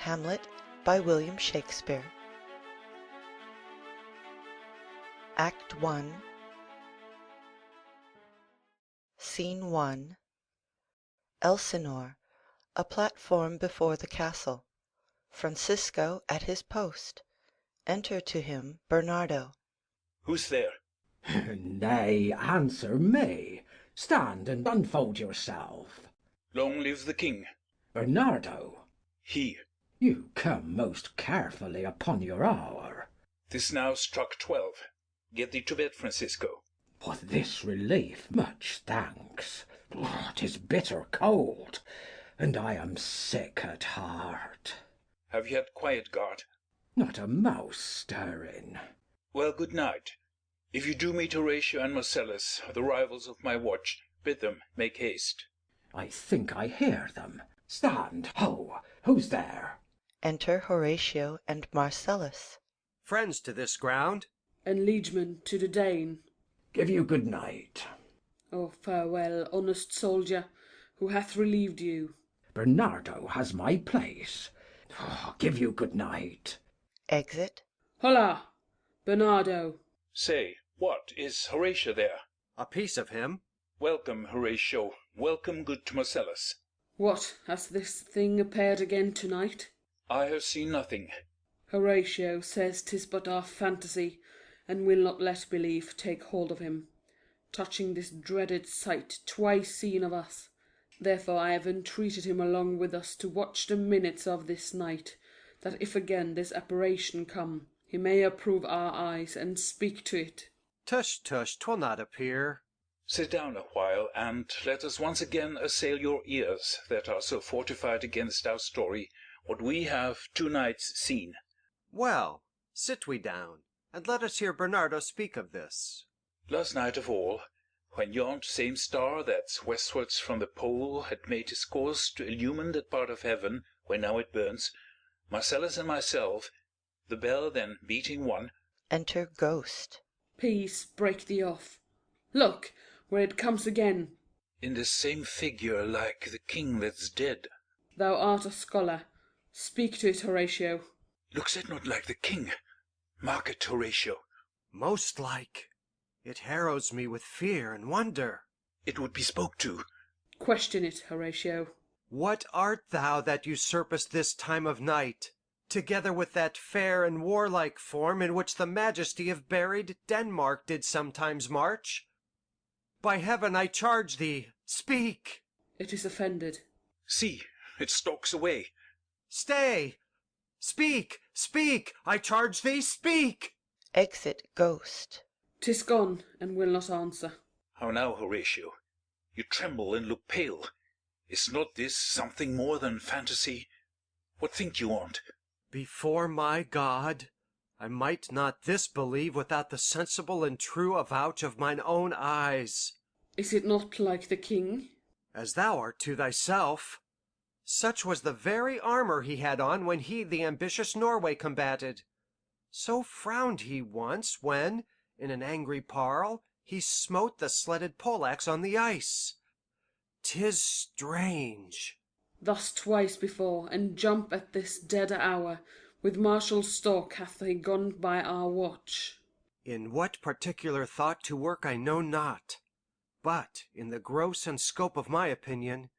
Hamlet by William Shakespeare. Act 1, Scene 1. Elsinore, a platform before the castle. Francisco at his post. Enter to him Bernardo. Who's there? Nay, answer me. Stand and unfold yourself. Long live the king. Bernardo, He. you come most carefully upon your hour. 'Tis now struck 12. Get thee to bed, Francisco. For this relief much thanks. 'Tis bitter cold, and I am sick at heart. Have you had quiet guard? Not a mouse stirring. Well, good night. If you do meet Horatio and Marcellus, the rivals of my watch, bid them make haste. I think I hear them. Stand, ho! Who's there? Enter Horatio and Marcellus. Friends to this ground, and liegemen to the Dane. Give you good night. Oh, farewell, honest soldier, who hath relieved you. Bernardo has my place. Give you good night. Exit. Holla, Bernardo. Say, what, is Horatio there? a piece of him. Welcome, Horatio. Welcome, good Marcellus. What, has this thing appeared again to-night? I have seen nothing. Horatio says 'tis but our fantasy, and will not let belief take hold of him, touching this dreaded sight twice seen of us. Therefore I have entreated him along with us to watch the minutes of this night, that if again this apparition come, he may approve our eyes, and speak to it. Tush, tush, 'twill not appear. Sit down a while, and let us once again assail your ears, that are so fortified against our story, what we have 2 nights seen. Well, sit we down, and let us hear Bernardo speak of this. Last night of all, when yond same star that's westwards from the pole had made his course to illumine that part of heaven where now it burns, Marcellus and myself, the bell then beating 1. Enter Ghost. Peace, break thee off. Look, where it comes again. In the same figure like the king that's dead. Thou art a scholar. Speak to it, Horatio. Looks it not like the king? Mark it, Horatio. Most like. It harrows me with fear and wonder. It would be spoke to. Question it, Horatio. What art thou that usurpest this time of night, together with that fair and warlike form in which the majesty of buried Denmark did sometimes march? By heaven, I charge thee, speak! It is offended. See, it stalks away. Stay! Speak, speak! I charge thee, speak! Exit Ghost. 'Tis gone, and will not answer. How now, Horatio? You tremble and look pale. Is not this something more than fantasy? What think you on't? Before my God, I might not this believe without the sensible and true avouch of mine own eyes. Is it not like the king? As thou art to thyself. Such was the very armour he had on when he the ambitious Norway combated. So frowned he once when, in an angry parle, he smote the sledded poleaxe on the ice. 'Tis strange. Thus twice before, and jump at this dead hour, with martial stalk hath he gone by our watch. In what particular thought to work I know not, but in the gross and scope of my opinion,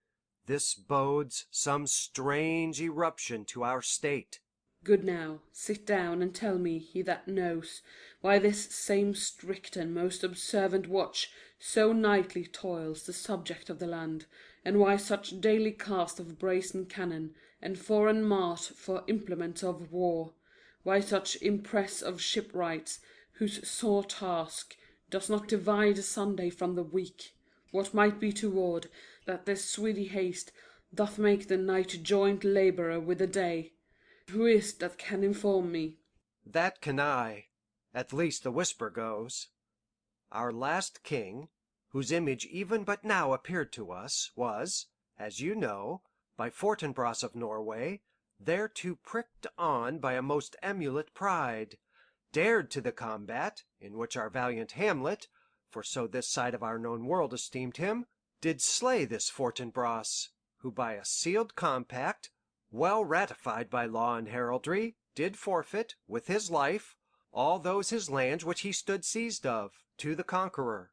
this bodes some strange eruption to our state. Good now, sit down and tell me, he that knows, why this same strict and most observant watch so nightly toils the subject of the land, and why such daily cast of brazen cannon, and foreign mart for implements of war, why such impress of shipwrights, whose sore task does not divide a Sunday from the week, what might be toward, that this sweety haste doth make the night joint labourer with the day. Who is that can inform me? That can I, at least the whisper goes. Our last king, whose image even but now appeared to us, was, as you know, by Fortinbras of Norway, thereto pricked on by a most emulate pride, dared to the combat, in which our valiant Hamlet, for so this side of our known world esteemed him, did slay this Fortinbras, who by a sealed compact, well ratified by law and heraldry, did forfeit, with his life, all those his lands which he stood seized of, to the conqueror.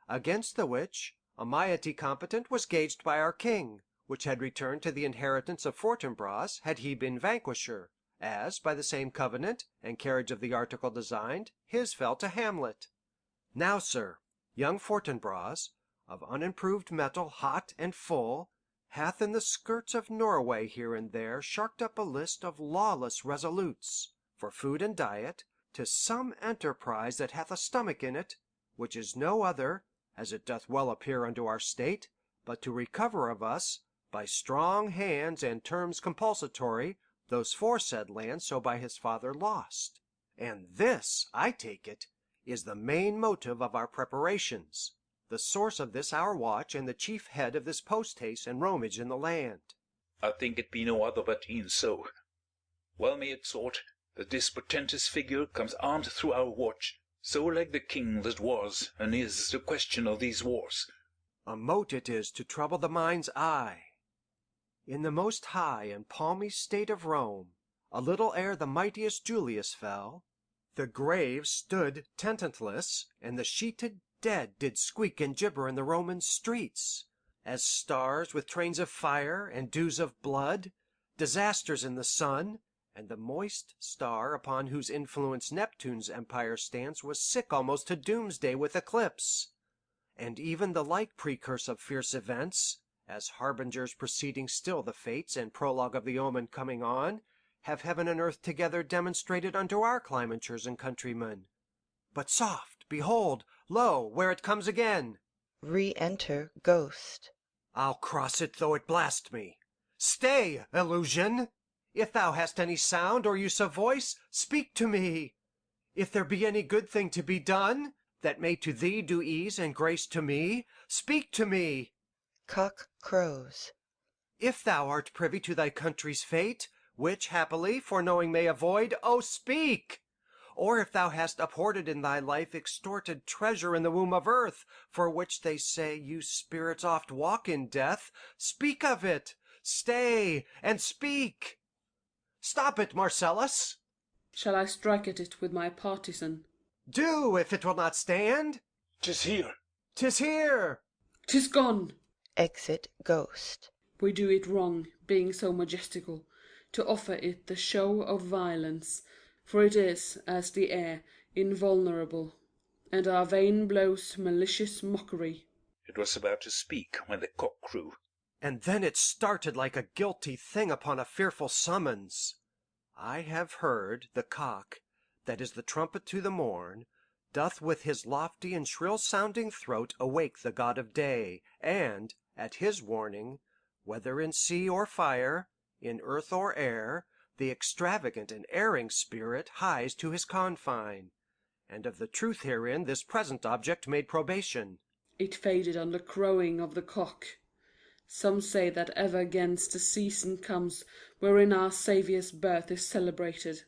Against the which, a moiety competent was gauged by our king, which had returned to the inheritance of Fortinbras had he been vanquisher, as, by the same covenant, and carriage of the article designed, his fell to Hamlet. Now, sir, young Fortinbras, of unimproved metal hot and full, hath in the skirts of Norway here and there sharked up a list of lawless resolutes, for food and diet, to some enterprise that hath a stomach in it, which is no other, as it doth well appear unto our state, but to recover of us, by strong hands and terms compulsatory, those foresaid lands so by his father lost. And this, I take it, is the main motive of our preparations, the source of this our watch and the chief head of this post-haste and roamage in the land. I think it be no other but e'en so. Well may it sort, that this portentous figure comes armed through our watch, so like the king that was and is the question of these wars. A mote it is to trouble the mind's eye. In the most high and palmy state of Rome, a little ere the mightiest Julius fell, the graves stood tenantless, and the sheeted dead did squeak and gibber in the Roman streets, as stars with trains of fire and dews of blood, disasters in the sun, and the moist star upon whose influence Neptune's empire stands was sick almost to doomsday with eclipse. And even the like precurse of fierce events, as harbingers preceding still the fates and prologue of the omen coming on, have heaven and earth together demonstrated unto our climentures and countrymen. But soft, behold, lo, where it comes again! Re-enter Ghost. I'll cross it though it blast me. Stay, illusion! If thou hast any sound or use of voice, speak to me. If there be any good thing to be done, that may to thee do ease and grace to me, speak to me. Cock crows. If thou art privy to thy country's fate, which happily foreknowing may avoid, oh speak! Or if thou hast uphoarded in thy life extorted treasure in the womb of earth, for which they say you spirits oft walk in death, speak of it, stay, and speak. Stop it, Marcellus. Shall I strike at it with my partisan? Do, if it will not stand. 'Tis here. 'Tis here. 'Tis gone. Exit Ghost. We do it wrong, being so majestical, to offer it the show of violence, for it is, as the air, invulnerable, and our vain blows malicious mockery. It was about to speak when the cock crew. And then it started like a guilty thing upon a fearful summons. I have heard the cock, that is the trumpet to the morn, doth with his lofty and shrill sounding throat awake the god of day, and, at his warning, whether in sea or fire, in earth or air, the extravagant and erring spirit hies to his confine. And of the truth herein this present object made probation. It faded on the crowing of the cock. Some say that ever against the season comes wherein our Saviour's birth is celebrated.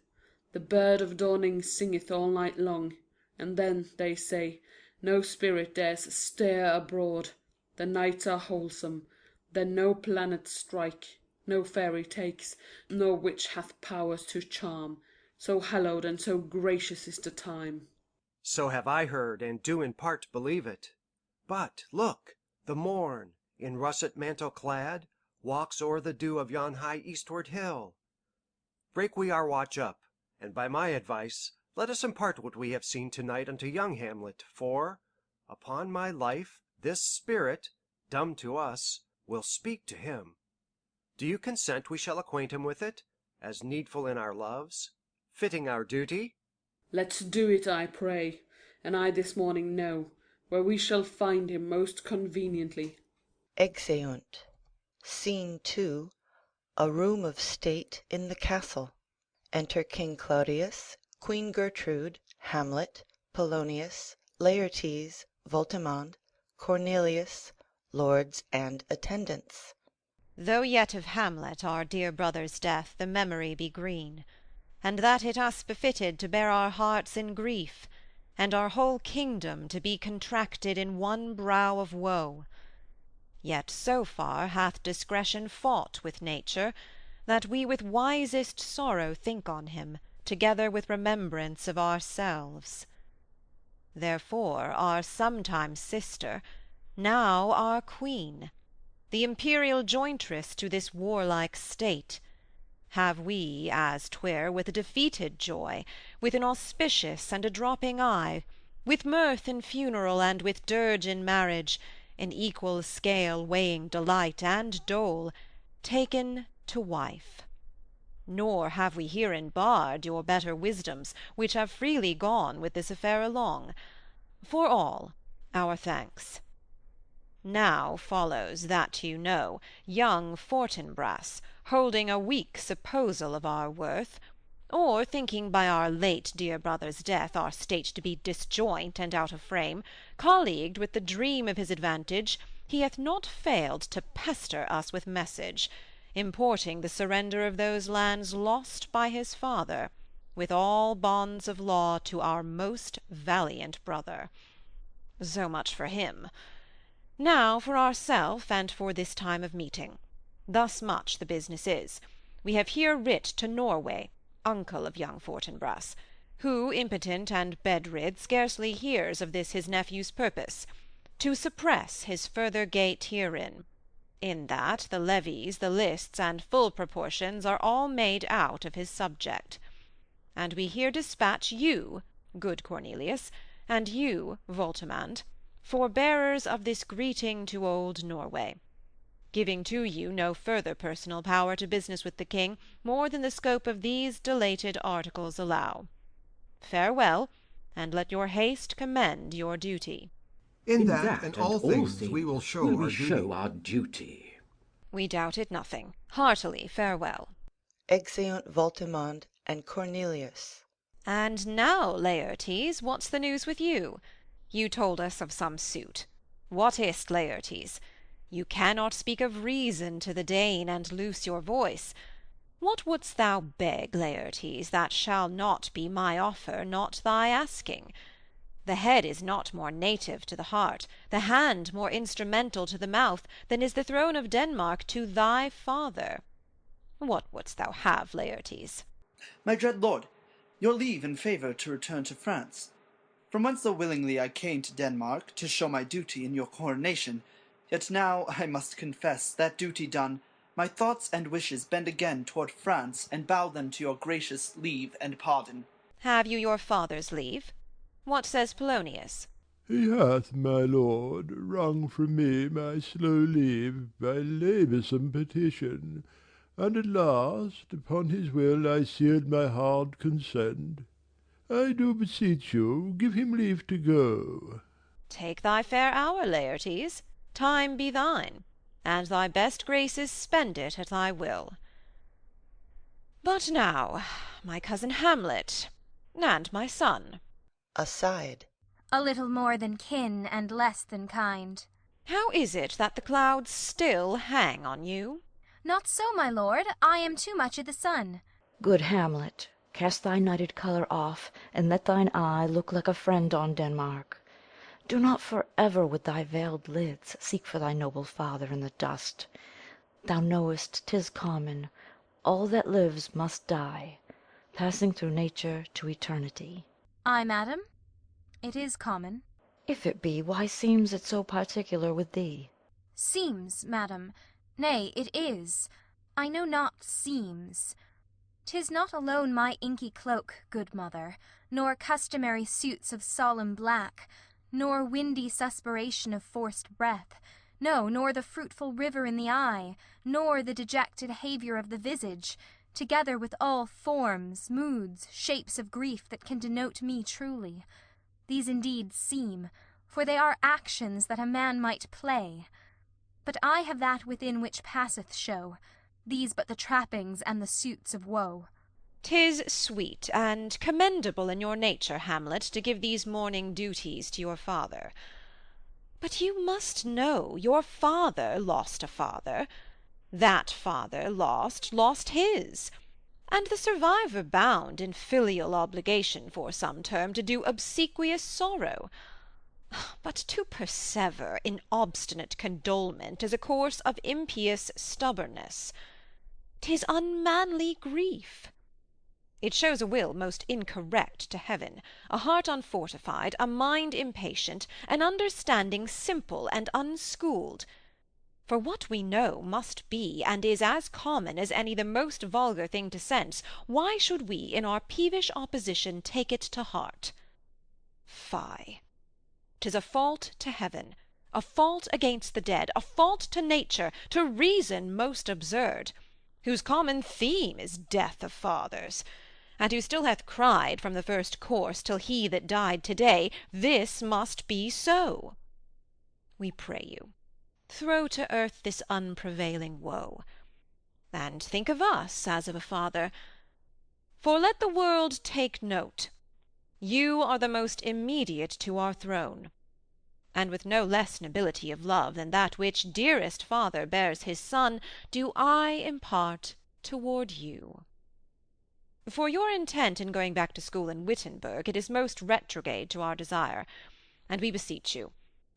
The bird of dawning singeth all night long, and then, they say, no spirit dares stir abroad. The nights are wholesome, then no planet strike, no fairy takes, nor witch hath powers to charm, so hallowed and so gracious is the time. So have I heard, and do in part believe it. But, look, the morn, in russet mantle clad, walks o'er the dew of yon high eastward hill. Break we our watch up, and by my advice, let us impart what we have seen tonight unto young Hamlet, for, upon my life, this spirit, dumb to us, will speak to him. Do you consent we shall acquaint him with it, as needful in our loves, fitting our duty? Let's do it, I pray, and I this morning know where we shall find him most conveniently. Exeunt. Scene 2. A room of state in the castle. Enter King Claudius, Queen Gertrude, Hamlet, Polonius, Laertes, Voltimand, Cornelius, lords and attendants. Though yet of Hamlet our dear brother's death the memory be green, and that it us befitted to bear our hearts in grief, and our whole kingdom to be contracted in one brow of woe, yet so far hath discretion fought with nature, that we with wisest sorrow think on him, together with remembrance of ourselves. Therefore our sometime sister, now our queen, the imperial jointress to this warlike state, have we, as 'twere, with a defeated joy, with an auspicious and a dropping eye, with mirth in funeral and with dirge in marriage, in equal scale weighing delight and dole, taken to wife. Nor have we herein barred your better wisdoms, which have freely gone with this affair along. For all, our thanks. Now follows, that you know, young Fortinbras, holding a weak supposal of our worth, or thinking by our late dear brother's death our state to be disjoint and out of frame, colleagued with the dream of his advantage, he hath not failed to pester us with message, importing the surrender of those lands lost by his father, with all bonds of law, to our most valiant brother. So much for him. Now for ourself, and for this time of meeting. Thus much the business is. We have here writ to Norway, uncle of young Fortinbras, who, impotent and bedrid, scarcely hears of this his nephew's purpose, to suppress his further gait herein, in that the levies, the lists, and full proportions are all made out of his subject. And we here dispatch you, good Cornelius, and you, Voltimand, forbearers of this greeting to old Norway, giving to you no further personal power to business with the king, more than the scope of these delated articles allow. Farewell, and let your haste commend your duty. In that and all things we will show our duty. We doubt it nothing. Heartily farewell. Exeunt Voltimand and Cornelius. And now, Laertes, what's the news with you? You told us of some suit. What is't, Laertes? You cannot speak of reason to the Dane and loose your voice. What wouldst thou beg, Laertes, that shall not be my offer, not thy asking? The head is not more native to the heart, the hand more instrumental to the mouth, than is the throne of Denmark to thy father. What wouldst thou have, Laertes? My dread lord, your leave and favour to return to France. From whence so willingly I came to Denmark, to show my duty in your coronation, yet now, I must confess, that duty done, my thoughts and wishes bend again toward France, and bow them to your gracious leave and pardon. Have you your father's leave? What says Polonius? He hath, my lord, wrung from me my slow leave by laboursome petition, and at last, upon his will, I sealed my hard consent. I do beseech you, give him leave to go. Take thy fair hour, Laertes, time be thine, and thy best graces spend it at thy will. But now, my cousin Hamlet, and my son. Aside. A little more than kin and less than kind. How is it that the clouds still hang on you? Not so, my lord, I am too much i' the sun. Good Hamlet, cast thy nighted colour off, and let thine eye look like a friend on Denmark. Do not for ever with thy veiled lids seek for thy noble father in the dust. Thou knowest 'tis common, all that lives must die, passing through nature to eternity. Ay, madam, it is common. If it be, why seems it so particular with thee? Seems, madam, nay, it is. I know not seems. 'Tis not alone my inky cloak, good mother, nor customary suits of solemn black, nor windy suspiration of forced breath, no, nor the fruitful river in the eye, nor the dejected haviour of the visage, together with all forms, moods, shapes of grief that can denote me truly. These indeed seem, for they are actions that a man might play. But I have that within which passeth show, these but the trappings and the suits of woe. 'Tis sweet and commendable in your nature, Hamlet, to give these mourning duties to your father. But you must know your father lost a father. That father lost his, and the survivor bound in filial obligation for some term to do obsequious sorrow. But to persever in obstinate condolement is a course of impious stubbornness. 'Tis unmanly grief. It shows a will most incorrect to heaven, a heart unfortified, a mind impatient, an understanding simple and unschooled. For what we know must be, and is as common as any the most vulgar thing to sense, why should we in our peevish opposition take it to heart? Fie! 'Tis a fault to heaven, a fault against the dead, a fault to nature, to reason most absurd, whose common theme is death of fathers, and who still hath cried from the first course till he that died to-day, this must be so. We pray you, throw to earth this unprevailing woe, and think of us as of a father. For let the world take note, you are the most immediate to our throne, and with no less nobility of love than that which dearest father bears his son, do I impart toward you. For your intent in going back to school in Wittenberg, it is most retrograde to our desire, and we beseech you,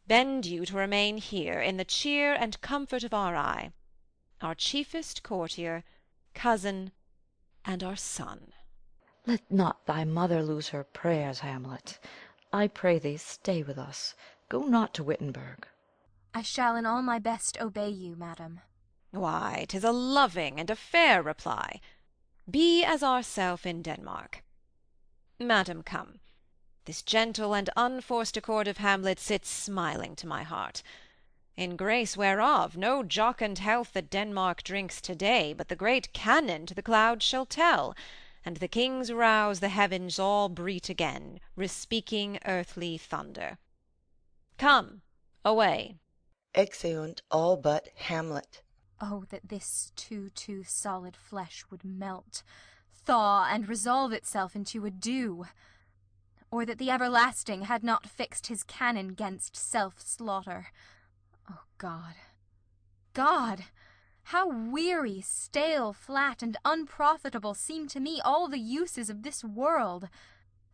bend you to remain here in the cheer and comfort of our eye, our chiefest courtier, cousin, and our son. Let not thy mother lose her prayers, Hamlet. I pray thee, stay with us. Go not to Wittenberg. I shall in all my best obey you, madam. Why, 'tis a loving and a fair reply. Be as ourself in Denmark. Madam, come. This gentle and unforced accord of Hamlet sits smiling to my heart, in grace whereof no jocund health that Denmark drinks to-day, but the great cannon to the clouds shall tell, and the kings rouse the heavens all breat again, respeaking earthly thunder. Come, away. Exeunt all but Hamlet. Oh, that this too solid flesh would melt, thaw, and resolve itself into a dew! Or that the everlasting had not fixed his cannon 'gainst self-slaughter. O God, God! How weary, stale, flat, and unprofitable seem to me all the uses of this world!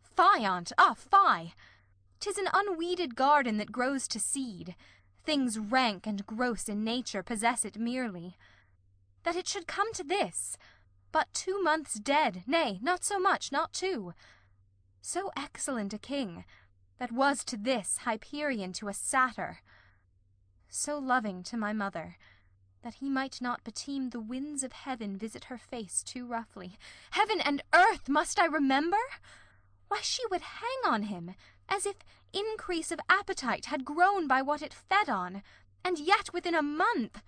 Fie on't, fie! 'Tis an unweeded garden that grows to seed. Things rank and gross in nature possess it merely. That it should come to this, but 2 months dead, nay, not so much, not 2. So excellent a king, that was to this Hyperion to a satyr. So loving to my mother, that he might not beteem the winds of heaven visit her face too roughly. Heaven and earth, must I remember? Why, she would hang on him, as if increase of appetite had grown by what it fed on, and yet within a month.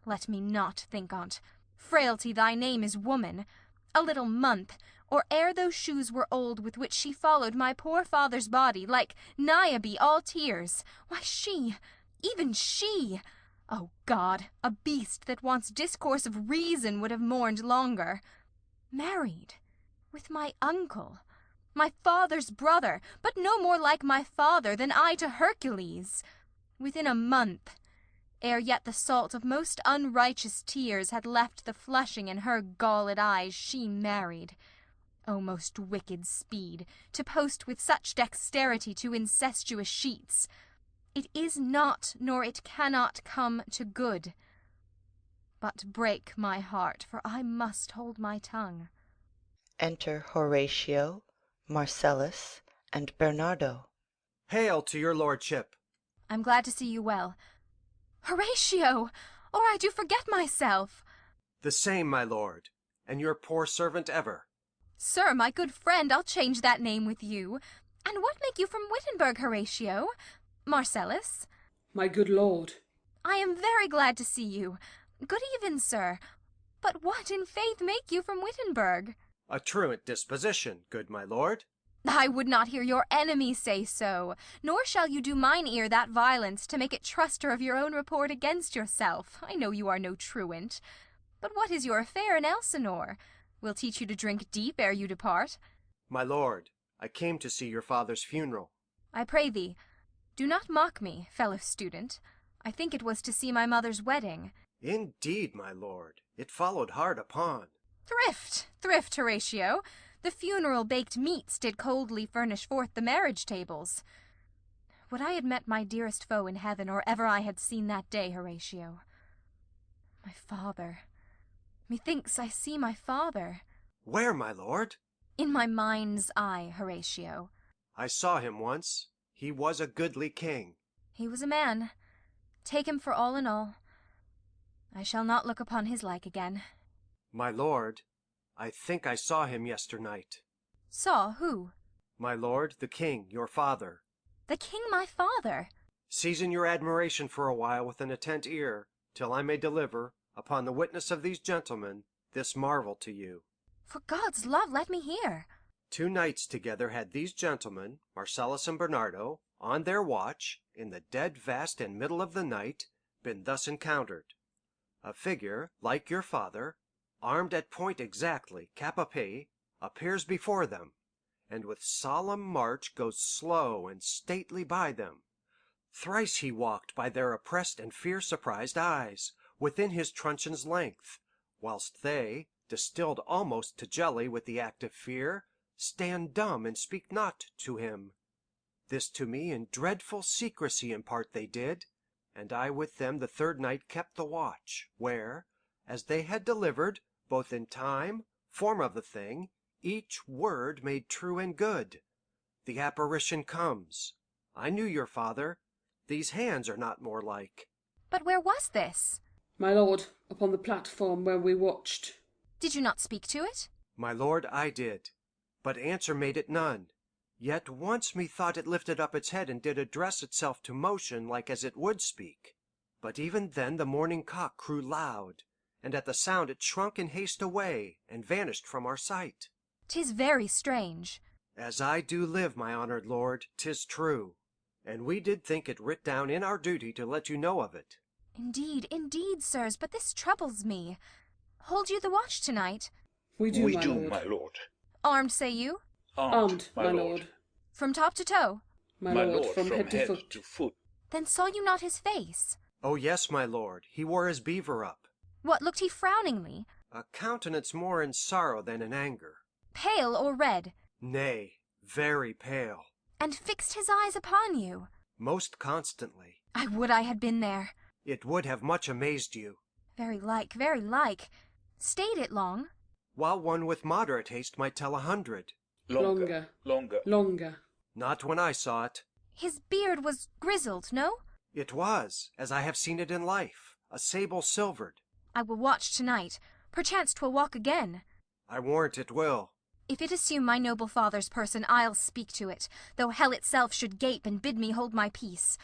Let me not think on't. Frailty, thy name is woman. A little month, or ere those shoes were old with which she followed my poor father's body, like Niobe all tears. Why, she, even she, O God, a beast that wants discourse of reason would have mourned longer. Married with my uncle, my father's brother, but no more like my father than I to Hercules. Within a month, ere yet the salt of most unrighteous tears had left the flushing in her galled eyes, she married. O most wicked speed, to post with such dexterity to incestuous sheets! It is not, nor it cannot come to good. But break my heart, for I must hold my tongue. Enter Horatio, Marcellus, and Bernardo. Hail to your lordship. I'm glad to see you well. Horatio! Or I do forget myself. The same, my lord, and your poor servant ever. Sir, my good friend, I'll change that name with you. And what make you from Wittenberg, Horatio? Marcellus? My good lord. I am very glad to see you. Good even, sir. But what in faith make you from Wittenberg? A truant disposition, good my lord. I would not hear your enemy say so, nor shall you do mine ear that violence to make it truster of your own report against yourself. I know you are no truant. But what is your affair in Elsinore? We'll teach you to drink deep ere you depart. My lord, I came to see your father's funeral. I pray thee, do not mock me, fellow student. I think it was to see my mother's wedding. Indeed, my lord, it followed hard upon. Thrift, Horatio. The funeral baked meats did coldly furnish forth the marriage tables. Would I had met my dearest foe in heaven, or ever I had seen that day, Horatio. My father, Methinks I see my father. Where, my lord? In my mind's eye, Horatio. I saw him once. He was a goodly king. He was a man. Take him for all in all. I shall not look upon his like again. My lord, I think I saw him yesternight. Saw who? My lord, the king, your father. The king my father? Season your admiration for a while with an attent ear, till I may deliver, upon the witness of these gentlemen, this marvel to you. For God's love, let me hear. 2 nights together had these gentlemen, Marcellus and Bernardo, on their watch, in the dead vast and middle of the night, been thus encountered. A figure, like your father, armed at point exactly, cap a pie, appears before them, and with solemn march goes slow and stately by them. Thrice he walked by their oppressed and fear-surprised eyes, within his truncheon's length, whilst they, distilled almost to jelly with the active fear, stand dumb and speak not to him. This to me in dreadful secrecy impart they did, and I with them the 3rd night kept the watch, where, as they had delivered, both in time, form of the thing, each word made true and good. The apparition comes. I knew your father. These hands are not more like. But where was this? My lord, upon the platform where we watched. Did you not speak to it? My lord, I did, but answer made it none. Yet once methought it lifted up its head and did address itself to motion like as it would speak. But even then the morning cock crew loud, and at the sound it shrunk in haste away, and vanished from our sight. 'Tis very strange. As I do live, my honoured lord, 'tis true, and we did think it writ down in our duty to let you know of it. Indeed, indeed, sirs, but this troubles me. Hold you the watch tonight? We do, my lord. Armed, say you? Armed, my lord. From top to toe? My lord, from head to foot. Then saw you not his face? Oh yes, my lord, he wore his beaver up. What, looked he frowningly? A countenance more in sorrow than in anger. Pale or red? Nay, very pale. And fixed his eyes upon you? Most constantly. I would I had been there. It would have much amazed you. Very like, very like. Stayed it long? While one with moderate haste might tell 100. Longer. Not when I saw it. His beard was grizzled, no? It was, as I have seen it in life, a sable silvered. I will watch tonight. Perchance 'twill walk again. I warrant it will. If it assume my noble father's person, I'll speak to it, though hell itself should gape and bid me hold my peace.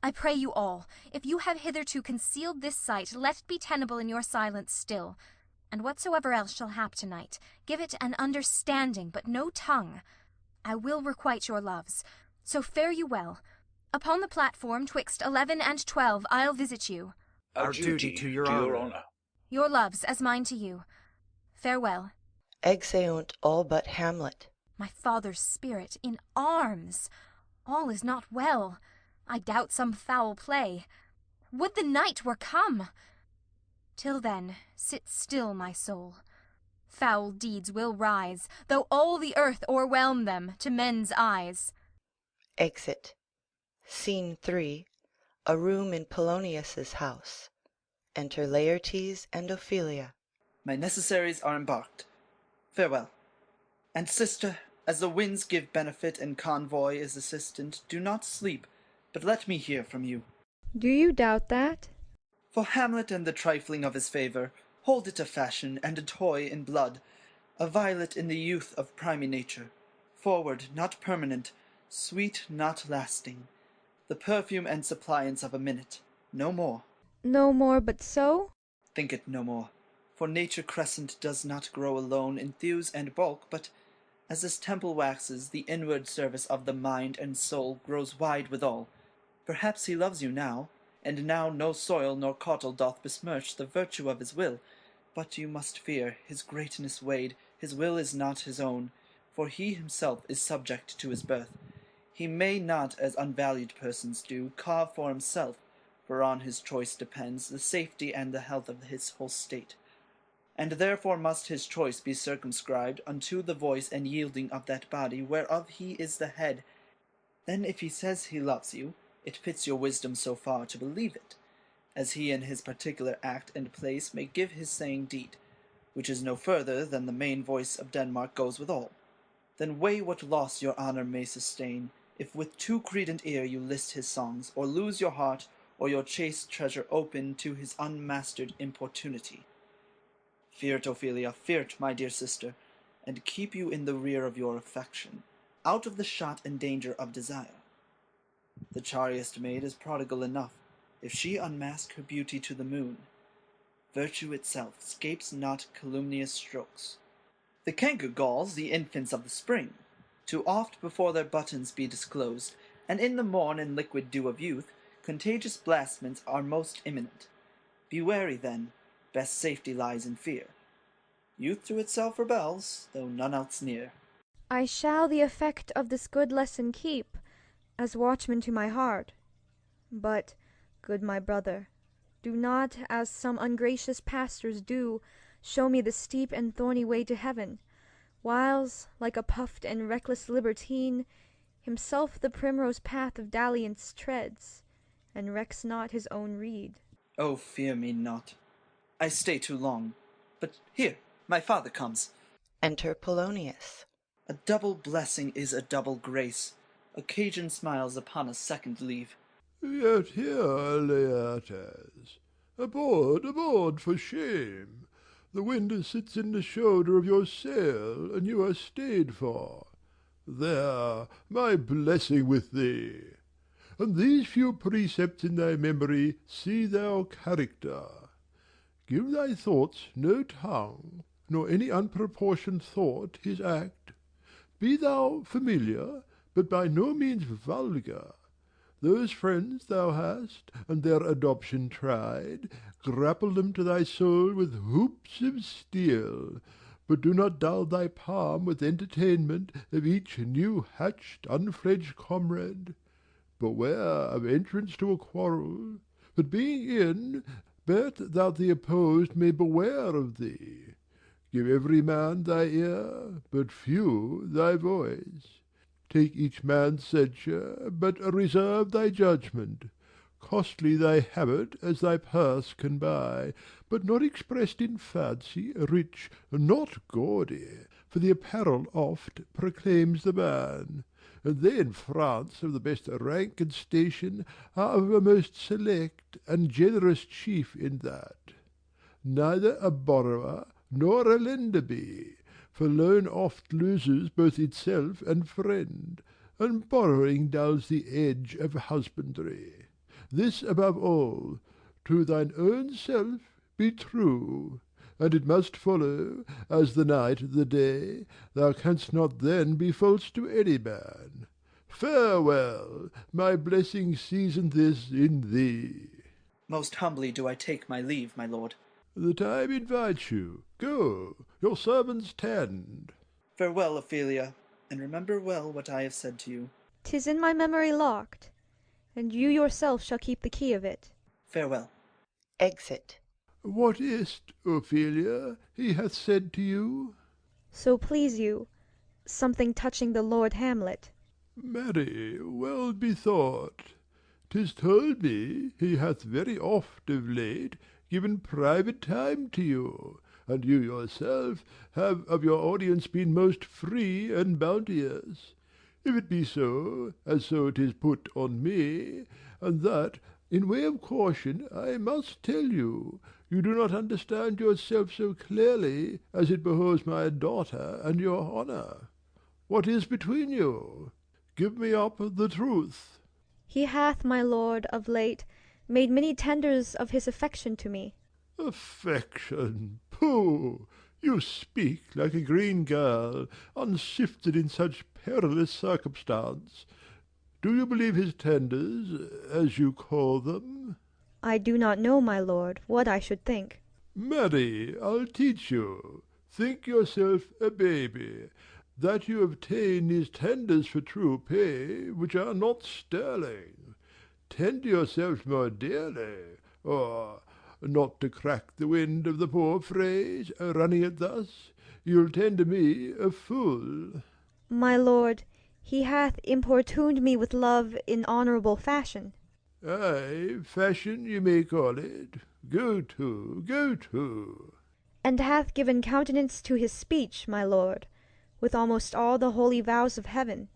I pray you all, if you have hitherto concealed this sight, let it be tenable in your silence still. And whatsoever else shall hap tonight, give it an understanding, but no tongue. I will requite your loves. So fare you well. Upon the platform, 'twixt 11 and 12, I'll visit you. Our duty to your honour. Your loves as mine to you. Farewell. Exeunt all but Hamlet. My father's spirit in arms. All is not well. I doubt some foul play. Would the night were come! Till then, sit still, my soul. Foul deeds will rise, though all the earth o'erwhelm them, to men's eyes. Exit. Scene 3. A room in Polonius's house. Enter Laertes and Ophelia. My necessaries are embarked. Farewell. And sister, as the winds give benefit and convoy is assistant, do not sleep, but let me hear from you. Do you doubt that? For Hamlet and the trifling of his favour, hold it a fashion and a toy in blood, a violet in the youth of primy nature, forward, not permanent, sweet, not lasting, the perfume and suppliance of a minute, no more. No more but so? Think it no more, for nature crescent does not grow alone in thews and bulk, but as this temple waxes, the inward service of the mind and soul grows wide withal. Perhaps he loves you now, and now no soil nor caudle doth besmirch the virtue of his will, but you must fear his greatness weighed, his will is not his own, for he himself is subject to his birth. He may not, as unvalued persons do, carve for himself, for on his choice depends the safety and the health of his whole state. And therefore must his choice be circumscribed unto the voice and yielding of that body whereof he is the head. Then if he says he loves you, it fits your wisdom so far to believe it, as he in his particular act and place may give his saying deed. which is no further than the main voice of Denmark goes withal. Then weigh what loss your honour may sustain, if with too credent ear you list his songs, or lose your heart, or your chaste treasure open to his unmastered importunity. Fear't, Ophelia, fear't, my dear sister, and keep you in the rear of your affection, out of the shot and danger of desire. The chariest maid is prodigal enough, if she unmask her beauty to the moon. Virtue itself scapes not calumnious strokes. The canker galls the infants of the spring, too oft before their buttons be disclosed, and in the morn and liquid dew of youth, contagious blastments are most imminent. Be wary then, best safety lies in fear. Youth to itself rebels, though none else near. I shall the effect of this good lesson keep, as watchman to my heart. But, good my brother, do not, as some ungracious pastors do, show me the steep and thorny way to heaven, whiles, like a puffed and reckless libertine, himself the primrose path of dalliance treads, and recks not his own reed. Oh, fear me not. I stay too long. But here, my father comes. Enter Polonius. A double blessing is a double grace. Occasion smiles upon a second leave. Yet here, Laertes. Aboard, aboard, for shame! The wind sits in the shoulder of your sail, and you are stayed for. There, my blessing with thee! And these few precepts in thy memory see thou character. Give thy thoughts no tongue, nor any unproportioned thought his act. Be thou familiar, but by no means vulgar. Those friends thou hast, and their adoption tried, grapple them to thy soul with hoops of steel, but do not dull thy palm with entertainment of each new-hatched, unfledged comrade. Beware of entrance to a quarrel, but being in, bet that the opposed may beware of thee. Give every man thy ear, but few thy voice. Take each man's censure, but reserve thy judgment. Costly thy habit as thy purse can buy, but not expressed in fancy, rich, not gaudy, for the apparel oft proclaims the man. And they in France of the best rank and station are of a most select and generous chief in that. Neither a borrower nor a lender be, for loan oft loses both itself and friend, and borrowing dulls the edge of husbandry. This above all, to thine own self be true, and it must follow, as the night the day, thou canst not then be false to any man. Farewell, my blessing season this in thee. Most humbly do I take my leave, my lord. The time invites you. Go, your servants tend. Farewell, Ophelia, and remember well what I have said to you. 'Tis in my memory locked, and you yourself shall keep the key of it. Farewell. Exit. What is't, Ophelia, he hath said to you? So please you, something touching the Lord Hamlet. Marry, well bethought. 'Tis told me he hath very oft of late given private time to you, and you yourself have of your audience been most free and bounteous. If it be so, as so it is put on me, and that, in way of caution, I must tell you, you do not understand yourself so clearly as it behoves my daughter and your honour. What is between you? Give me up the truth. He hath, my lord, of late made many tenders of his affection to me. Affection! Pooh! You speak like a green girl, unsifted in such perilous circumstance. Do you believe his tenders, as you call them? I do not know, my lord, what I should think. Marry, I'll teach you. Think yourself a baby, that you obtain these tenders for true pay, which are not sterling. Tend yourself more dearly, or, not to crack the wind of the poor phrase, running it thus, you'll tender me a fool. My lord, he hath importuned me with love in honourable fashion. Ay, fashion you may call it. Go to, go to. and hath given countenance to his speech, my lord, with almost all the holy vows of heaven.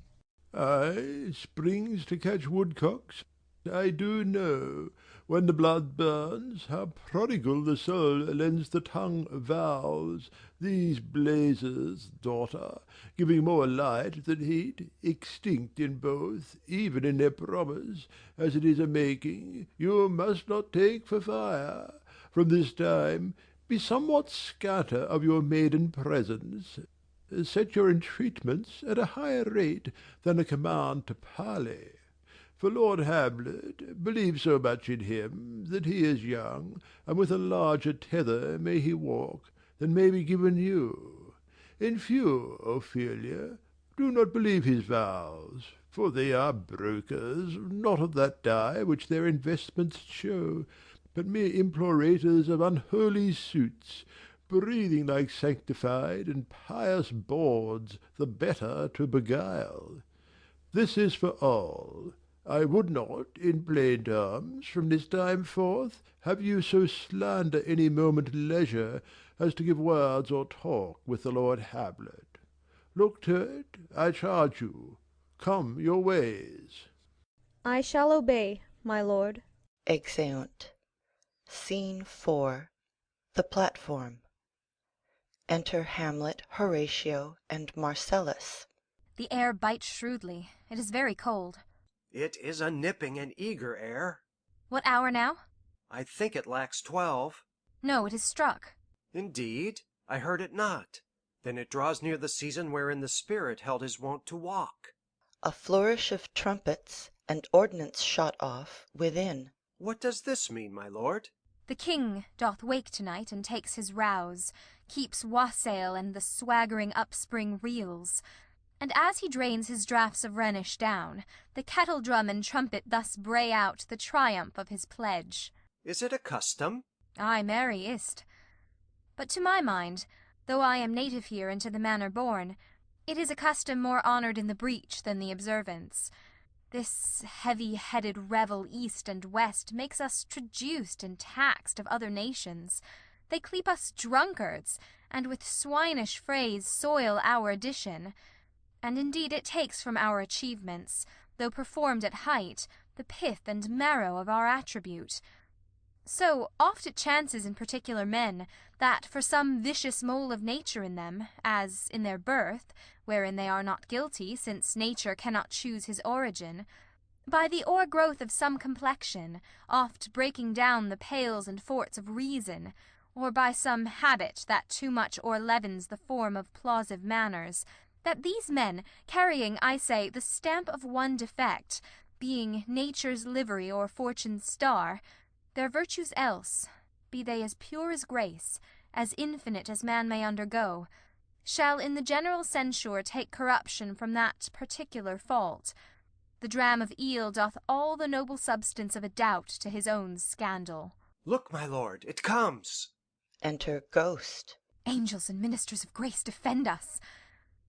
Ay, springs to catch woodcocks, I do know. When the blood burns, how prodigal the soul lends the tongue vows. These blazes, daughter, giving more light than heat, extinct in both, even in their promise, as it is a-making, you must not take for fire. From this time be somewhat scatter of your maiden presence. Set your entreatments at a higher rate than a command to parley. For Lord Hamlet, believe so much in him, that he is young, and with a larger tether may he walk than may be given you. In few, Ophelia, do not believe his vows, for they are brokers, not of that dye which their investments show, but mere implorators of unholy suits, breathing like sanctified and pious bawds, the better to beguile. This is for all. I would not, in plain terms, from this time forth, have you so slander any moment leisure as to give words or talk with the Lord Hamlet. Look to it, I charge you. Come your ways. I shall obey, my lord. Exeunt. Scene 4. The platform. Enter Hamlet, Horatio, and Marcellus. The air bites shrewdly. It is very cold. It is a nipping and eager air. What hour now? I think it lacks 12. No, it is struck. Indeed, I heard it not. Then it draws near the season wherein the spirit held his wont to walk. A flourish of trumpets, and ordnance shot off within. What does this mean, my lord? The king doth wake tonight and takes his rouse, keeps wassail and the swaggering upspring reels. And as he drains his draughts of Rhenish down, the kettle drum and trumpet thus bray out the triumph of his pledge. Is it a custom? Ay, marry, is't. But to my mind, though I am native here and to the manner born, it is a custom more honoured in the breach than the observance. This heavy-headed revel east and west makes us traduced and taxed of other nations. They cleep us drunkards, and with swinish phrase soil our addition. And indeed it takes from our achievements, though performed at height, the pith and marrow of our attribute. So oft it chances in particular men, that for some vicious mole of nature in them, as in their birth, wherein they are not guilty, since nature cannot choose his origin, by the o'ergrowth of some complexion, oft breaking down the pales and forts of reason, or by some habit that too much o'erleavens the form of plausive manners, that these men, carrying, I say, the stamp of one defect, being nature's livery or fortune's star, their virtues else, be they as pure as grace, as infinite as man may undergo, shall in the general censure take corruption from that particular fault. The dram of eel doth all the noble substance of a doubt to his own scandal. Look, my lord, it comes. Enter Ghost. Angels and ministers of grace, defend us.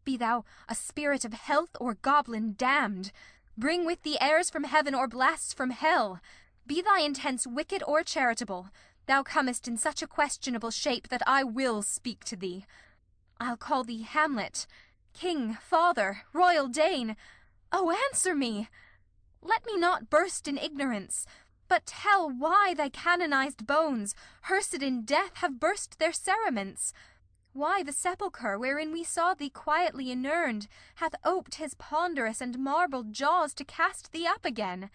Be thou a spirit of health or goblin damned, bring with thee airs from heaven or blasts from hell. Be thy intents wicked or charitable, thou comest in such a questionable shape that I will speak to thee. I'll call thee Hamlet, king, father, royal Dane. Oh, answer me! Let me not burst in ignorance, but tell why thy canonized bones, hearsed in death, have burst their cerements. Why the sepulchre wherein we saw thee quietly inurned hath oped his ponderous and marble jaws to cast thee up again.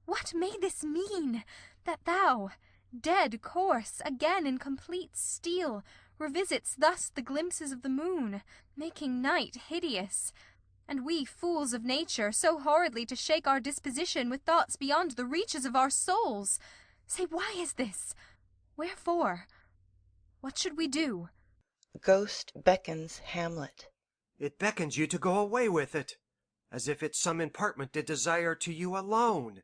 What may this mean, that thou, dead corse, again in complete steel, revisits thus the glimpses of the moon, making night hideous, and we fools of nature so horridly to shake our disposition with thoughts beyond the reaches of our souls? Say, why is this? Wherefore? What should we do? Ghost beckons Hamlet. It beckons you to go away with it, as if it some impartment did desire to you alone.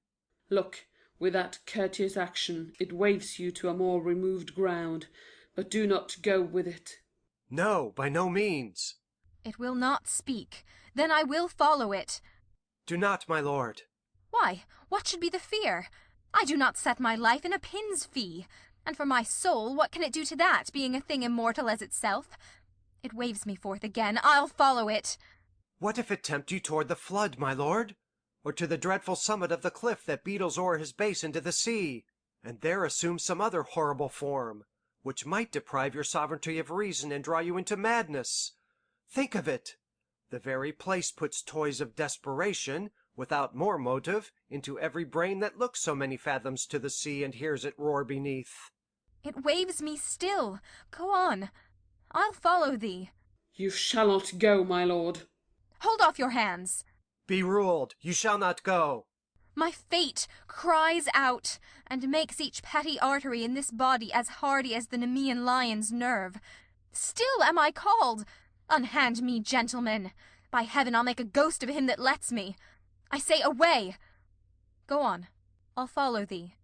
Look, with that courteous action it waves you to a more removed ground, but do not go with it. No, by no means. It will not speak, then I will follow it. Do not, my lord. Why, what should be the fear? I do not set my life in a pin's fee. And for my soul, what can it do to that, being a thing immortal as itself? It waves me forth again. I'll follow it. What if it tempt you toward the flood, my lord? Or to the dreadful summit of the cliff that beetles o'er his base into the sea, and there assume some other horrible form, which might deprive your sovereignty of reason and draw you into madness? Think of it! The very place puts toys of desperation, without more motive, into every brain that looks so many fathoms to the sea and hears it roar beneath. It waves me still. Go on. I'll follow thee. You shall not go, my lord. Hold off your hands. Be ruled. You shall not go. My fate cries out, and makes each petty artery in this body as hardy as the Nemean lion's nerve. Still am I called. Unhand me, gentlemen. By heaven, I'll make a ghost of him that lets me. I say, away. Go on. I'll follow thee.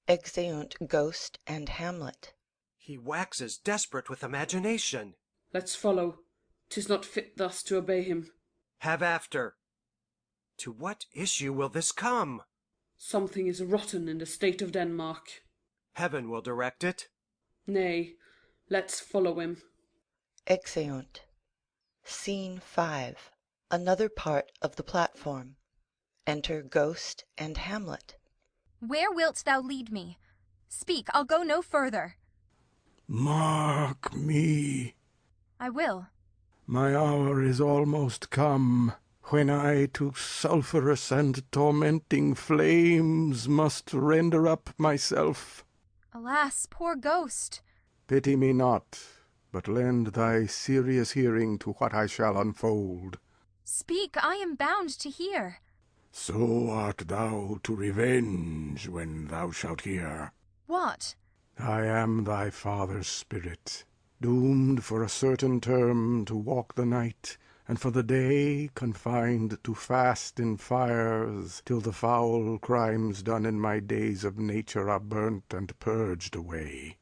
Exeunt Ghost and Hamlet. He waxes desperate with imagination. Let's follow. 'Tis not fit thus to obey him. Have after. To what issue will this come? Something is rotten in the state of Denmark. Heaven will direct it. Nay, let's follow him. Exeunt. Scene 5. Another part of the platform. Enter Ghost and Hamlet. Where wilt thou lead me? Speak, I'll go no further. Mark me. I will. My hour is almost come, when I to sulphurous and tormenting flames must render up myself. Alas, poor ghost! Pity me not, but lend thy serious hearing to what I shall unfold. Speak, I am bound to hear. So art thou to revenge when thou shalt hear. What? I am thy father's spirit, doomed for a certain term to walk the night, and for the day confined to fast in fires, till the foul crimes done in my days of nature are burnt and purged away.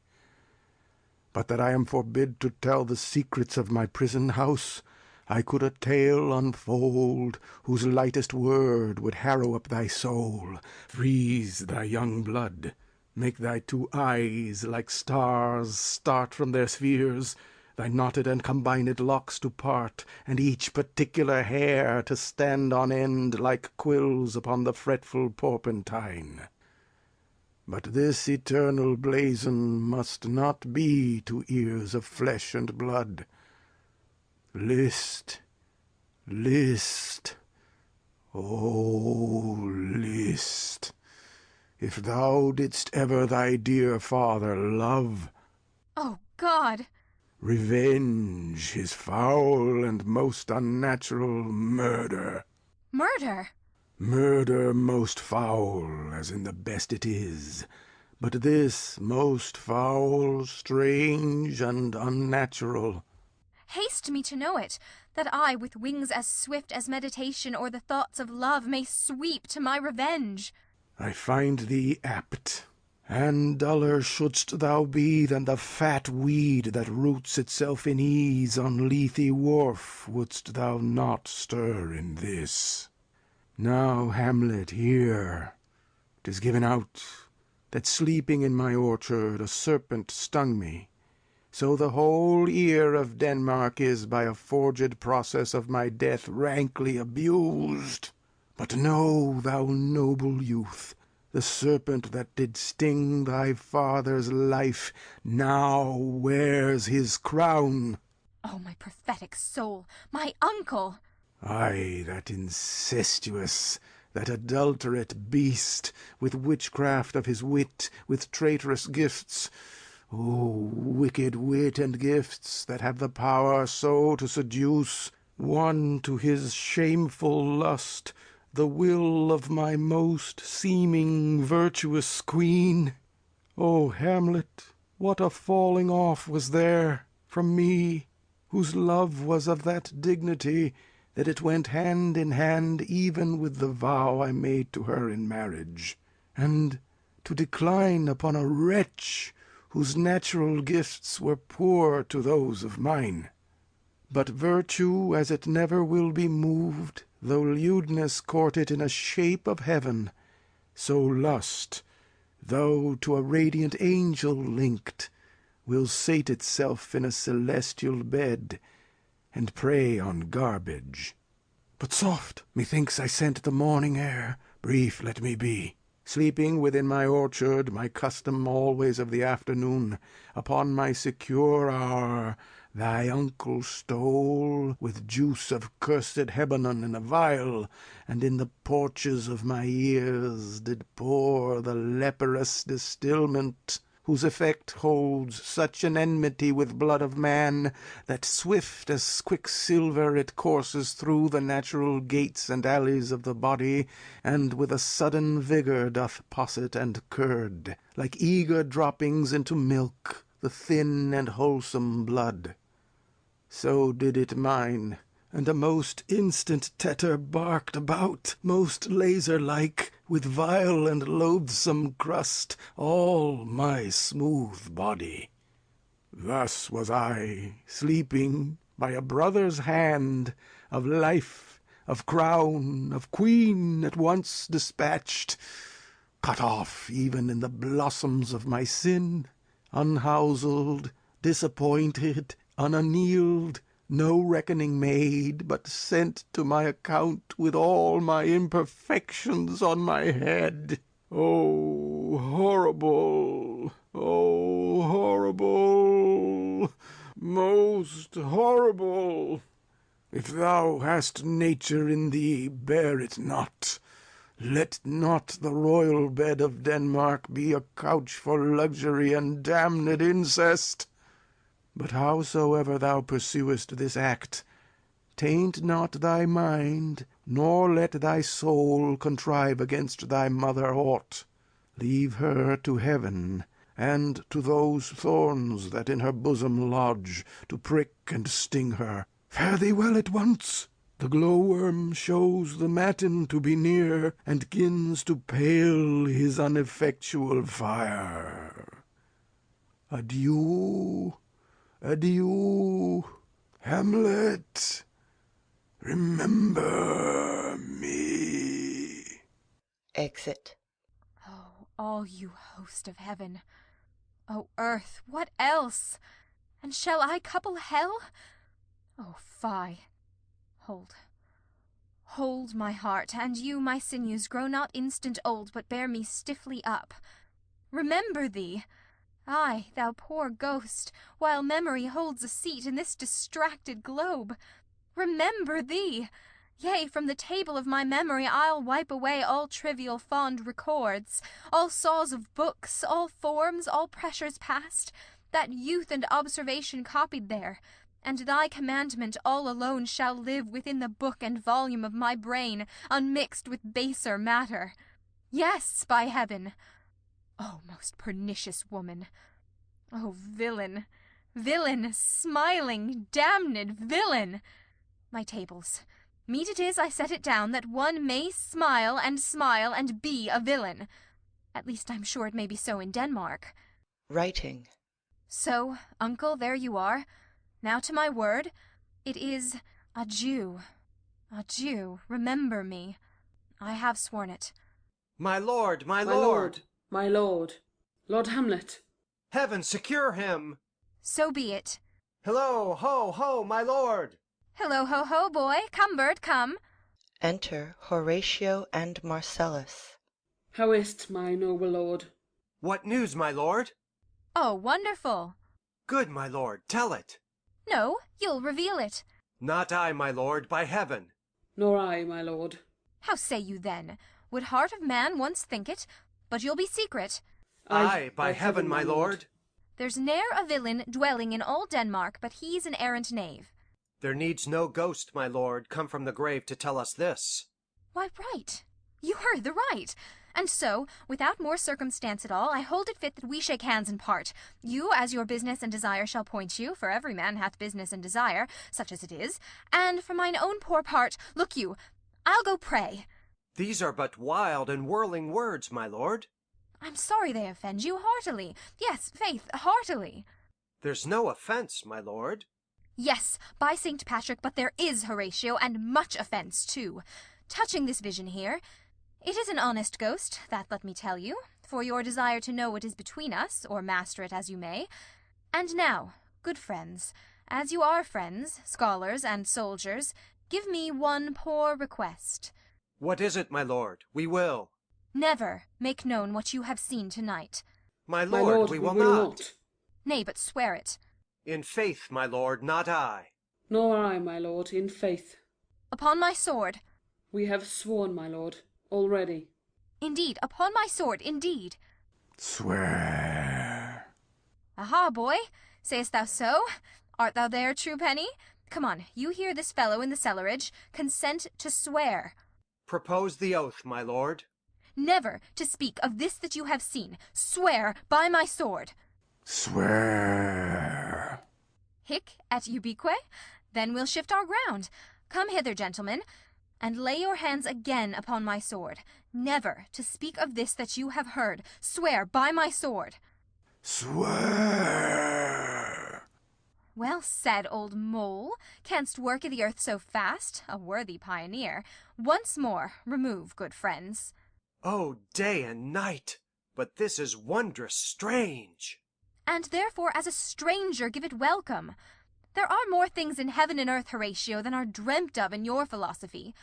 But that I am forbid to tell the secrets of my prison house, I could a tale unfold, whose lightest word would harrow up thy soul, freeze thy young blood, make thy two eyes like stars start from their spheres, thy knotted and combined locks to part, and each particular hair to stand on end like quills upon the fretful porpentine. But this eternal blazon must not be to ears of flesh and blood. List, list, oh, list, if thou didst ever thy dear father love. Oh, God! Revenge his foul and most unnatural murder. Murder? Murder most foul, as in the best it is, but this most foul, strange, and unnatural. Haste me to know it, that I, with wings as swift as meditation or the thoughts of love, may sweep to my revenge. I find thee apt, and duller shouldst thou be than the fat weed that roots itself in ease on Lethe wharf, wouldst thou not stir in this. Now, Hamlet, hear. 'Tis given out that sleeping in my orchard a serpent stung me. So the whole ear of Denmark is by a forged process of my death rankly abused. But know, thou noble youth, the serpent that did sting thy father's life now wears his crown. Oh, my prophetic soul, my uncle! Ay, that incestuous, that adulterate beast, with witchcraft of his wit, with traitorous gifts. O wicked wit and gifts, that have the power so to seduce one to his shameful lust, the will of my most seeming virtuous queen! O Hamlet, what a falling off was there from me, whose love was of that dignity that it went hand in hand even with the vow I made to her in marriage, and to decline upon a wretch whose natural gifts were poor to those of mine. But virtue, as it never will be moved, though lewdness court it in a shape of heaven, so lust, though to a radiant angel linked, will sate itself in a celestial bed, and prey on garbage. But soft, methinks I scent the morning air, brief let me be. Sleeping within my orchard, my custom always of the afternoon, upon my secure hour, thy uncle stole, with juice of cursed Hebanon in a vial, and in the porches of my ears did pour the leprous distilment, whose effect holds such an enmity with blood of man, that swift as quicksilver it courses through the natural gates and alleys of the body, and with a sudden vigour doth posset and curd, like eager droppings into milk, the thin and wholesome blood. So did it mine, and a most instant tetter barked about, most laser-like, with vile and loathsome crust, all my smooth body. Thus was I, sleeping, by a brother's hand, of life, of crown, of queen, at once dispatched, cut off even in the blossoms of my sin, unhouselled, disappointed, unannealed, no reckoning made, but sent to my account with all my imperfections on my head. Oh, horrible! Oh, horrible! Most horrible! If thou hast nature in thee, bear it not. Let not the royal bed of Denmark be a couch for luxury and damned incest. But howsoever thou pursuest this act, taint not thy mind, nor let thy soul contrive against thy mother aught. Leave her to heaven, and to those thorns that in her bosom lodge, to prick and sting her. Fare thee well at once. The glowworm shows the matin to be near, and 'gins to pale his uneffectual fire. Adieu. Adieu, Hamlet, remember me. Exit. Oh, all you host of heaven! O earth, what else? And shall I couple hell? O fie! Hold my heart, and you, my sinews, grow not instant old, but bear me stiffly up. Remember thee! Ay, thou poor ghost, while memory holds a seat in this distracted globe. Remember thee! Yea, from the table of my memory I'll wipe away all trivial fond records, all saws of books, all forms, all pressures past, that youth and observation copied there, and thy commandment all alone shall live within the book and volume of my brain, unmixed with baser matter. Yes, by heaven! O most pernicious woman! O villain, villain, smiling, damned villain! My tables, meet it is I set it down that one may smile and be a villain. At least I'm sure it may be so in Denmark. Writing. So, uncle, there you are. Now to my word. It is adieu. Adieu, remember me. I have sworn it. My lord, my lord! lord! My lord! Lord Hamlet! Heaven secure him! So be it. Hillo, ho, ho, my lord! Hillo, ho, ho, boy! Come, bird, come! Enter Horatio and Marcellus. How is't, my noble lord? What news, my lord? Oh, wonderful! Good, my lord, tell it. No, you'll reveal it. Not I, my lord, by heaven. Nor I, my lord. How say you then? Would heart of man once think it? But you'll be secret. Aye, by heaven, my lord. There's ne'er a villain dwelling in all Denmark, but he's an errant knave. There needs no ghost, my lord, come from the grave to tell us this. Why, right. You heard the right. And so, without more circumstance at all, I hold it fit that we shake hands and part. You, as your business and desire shall point you, for every man hath business and desire, such as it is. And for mine own poor part, look you, I'll go pray. These are but wild and whirling words, my lord. I'm sorry they offend you heartily. Yes, faith, heartily. There's no offence, my lord. Yes, by Saint Patrick, but there is, Horatio, and much offence, too. Touching this vision here, It is an honest ghost, that let me tell you, for your desire to know what is between us, or master it as you may. And now, good friends, as you are friends, scholars, and soldiers, give me one poor request. What is it, my lord? We will. Never make known what you have seen tonight. My lord, we will not. Nay, but swear it. In faith, my lord, not I. Nor I, my lord, in faith. Upon my sword. We have sworn, my lord, already. Indeed, upon my sword, indeed. Swear. Aha, boy, sayest thou so? Art thou there, true penny? Come on, you hear this fellow in the cellarage. Consent to swear. Propose the oath, my lord. Never to speak of this that you have seen. Swear by my sword. Swear. Hic et ubique? Then we'll shift our ground. Come hither, gentlemen, and lay your hands again upon my sword. Never to speak of this that you have heard. Swear by my sword. Swear. Well said, old mole. Canst work i' the earth so fast, a worthy pioneer. Once more, remove, good friends. Oh, day and night! But this is wondrous strange. And therefore as a stranger give it welcome. There are more things in heaven and earth, Horatio, than are dreamt of in your philosophy.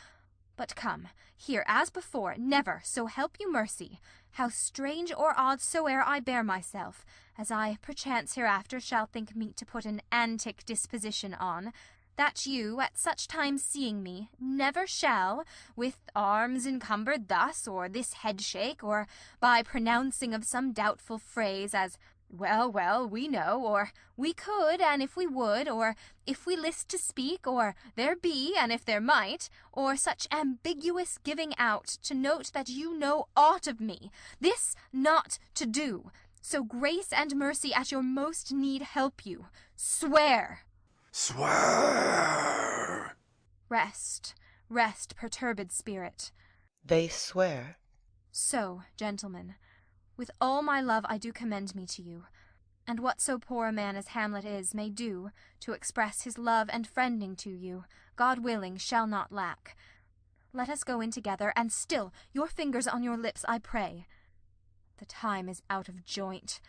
But come, here as before, never, so help you mercy, how strange or odd soe'er I bear myself, as I perchance hereafter shall think meet to put an antic disposition on, that you, at such times seeing me, never shall, with arms encumbered thus, or this head shake, or by pronouncing of some doubtful phrase, as well, well, we know, or we could, and if we would, or if we list to speak, or there be, and if there might, or such ambiguous giving out to note that you know aught of me, this not to do. So grace and mercy at your most need help you. Swear. Swear. Rest, rest, perturbed spirit. They swear. So, gentlemen, with all my love I do commend me to you, and what so poor a man as Hamlet is may do to express his love and friending to you, God willing, shall not lack. Let us go in together, and still, your fingers on your lips, I pray. The time is out of joint.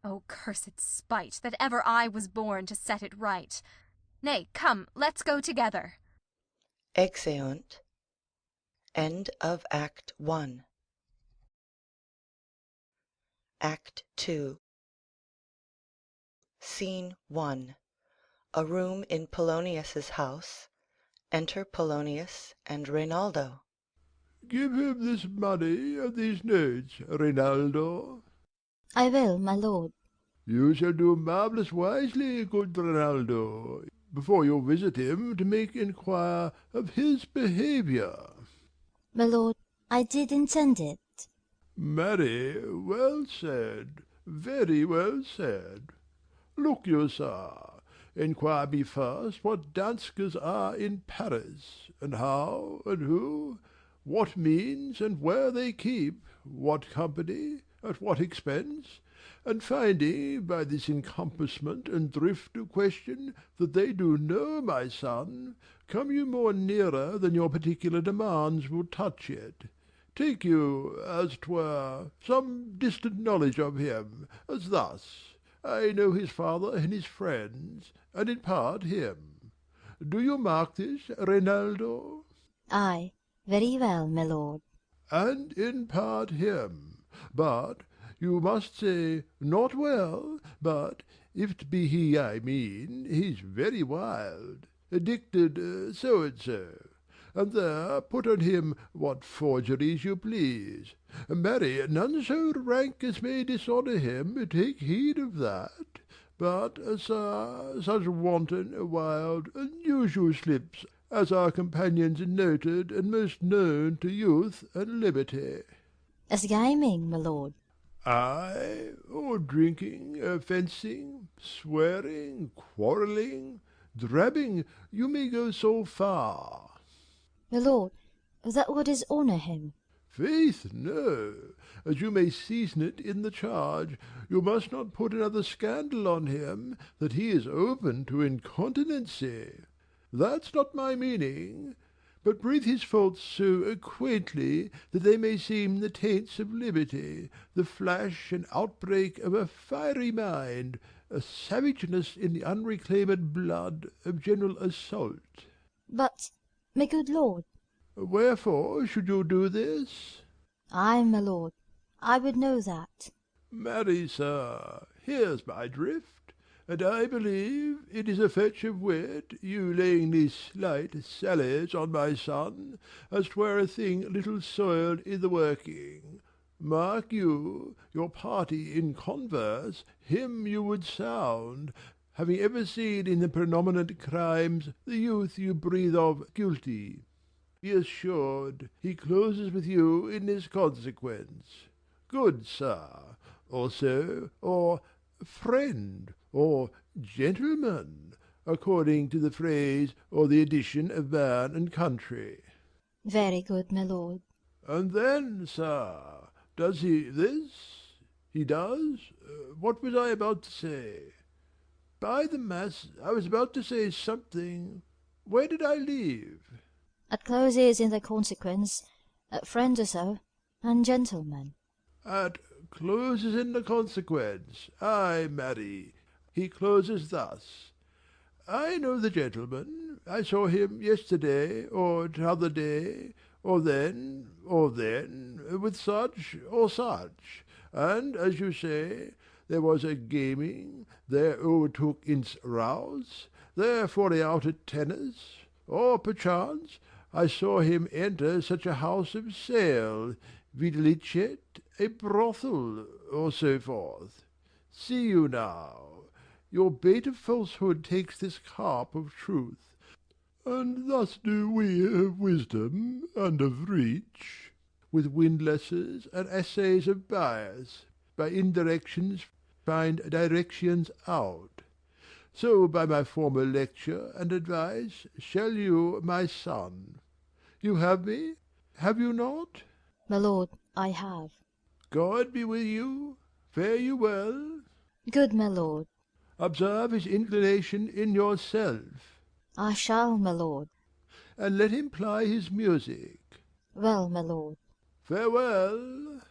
O cursed spite, that ever I was born to set it right. Nay, come, let's go together. Exeunt. End of Act 1. Act 2. Scene 1. A room in Polonius's house. Enter Polonius and Reynaldo. Give him this money and these notes, Reynaldo. I will, my lord. You shall do marvellous wisely, good Reynaldo, before you visit him, to make inquire of his behaviour. My lord, I did intend it. Marry, well said, very well said. Look you, sir, inquire me first what danskers are in Paris, and how, and who, what means, and where they keep, what company, at what expense, and finding by this encompassment and drift of question that they do know my son, come you more nearer than your particular demands will touch it. Take you, as 'twere, some distant knowledge of him, as thus: I know his father and his friends, and in part him. Do you mark this, Reynaldo? Ay, very well, my lord. And in part him. But you must say, not well, but if't be he I mean, he's very wild, addicted so and so. And there put on him what forgeries you please. Marry, none so rank as may dishonour him, take heed of that. But, sir, such wanton, wild, unusual slips as our companions noted and most known to youth and liberty. As gaming, my lord. Ay, or drinking, fencing, swearing, quarrelling, drabbing, you may go so far. My lord, that would dishonour him. Faith, no. As you may season it in the charge, you must not put another scandal on him, that he is open to incontinency. That's not my meaning. but breathe his faults so quaintly that they may seem the taints of liberty, the flash and outbreak of a fiery mind, a savageness in the unreclaimed blood of general assault. But, my good lord. Wherefore should you do this? Ay, my lord, I would know that. Marry, sir, here's my drift, and I believe it is a fetch of wit, you laying these slight sallies on my son, as 'twere a thing little soiled i' the working. Mark you, your party in converse, him you would sound, having ever seen in the predominant crimes the youth you breathe of guilty. Be assured he closes with you in this consequence. Good sir, also, or friend, or gentleman, according to the phrase or the edition of man and country. Very good, my lord. And then, sir, does he this? He does? What was I about to say? By the mass, I was about to say something. Where did I leave? At closes in the consequence, friend or so, and gentleman. At closes in the consequence, ay, marry, he closes thus. I know the gentleman, I saw him yesterday, or t'other day, or then, with such or such, and, as you say, there was a gaming, there overtook in's rouse, there falling out at tennis, or perchance I saw him enter such a house of sale, videlicet, a brothel, or so forth. See you now, your bait of falsehood takes this carp of truth, and thus do we of wisdom and of reach, with windlasses and assays of bias, by indirections find directions out. So by my former lecture and advice shall you, my son. You have me, have you not? My lord, I have. God be with you. Fare you well. Good, my lord. Observe his inclination in yourself. I shall, my lord. And let him ply his music. Well, my lord. Farewell.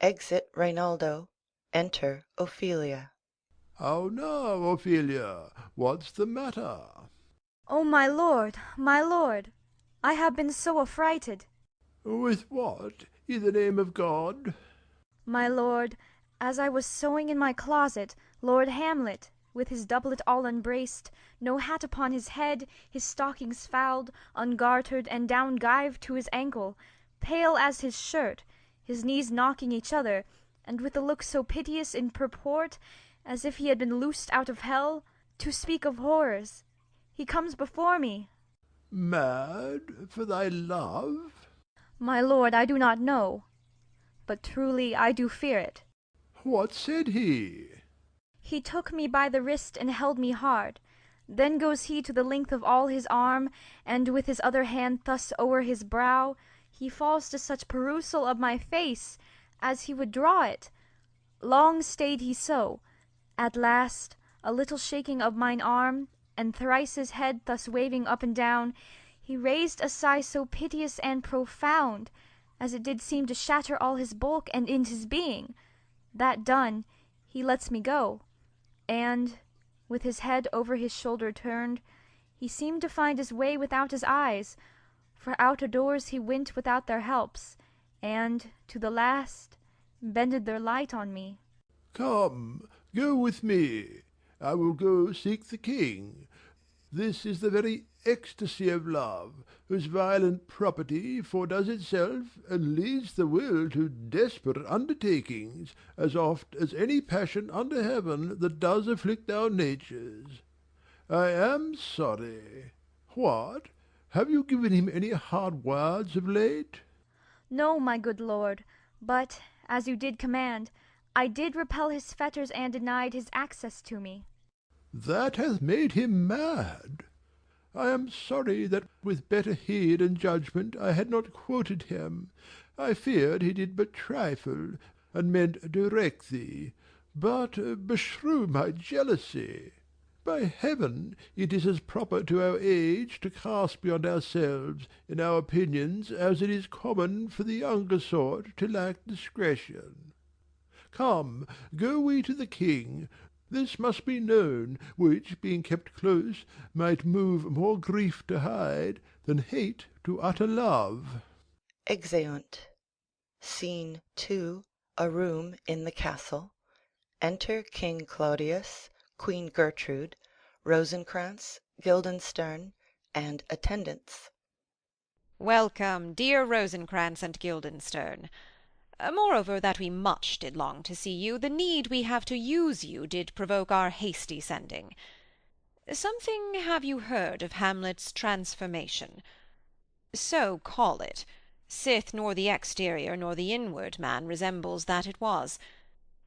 Exit Reynaldo. Enter Ophelia. How now, Ophelia? What's the matter? Oh, my lord, I have been so affrighted. With what, in the name of God? My lord, as I was sewing in my closet, Lord Hamlet, with his doublet all unbraced, no hat upon his head, his stockings fouled, ungartered, and down gyved to his ankle, pale as his shirt, his knees knocking each other, and with a look so piteous in purport, as if he had been loosed out of hell, to speak of horrors. He comes before me. Mad for thy love? My lord, I do not know, but truly I do fear it. What said he? He took me by the wrist and held me hard. Then goes he to the length of all his arm, and with his other hand thus o'er his brow, he falls to such perusal of my face, as he would draw it. Long stayed he so. At last, a little shaking of mine arm, and thrice his head thus waving up and down, he raised a sigh so piteous and profound, as it did seem to shatter all his bulk and in his being. That done, he lets me go, and, with his head over his shoulder turned, he seemed to find his way without his eyes, for out o' doors he went without their helps, and, to the last, bended their light on me. Come, go with me. I will go seek the king. This is the very ecstasy of love, whose violent property foredoes itself, and leads the will to desperate undertakings, as oft as any passion under heaven that does afflict our natures. I am sorry. What? Have you given him any hard words of late? No, my good lord, but, as you did command, I did repel his fetters and denied his access to me. That hath made him mad. I am sorry that with better heed and judgment I had not quoted him. I feared he did but trifle, and meant direct thee. But beshrew my jealousy! By heaven, it is as proper to our age to cast beyond ourselves in our opinions as it is common for the younger sort to lack discretion. Come, go we to the king. This must be known, which, being kept close, might move more grief to hide than hate to utter love. Exeunt. Scene 2. A room in the castle. Enter King Claudius, Queen Gertrude, Rosencrantz, Guildenstern, and attendants. Welcome, dear Rosencrantz and Guildenstern. Moreover, that we much did long to see you, the need we have to use you did provoke our hasty sending. Something have you heard of Hamlet's transformation? So call it, sith nor the exterior nor the inward man resembles that it was.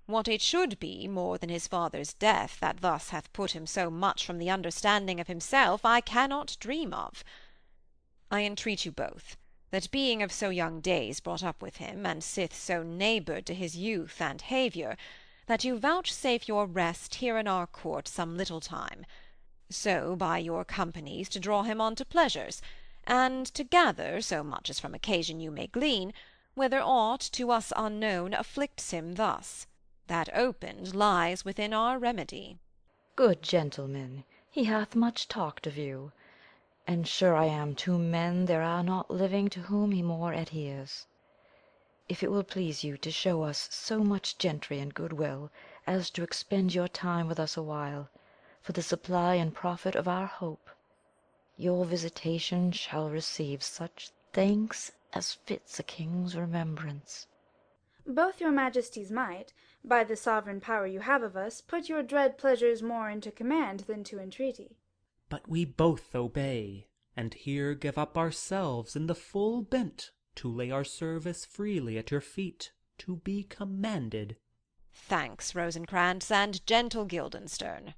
What it should be, more than his father's death, that thus hath put him so much from the understanding of himself, I cannot dream of. I entreat you both, that being of so young days brought up with him, and sith so neighboured to his youth and haviour, that you vouchsafe your rest here in our court some little time, so by your companies to draw him on to pleasures, and to gather, so much as from occasion you may glean, whether aught to us unknown afflicts him thus. That opened lies within our remedy. Good gentlemen, he hath much talked of you, and sure I am two men there are not living to whom he more adheres. If it will please you to show us so much gentry and goodwill as to expend your time with us a while, for the supply and profit of our hope, your visitation shall receive such thanks as fits a king's remembrance. Both your majesties might, by the sovereign power you have of us, put your dread pleasures more into command than to entreaty. But we both obey, and here give up ourselves in the full bent to lay our service freely at your feet, to be commanded. Thanks, Rosencrantz and gentle Guildenstern.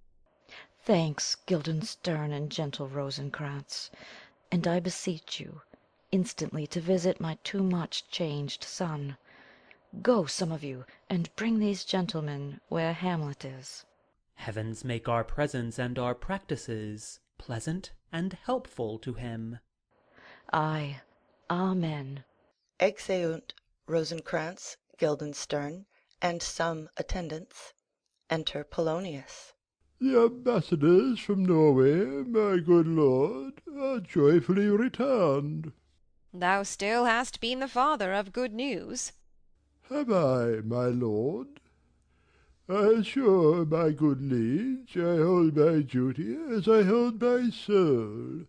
Thanks, Guildenstern and gentle Rosencrantz, and I beseech you instantly to visit my too much changed son. Go, some of you, and bring these gentlemen where Hamlet is. Heavens make our presence and our practices pleasant and helpful to him. Aye, amen. Exeunt Rosencrantz, Guildenstern, and some attendants. Enter Polonius. The ambassadors from Norway, my good lord, are joyfully returned. Thou still hast been the father of good news. Have I, my lord? I assure my good liege I hold my duty as I hold my soul,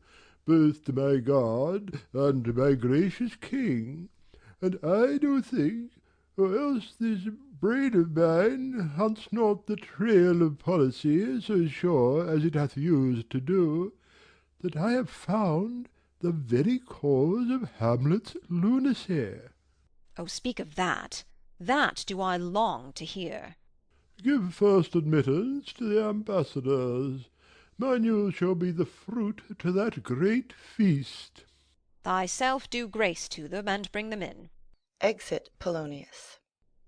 both to my God and to my gracious king, and I do think, or else this brain of mine hunts not the trail of policy so sure as it hath used to do, that I have found the very cause of Hamlet's lunacy. Oh, speak of that. That do I long to hear. Give first admittance to the ambassadors. My news shall be the fruit to that great feast. Thyself do grace to them, and bring them in. Exit Polonius.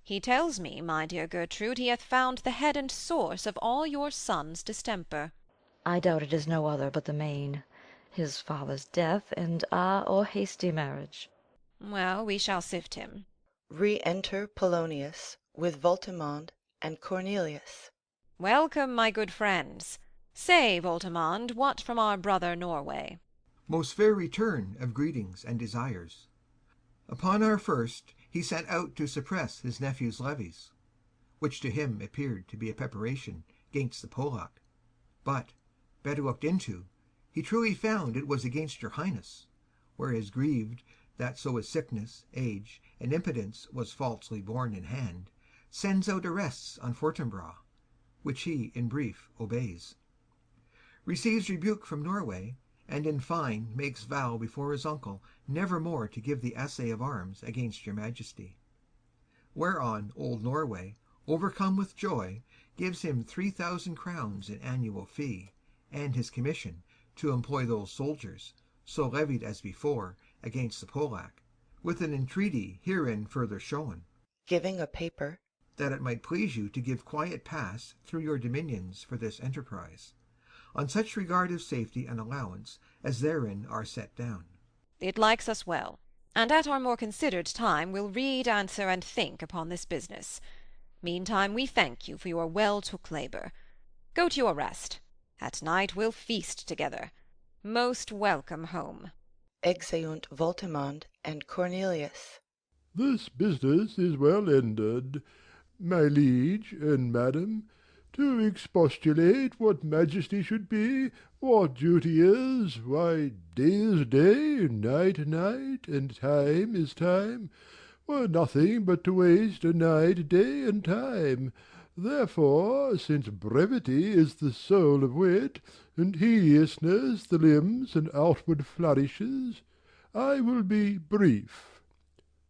He tells me, my dear Gertrude, he hath found the head and source of all your son's distemper. I doubt it is no other but the main, his father's death, and or hasty marriage. Well, we shall sift him. Re-enter Polonius with Voltimand and Cornelius. Welcome, my good friends. Say, Voltimand, what from our brother Norway? Most fair return of greetings and desires. Upon our first, he set out to suppress his nephew's levies, which to him appeared to be a preparation gainst the Polack. But, better looked into, he truly found it was against your highness, whereas grieved that so his sickness, age, and impotence was falsely borne in hand, sends out arrests on Fortinbras, which he, in brief, obeys. Receives rebuke from Norway, and in fine makes vow before his uncle never more to give the essay of arms against your majesty. Whereon old Norway, overcome with joy, gives him 3,000 crowns in annual fee, and his commission to employ those soldiers, so levied as before, against the Polack, with an entreaty herein further shown, giving a paper, that it might please you to give quiet pass through your dominions for this enterprise, on such regard of safety and allowance as therein are set down. It likes us well, and at our more considered time we'll read, answer, and think upon this business. Meantime we thank you for your well-took labour. Go to your rest. At night we'll feast together. Most welcome home. Exeunt Voltimand and Cornelius. This business is well ended, my liege and madam. To expostulate what majesty should be, what duty is, why day is day, night night, and time is time, were nothing but to waste a night, day, and time. Therefore, since brevity is the soul of wit, and hideousness the limbs and outward flourishes, I will be brief.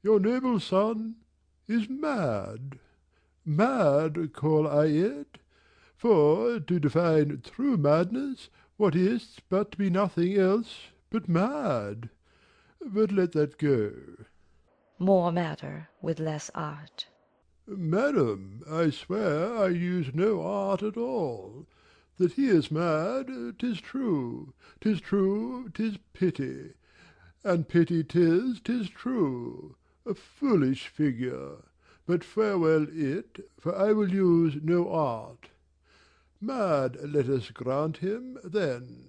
Your noble son is mad. Mad call I it. For, to define true madness, what is but to be nothing else but mad? But let that go. More matter with less art. Madam, I swear I use no art at all. That he is mad, 'tis true, 'tis true, 'tis pity. And pity 'tis true. A foolish figure. But farewell it, for I will use no art. Mad let us grant him, then.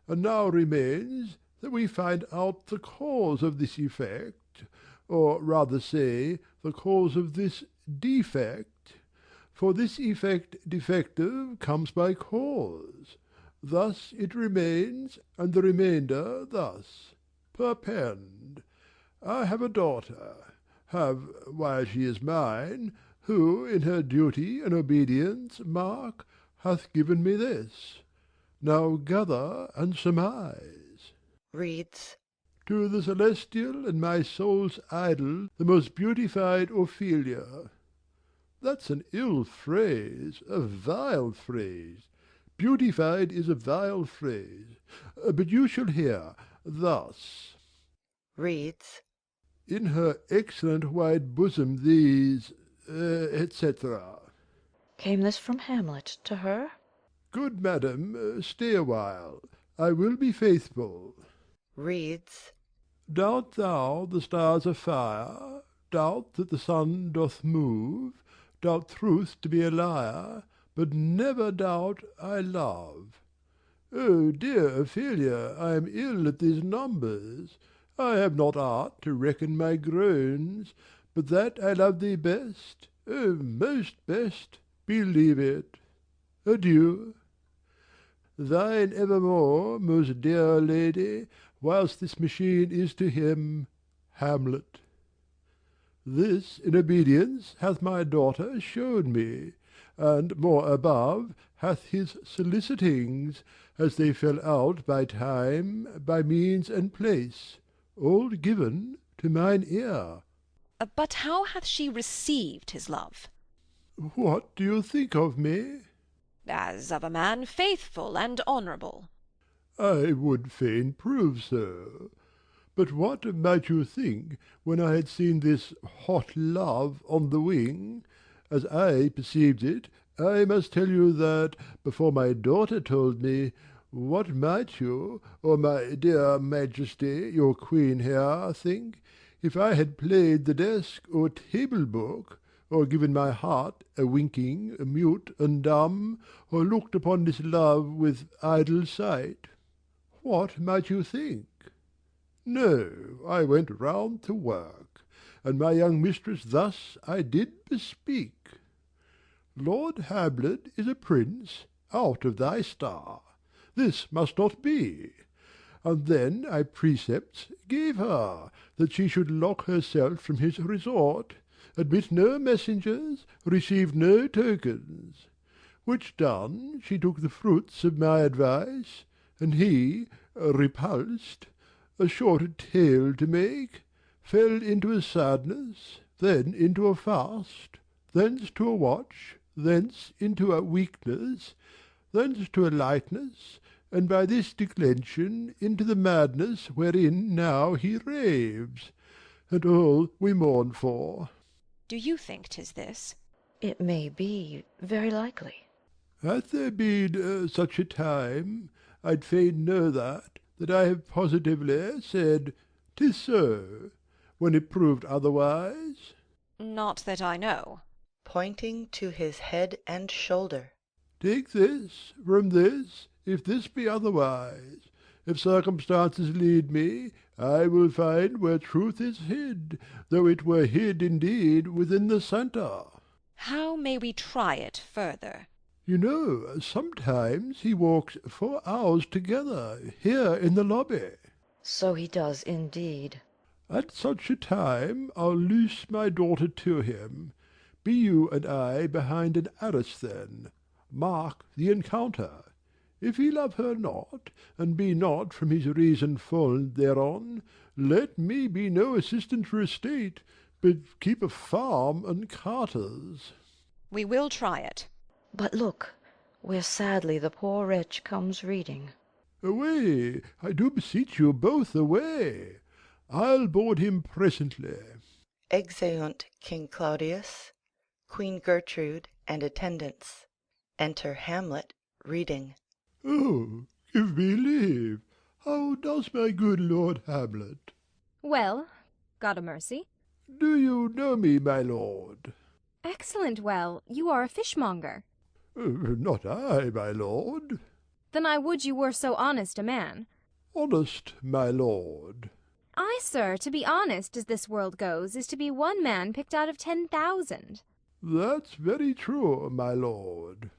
And now remains that we find out the cause of this effect, or rather say, the cause of this defect. For this effect defective comes by cause. Thus it remains, and the remainder thus. Perpend. I have a daughter, have, while she is mine, who in her duty and obedience, mark, hath given me this. Now gather and surmise. Reads. To the celestial and my soul's idol, the most beautified Ophelia. That's an ill phrase, a vile phrase. Beautified is a vile phrase. But you shall hear, thus. Reads. In her excellent wide bosom these, etc. Came this from Hamlet to her? Good madam, stay a while. I will be faithful. Reads. Doubt thou the stars are fire? Doubt that the sun doth move? Doubt truth to be a liar? But never doubt I love. Oh, dear Ophelia, I am ill at these numbers. I have not art to reckon my groans, but that I love thee best, oh, most best, believe it. Adieu. Thine evermore, most dear lady, whilst this machine is to him, Hamlet. This in obedience hath my daughter shown me, and more above hath his solicitings, as they fell out by time, by means and place, all given to mine ear. But how hath she received his love? What do you think of me? As of a man faithful and honourable. I would fain prove so. But what might you think, when I had seen this hot love on the wing? As I perceived it, I must tell you that, before my daughter told me, what might you, or my dear Majesty, your Queen here, think, if I had played the desk or table book, or given my heart a winking, a mute and dumb, or looked upon this love with idle sight? What might you think? No, I went round to work, and my young mistress thus I did bespeak. Lord Hamlet is a prince, out of thy star. This must not be. And then I precepts gave her, that she should lock herself from his resort, admit no messengers, receive no tokens. Which done, she took the fruits of my advice, and he, repulsed, a short tale to make, fell into a sadness, then into a fast, thence to a watch, thence into a weakness, thence to a lightness, and by this declension into the madness wherein now he raves, and all we mourn for. Do you think 'tis this? It may be, very likely. Hath there been such a time, I'd fain know that I have positively said, "'Tis so," when it proved otherwise? Not that I know. Pointing to his head and shoulder. Take this from this, if this be otherwise. If circumstances lead me, I will find where truth is hid, though it were hid indeed within the centre. How may we try it further? You know, sometimes he walks 4 hours together, here in the lobby. So he does indeed. At such a time I'll loose my daughter to him. Be you and I behind an arras then. Mark the encounter. If he love her not, and be not from his reason fall'n thereon, let me be no assistant for estate, but keep a farm and carters. We will try it. But look, where sadly the poor wretch comes reading. Away, I do beseech you both, away. I'll board him presently. Exeunt King Claudius, Queen Gertrude, and attendants. Enter Hamlet, reading. Oh, give me leave. How does my good Lord Hamlet? Well, God a mercy. Do you know me, my lord? Excellent well. You are a fishmonger. Not I, my lord. Then I would you were so honest a man. Honest, my lord. I, sir, to be honest, as this world goes, is to be one man picked out of 10,000. That's very true, my lord.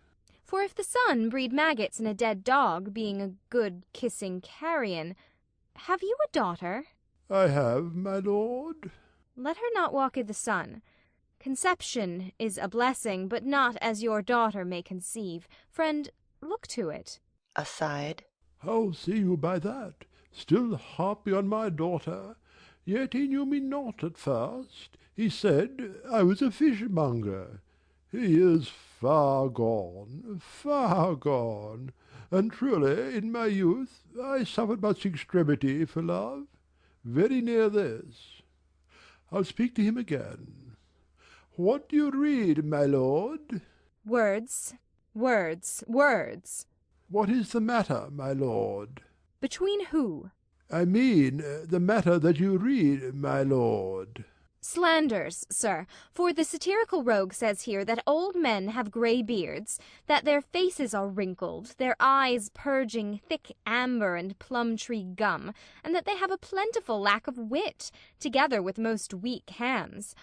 For if the sun breed maggots in a dead dog, being a good kissing carrion, have you a daughter? I have, my lord. Let her not walk i' the sun. Conception is a blessing, but not as your daughter may conceive. Friend, look to it. Aside. How see you by that? Still harpy on my daughter? Yet he knew me not at first. He said I was a fishmonger. He is far gone, and truly in my youth I suffered much extremity for love. Very near this. I'll speak to him again. What do you read, my lord? Words, words, words. What is the matter, my lord? Between who? I mean the matter that you read, my lord. Slanders, sir, for the satirical rogue says here that old men have grey beards, that their faces are wrinkled, their eyes purging thick amber and plum-tree gum, and that they have a plentiful lack of wit, together with most weak hands.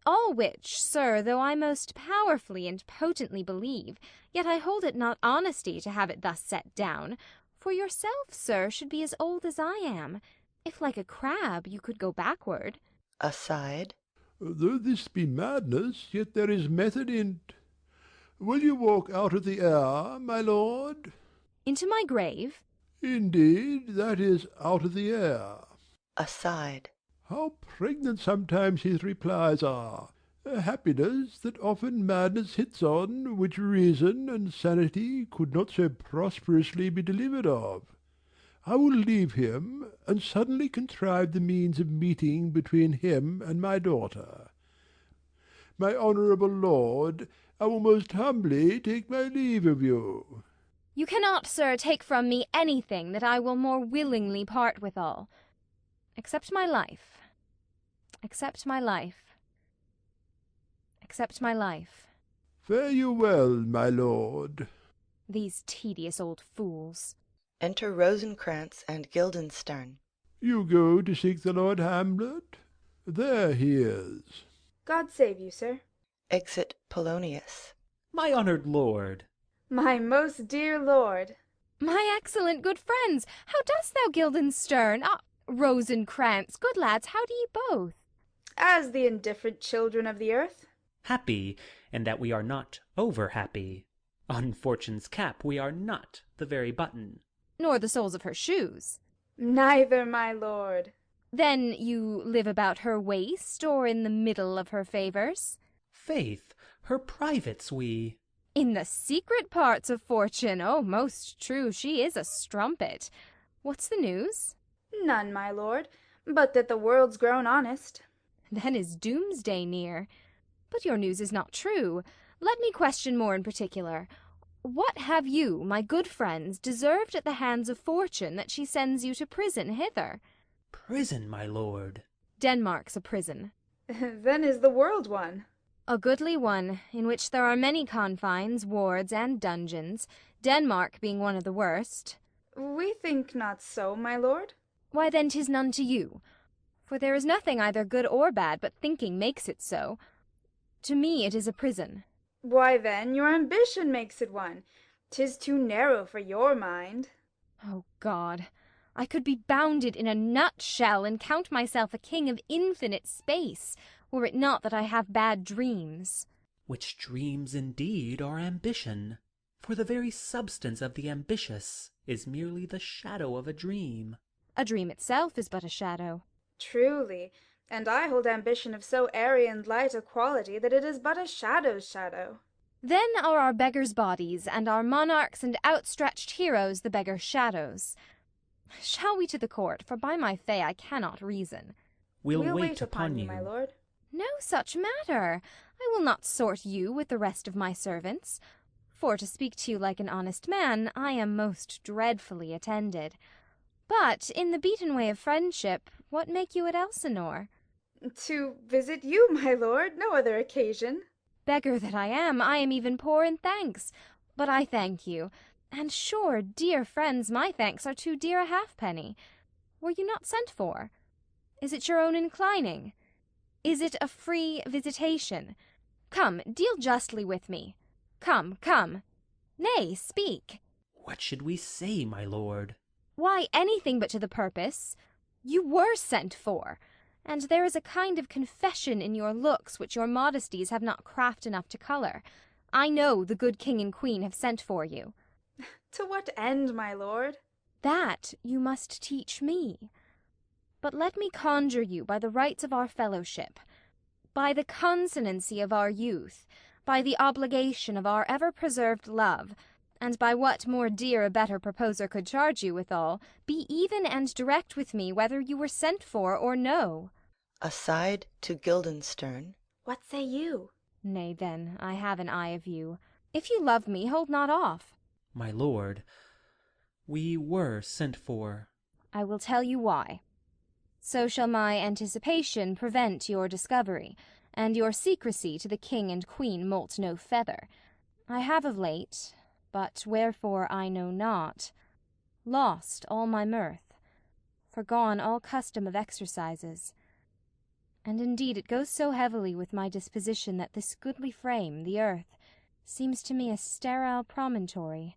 All which, sir, though I most powerfully and potently believe, yet I hold it not honesty to have it thus set down. For yourself, sir, should be as old as I am, if like a crab you could go backward. Aside. Though this be madness, yet there is method in't. Will you walk out of the air, my lord? Into my grave? Indeed, that is out of the air. Aside. How pregnant sometimes his replies are! A happiness that often madness hits on, which reason and sanity could not so prosperously be delivered of. I will leave him, and suddenly contrive the means of meeting between him and my daughter. My honourable lord, I will most humbly take my leave of you. You cannot, sir, take from me anything that I will more willingly part withal. Except my life. Except my life. Except my life. Fare you well, my lord. These tedious old fools. Enter Rosencrantz and Guildenstern. You go to seek the Lord Hamlet? There he is. God save you, sir. Exit Polonius. My honoured lord. My most dear lord. My excellent good friends, how dost thou, Guildenstern? Rosencrantz, good lads, how do ye both? As the indifferent children of the earth. Happy, in that we are not over-happy. On Fortune's cap we are not the very button. Nor the soles of her shoes. Neither, my lord. Then you live about her waist, or in the middle of her favours? Faith, her privates we. In the secret parts of Fortune, oh, most true, she is a strumpet. What's the news? None, my lord, but that the world's grown honest. Then is doomsday near. But your news is not true. Let me question more in particular. What have you, my good friends, deserved at the hands of fortune that she sends you to prison hither? Prison, my lord. Denmark's a prison. Then is the world one? A goodly one, in which there are many confines, wards, and dungeons, Denmark being one of the worst. We think not so, my lord. Why then 'tis none to you. For there is nothing either good or bad, but thinking makes it so. To me it is a prison. Why then your ambition makes it one. 'Tis too narrow for your mind. Oh God, I could be bounded in a nutshell, and count myself a king of infinite space, were it not that I have bad dreams. Which dreams indeed are ambition, for the very substance of the ambitious is merely the shadow of a dream. A dream itself is but a shadow. Truly, and I hold ambition of so airy and light a quality that it is but a shadow's shadow. Then are our beggars' bodies, and our monarchs and outstretched heroes the beggars' shadows. Shall we to the court? For by my fay I cannot reason. We'll wait upon you, my lord. No such matter. I will not sort you with the rest of my servants. For, to speak to you like an honest man, I am most dreadfully attended. But, in the beaten way of friendship, what make you at Elsinore? To visit you, my lord, no other occasion. Beggar that I am even poor in thanks. But I thank you. And sure, dear friends, my thanks are too dear a halfpenny. Were you not sent for? Is it your own inclining? Is it a free visitation? Come, deal justly with me. Come, come. Nay, speak. What should we say, my lord? Why, anything but to the purpose. You were sent for, and there is a kind of confession in your looks which your modesties have not craft enough to colour. I know the good king and queen have sent for you. To what end, my lord? That you must teach me. But let me conjure you by the rights of our fellowship, by the consonancy of our youth, by the obligation of our ever-preserved love, and by what more dear a better proposer could charge you withal, be even and direct with me whether you were sent for or no. Aside to Guildenstern. What say you? Nay, then, I have an eye of you. If you love me, hold not off. My lord, we were sent for. I will tell you why. So shall my anticipation prevent your discovery, and your secrecy to the king and queen moult no feather. I have of late, but wherefore I know not, lost all my mirth, forgone all custom of exercises. And indeed it goes so heavily with my disposition that this goodly frame, the earth, seems to me a sterile promontory.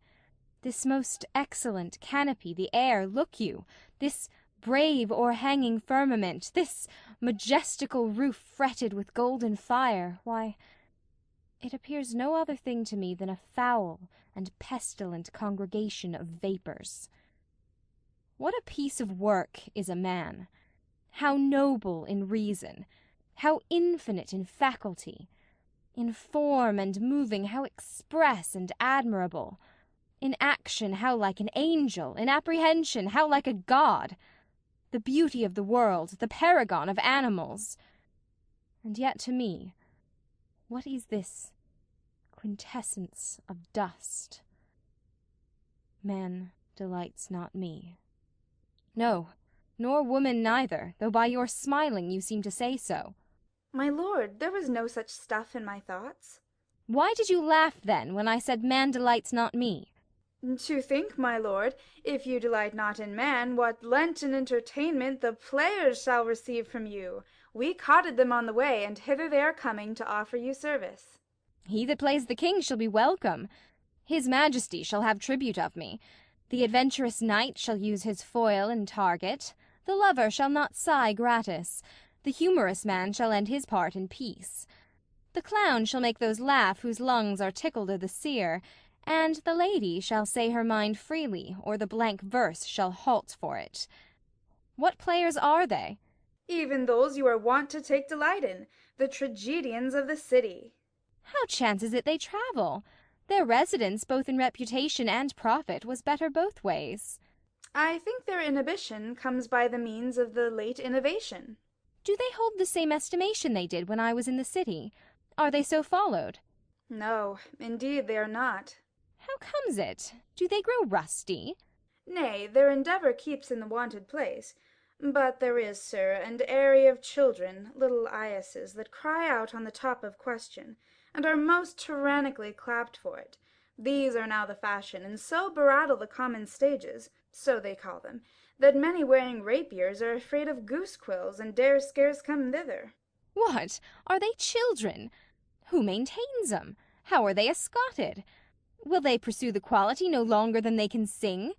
This most excellent canopy, the air, look you, this brave o'erhanging firmament, this majestical roof fretted with golden fire, why, it appears no other thing to me than a foul and pestilent congregation of vapours. What a piece of work is a man! How noble in reason! How infinite in faculty! In form and moving, how express and admirable! In action, how like an angel! In apprehension, how like a god! The beauty of the world, the paragon of animals! And yet to me, what is this quintessence of dust? Man delights not me. No, nor woman neither, though by your smiling you seem to say so. My lord, there was no such stuff in my thoughts. Why did you laugh, then, when I said man delights not me? To think, my lord, if you delight not in man, what Lenten entertainment the players shall receive from you. We caughted them on the way, and hither they are coming to offer you service. He that plays the king shall be welcome. His Majesty shall have tribute of me. The adventurous knight shall use his foil and target. The lover shall not sigh gratis. The humorous man shall end his part in peace. The clown shall make those laugh whose lungs are tickled o' the seer, and the lady shall say her mind freely, or the blank verse shall halt for it. What players are they? Even those you are wont to take delight in, the tragedians of the city. How chances it they travel? Their residence, both in reputation and profit, was better both ways. I think their inhibition comes by the means of the late innovation. Do they hold the same estimation they did when I was in the city? Are they so followed? No, indeed they are not. How comes it? Do they grow rusty? Nay, their endeavour keeps in the wonted place. But there is, sir, an array of children, little eyases, that cry out on the top of question, and are most tyrannically clapped for it. These are now the fashion, and so berattle the common stages, so they call them, that many wearing rapiers are afraid of goose quills, and dare scarce come thither. What? Are they children? Who maintains 'em? How are they escotted? Will they pursue the quality no longer than they can sing?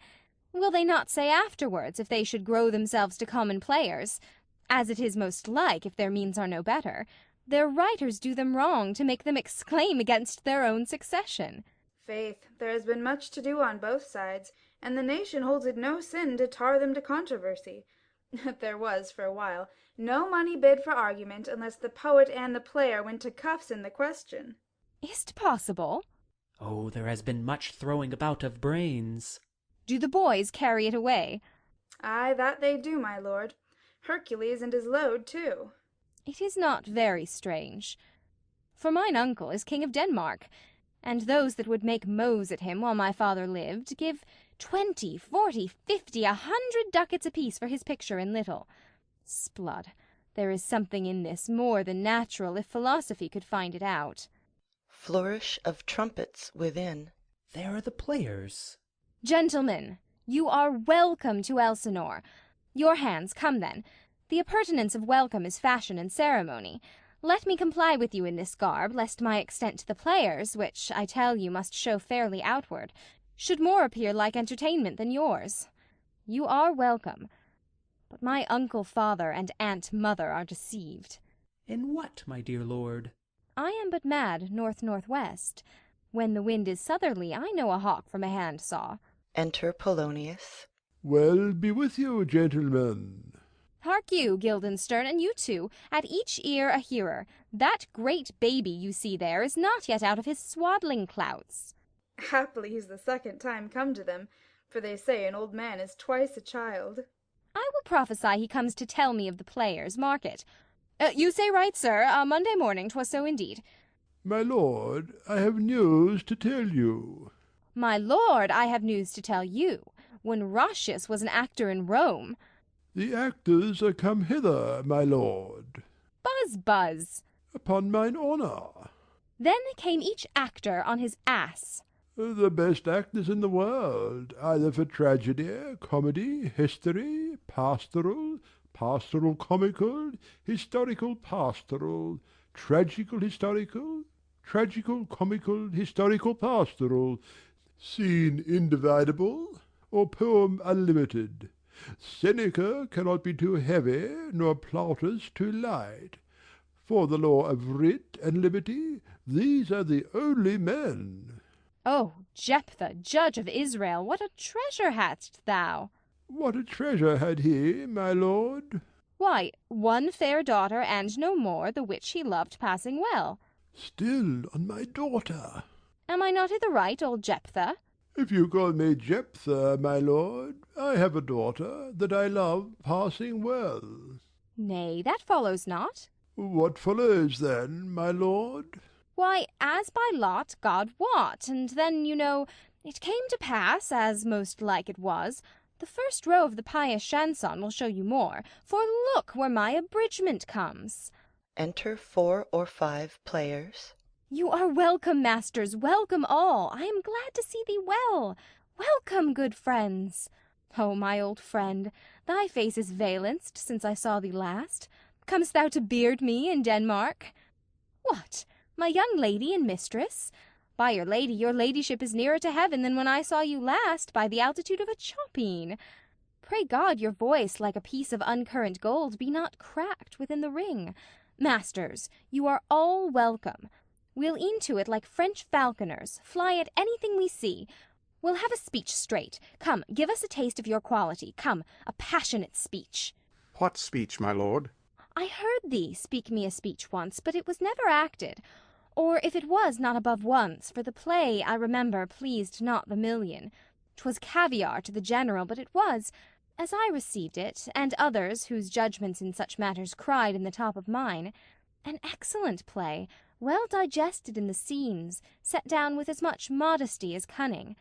Will they not say afterwards, if they should grow themselves to common players, as it is most like, if their means are no better, their writers do them wrong to make them exclaim against their own succession? Faith, there has been much to do on both sides, and the nation holds it no sin to tar them to controversy. There was, for a while, no money bid for argument unless the poet and the player went to cuffs in the question. Is't possible? Oh, there has been much throwing about of brains. Do the boys carry it away? Ay, that they do, my lord. Hercules and his load, too. It is not very strange. For mine uncle is king of Denmark, and those that would make mows at him while my father lived give 20, 40, 50, 100 ducats apiece for his picture in little. Sblood, there is something in this more than natural if philosophy could find it out. Flourish of trumpets within. There are the players. Gentlemen, you are welcome to Elsinore. Your hands, come then. The appurtenance of welcome is fashion and ceremony. Let me comply with you in this garb, lest my extent to the players, which, I tell you, must show fairly outward, should more appear like entertainment than yours. You are welcome. But my uncle father and aunt mother are deceived. In what, my dear lord? I am but mad north-northwest. When the wind is southerly, I know a hawk from a hand-saw. Enter Polonius. Well be with you, gentlemen. Hark you, Guildenstern, and you two, at each ear a hearer. That great baby you see there is not yet out of his swaddling clouts. Happily he's the second time come to them, for they say an old man is twice a child. I will prophesy he comes to tell me of the players, mark it. You say right, sir, Monday morning 'twas so indeed. My lord, I have news to tell you. My lord, I have news to tell you. When Roscius was an actor in Rome. The actors are come hither, my lord. Buzz, buzz. Upon mine honour. Then came each actor on his ass. The best actors in the world, either for tragedy, comedy, history, pastoral, pastoral comical, historical pastoral, tragical historical, tragical comical, historical pastoral, scene individable, or poem unlimited. Seneca cannot be too heavy, nor Plautus too light. For the law of writ and liberty, these are the only men. Oh, Jephthah, judge of Israel, what a treasure hadst thou! What a treasure had he, my lord? Why, one fair daughter, and no more, the which he loved passing well. Still on my daughter. Am I not i' the right, old Jephthah? If you call me Jephthah, my lord, I have a daughter that I love passing well. Nay, that follows not. What follows then, my lord? Why, as by lot God wot, and then, you know, it came to pass, as most like it was. The first row of the pious chanson will show you more, for look where my abridgment comes. Enter 4 or 5 players. You are welcome, masters, welcome all. I am glad to see thee well. Welcome, good friends. Oh, my old friend, thy face is valenced since I saw thee last. Comest thou to beard me in Denmark? What, my young lady and mistress? By your ladyship is nearer to heaven than when I saw you last by the altitude of a choppine. Pray God your voice, like a piece of uncurrent gold, be not cracked within the ring. Masters, you are all welcome. We'll e'en to it like French falconers, fly at anything we see. We'll have a speech straight. Come, give us a taste of your quality. Come, a passionate speech. What speech, my lord? I heard thee speak me a speech once, but it was never acted. Or if it was, not above once, for the play, I remember, pleased not the million. 'Twas caviar to the general, but it was, as I received it, and others whose judgments in such matters cried in the top of mine, an excellent play, well digested in the scenes, set down with as much modesty as cunning.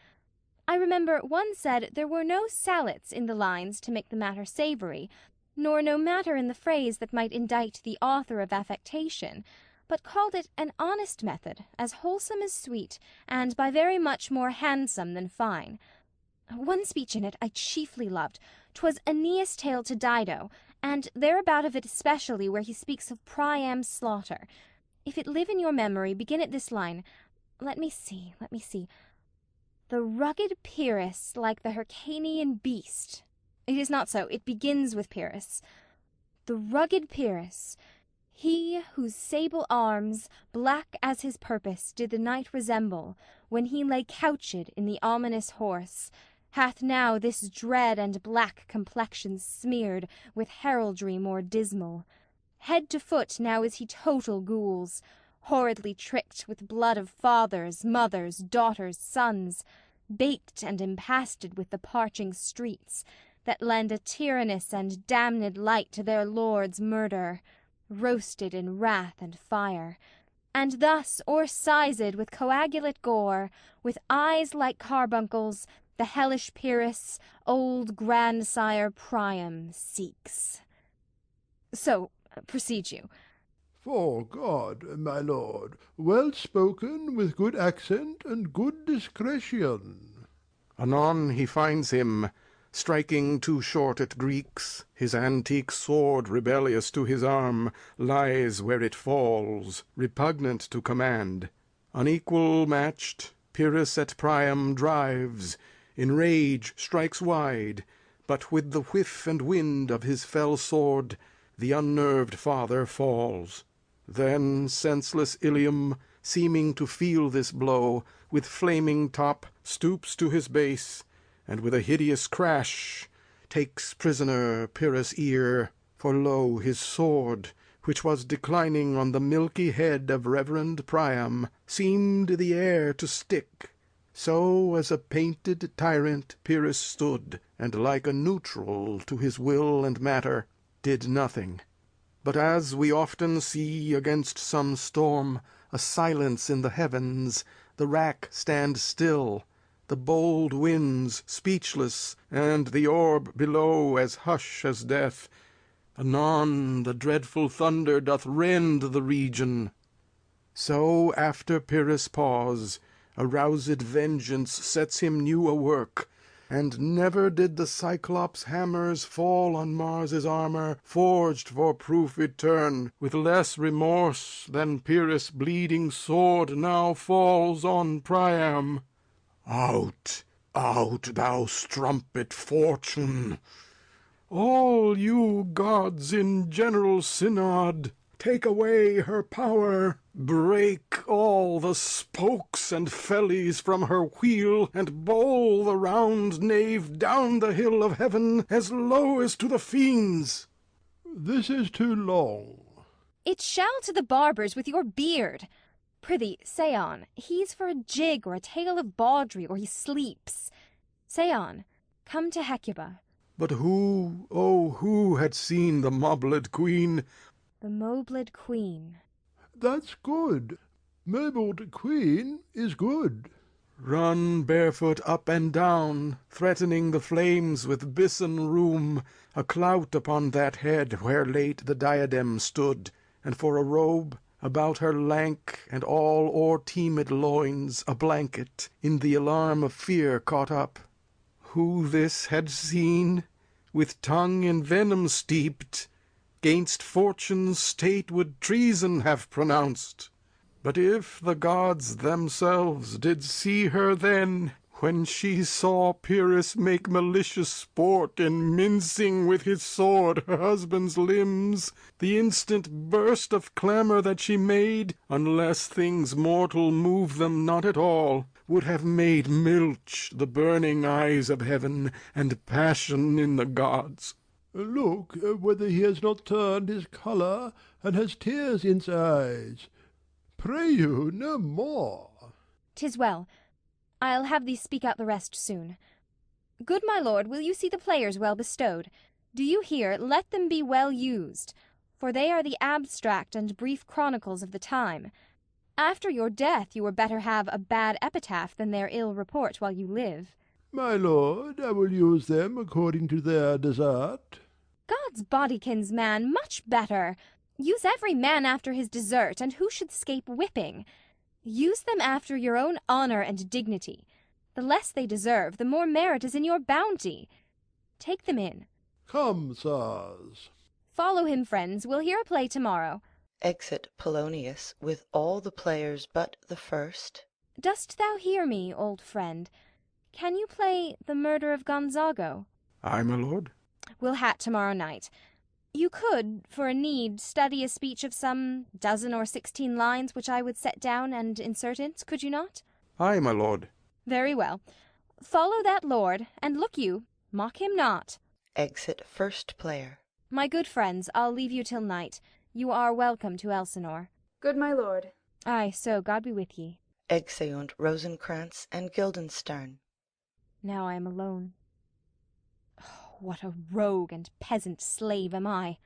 I remember one said there were no sallets in the lines to make the matter savoury, nor no matter in the phrase that might indict the author of affectation, but called it an honest method, as wholesome as sweet, and by very much more handsome than fine. One speech in it I chiefly loved. 'Twas Aeneas' tale to Dido, and thereabout of it especially where he speaks of Priam's slaughter. If it live in your memory, begin at this line. Let me see. The rugged Pyrrhus, like the Hyrcanian beast. It is not so. It begins with Pyrrhus. The rugged Pyrrhus, he whose sable arms, black as his purpose, did the night resemble, when he lay couched in the ominous horse, hath now this dread and black complexion smeared with heraldry more dismal. Head to foot now is he total gules, horridly tricked with blood of fathers, mothers, daughters, sons, baked and impasted with the parching streets, that lend a tyrannous and damned light to their lord's murder, roasted in wrath and fire, and thus o'ersized with coagulate gore, with eyes like carbuncles, the hellish Pyrrhus, old grandsire Priam, seeks. So, proceed you. 'Fore God, my lord, well spoken, with good accent and good discretion. Anon he finds him, striking too short at Greeks, his antique sword rebellious to his arm lies where it falls, repugnant to command. Unequal matched, Pyrrhus at Priam drives, in rage strikes wide, but with the whiff and wind of his fell sword the unnerved father falls. Then senseless Ilium, seeming to feel this blow, with flaming top stoops to his base, and with a hideous crash takes prisoner Pyrrhus' ear, for lo, his sword, which was declining on the milky head of reverend Priam, seemed the air to stick. So as a painted tyrant Pyrrhus stood, and like a neutral to his will and matter, did nothing. But as we often see against some storm a silence in the heavens, the rack stand still, the bold winds speechless, and the orb below as hush as death, anon the dreadful thunder doth rend the region. So after Pyrrhus' pause, aroused vengeance sets him new a work, and never did the Cyclops' hammers fall on Mars' armour, forged for proof etern, with less remorse than Pyrrhus' bleeding sword now falls on Priam. Out, out, thou strumpet Fortune! All you gods in general synod, take away her power, break all the spokes and fellies from her wheel, and bowl the round nave down the hill of heaven as low as to the fiends. This is too long. It shall to the barbers with your beard. Prithee, say on. He's for a jig or a tale of bawdry, or he sleeps. Say on. Come to Hecuba. But who, oh, who had seen the mobled queen? The mobled queen. That's good. Mobled queen is good. Run barefoot up and down, threatening the flames with bison rheum, a clout upon that head where late the diadem stood, and for a robe about her lank and all o'er-teemed loins a blanket, in the alarm of fear caught up. Who this had seen, with tongue in venom steeped, 'gainst fortune's state would treason have pronounced. But if the gods themselves did see her then, when she saw Pyrrhus make malicious sport in mincing with his sword her husband's limbs, the instant burst of clamour that she made, unless things mortal move them not at all, would have made milch the burning eyes of heaven, and passion in the gods. Look whether he has not turned his colour, and has tears in's eyes. Pray you no more. 'Tis well. I'll have thee speak out the rest soon. Good my lord, will you see the players well bestowed? Do you hear? Let them be well used, for they are the abstract and brief chronicles of the time. After your death you were better have a bad epitaph than their ill report while you live. My lord, I will use them according to their desert. God's bodykins, man, much better. Use every man after his desert, and who should scape whipping? Use them after your own honour and dignity. The less they deserve, the more merit is in your bounty. Take them in. Come, sirs. Follow him, friends. We'll hear a play tomorrow. Exit Polonius with all the players but the first. Dost thou hear me, old friend? Can you play The Murder of Gonzago? Ay, my lord. We'll hat tomorrow night. You could, for a need, study a speech of some 12 or 16 lines which I would set down and insert in't, could you not? Ay, my lord. Very well. Follow that lord, and look you, mock him not. Exit first player. My good friends, I'll leave you till night. You are welcome to Elsinore. Good my lord. Ay, so God be with ye. Exeunt Rosencrantz and Guildenstern. Now I am alone. Oh, what a rogue and peasant slave am I!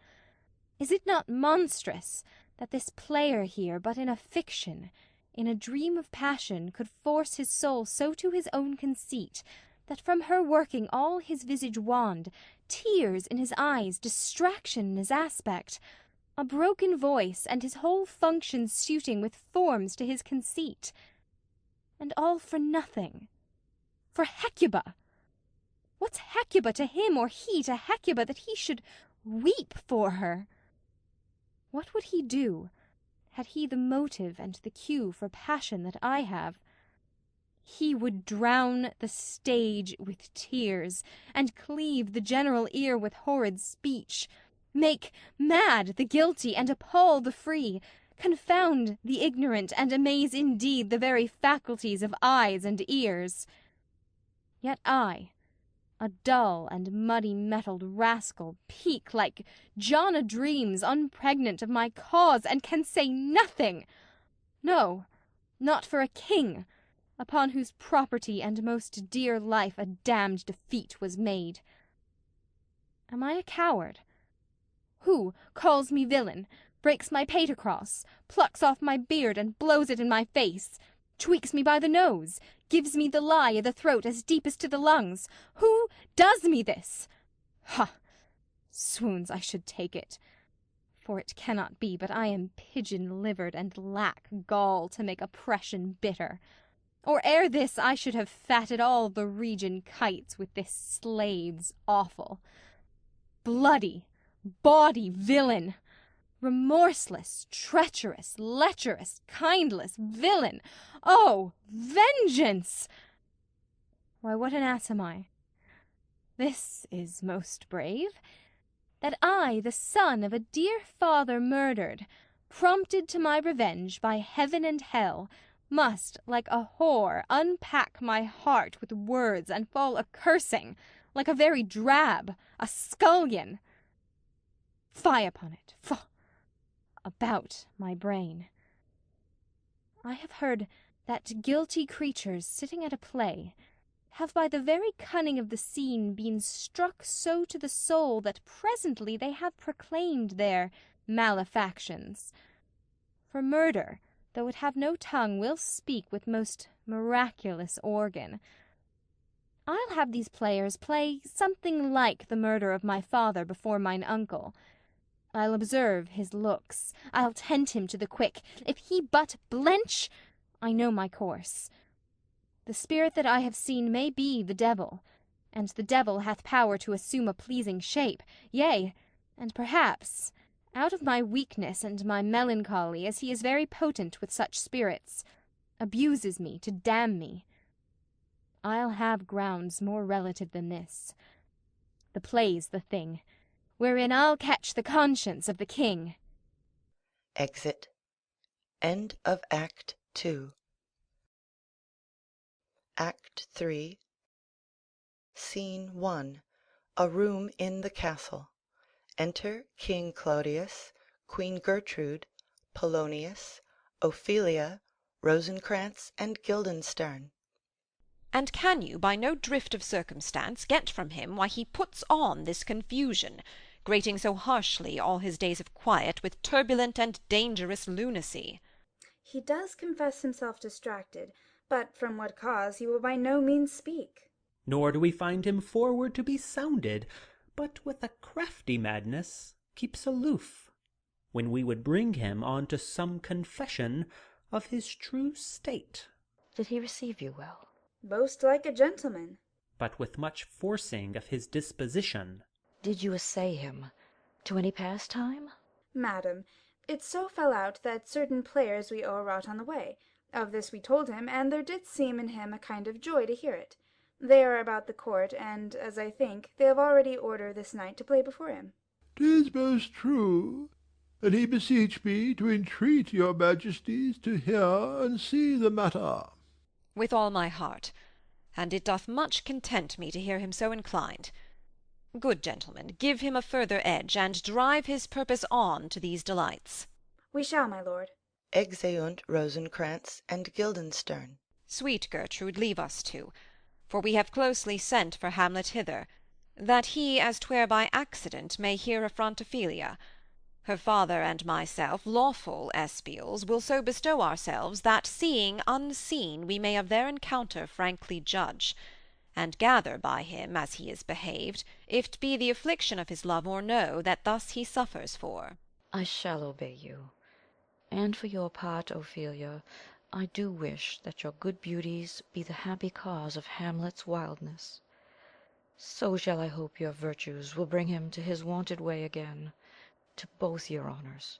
Is it not monstrous that this player here, but in a fiction, in a dream of passion, could force his soul so to his own conceit, that from her working all his visage wand, tears in his eyes, distraction in his aspect, a broken voice, and his whole function suiting with forms to his conceit, and all for nothing, for Hecuba? What's Hecuba to him, or he to Hecuba, that he should weep for her? What would he do, had he the motive and the cue for passion that I have? He would drown the stage with tears, and cleave the general ear with horrid speech, make mad the guilty and appall the free, confound the ignorant and amaze indeed the very faculties of eyes and ears. Yet I, a dull and muddy-mettled rascal, peak like John a Dreams, unpregnant of my cause, and can say nothing, no, not for a king, upon whose property and most dear life a damned defeat was made. Am I a coward? Who calls me villain, breaks my pate-across, plucks off my beard and blows it in my face, tweaks me by the nose, gives me the lie i' the throat as deep as to the lungs? Who does me this? Ha! Swoons, I should take it, for it cannot be but I am pigeon-livered and lack gall to make oppression bitter. Or ere this I should have fatted all the region kites with this slave's offal. Bloody, bawdy villain! Remorseless, treacherous, lecherous, kindless villain! Oh, vengeance! Why, what an ass am I! This is most brave, that I, the son of a dear father murdered, prompted to my revenge by heaven and hell, must, like a whore, unpack my heart with words and fall a-cursing, like a very drab, a scullion. Fie upon it! About my brain. I have heard that guilty creatures sitting at a play have by the very cunning of the scene been struck so to the soul that presently they have proclaimed their malefactions. For murder, though it have no tongue, will speak with most miraculous organ. I'll have these players play something like the murder of my father before mine uncle. I'll observe his looks, I'll tend him to the quick. If he but blench, I know my course. The spirit that I have seen may be the devil, and the devil hath power to assume a pleasing shape, yea, and perhaps, out of my weakness and my melancholy, as he is very potent with such spirits, abuses me to damn me. I'll have grounds more relative than this. The play's the thing, wherein I'll catch the conscience of the king. Exit. End of Act 2. Act 3. Scene 1. A room in the castle. Enter King Claudius, Queen Gertrude, Polonius, Ophelia, Rosencrantz, and Guildenstern. And can you, by no drift of circumstance, get from him why he puts on this confusion, grating so harshly all his days of quiet with turbulent and dangerous lunacy? He does confess himself distracted, but from what cause he will by no means speak. Nor do we find him forward to be sounded, but with a crafty madness keeps aloof, when we would bring him on to some confession of his true state. Did he receive you well? Most like a gentleman. But with much forcing of his disposition. Did you essay him to any pastime? Madam, it so fell out that certain players we o'erwrought on the way. Of this we told him, and there did seem in him a kind of joy to hear it. They are about the court, and, as I think, they have already order this night to play before him. 'Tis most true, and he beseech me to entreat your majesties to hear and see the matter. With all my heart, and it doth much content me to hear him so inclined. Good gentlemen, give him a further edge, and drive his purpose on to these delights. We shall, my lord. Exeunt Rosencrantz and Guildenstern. Sweet Gertrude, leave us two, for we have closely sent for Hamlet hither, that he, as 'twere by accident, may hear affront Ophelia. Her father and myself, lawful espials, will so bestow ourselves, that, seeing unseen, we may of their encounter frankly judge, and gather by him, as he is behaved, if't be the affliction of his love or no, that thus he suffers for. I shall obey you. And for your part, Ophelia, I do wish that your good beauties be the happy cause of Hamlet's wildness. So shall I hope your virtues will bring him to his wonted way again, to both your honours.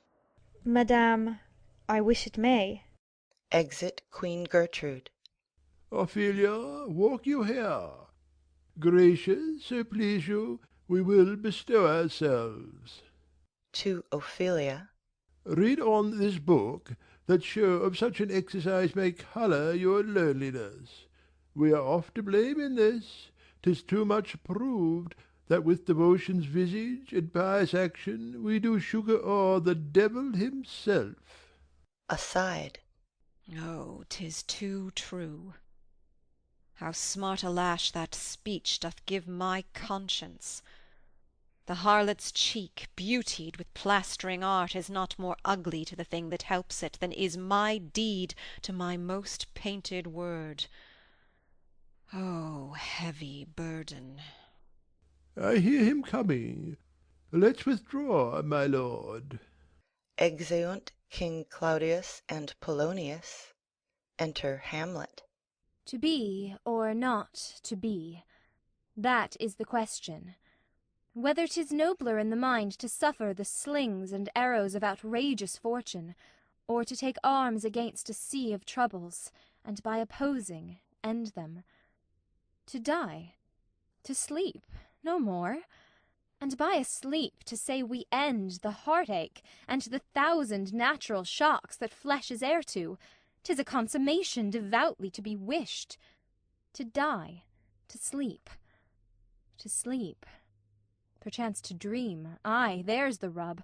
Madame, I wish it may. Exit Queen Gertrude. Ophelia, walk you here. Gracious, so please you, we will bestow ourselves. To Ophelia. Read on this book, that show of such an exercise may colour your loneliness. We are oft to blame in this. 'Tis too much proved, that with devotion's visage and pious action we do sugar o'er the devil himself. Aside. Oh, 'tis too true. How smart a lash that speech doth give my conscience! The harlot's cheek, beautied with plastering art, is not more ugly to the thing that helps it than is my deed to my most painted word. Oh, heavy burden! I hear him coming. Let's withdraw, my lord. Exeunt King Claudius and Polonius. Enter Hamlet. To be or not to be, that is the question. Whether 'tis nobler in the mind to suffer the slings and arrows of outrageous fortune, or to take arms against a sea of troubles, and by opposing end them. To die, to sleep, no more, and by a sleep to say we end the heartache and the 1,000 natural shocks that flesh is heir to, 'tis a consummation devoutly to be wished. To die, to sleep, perchance to dream, aye, there's the rub.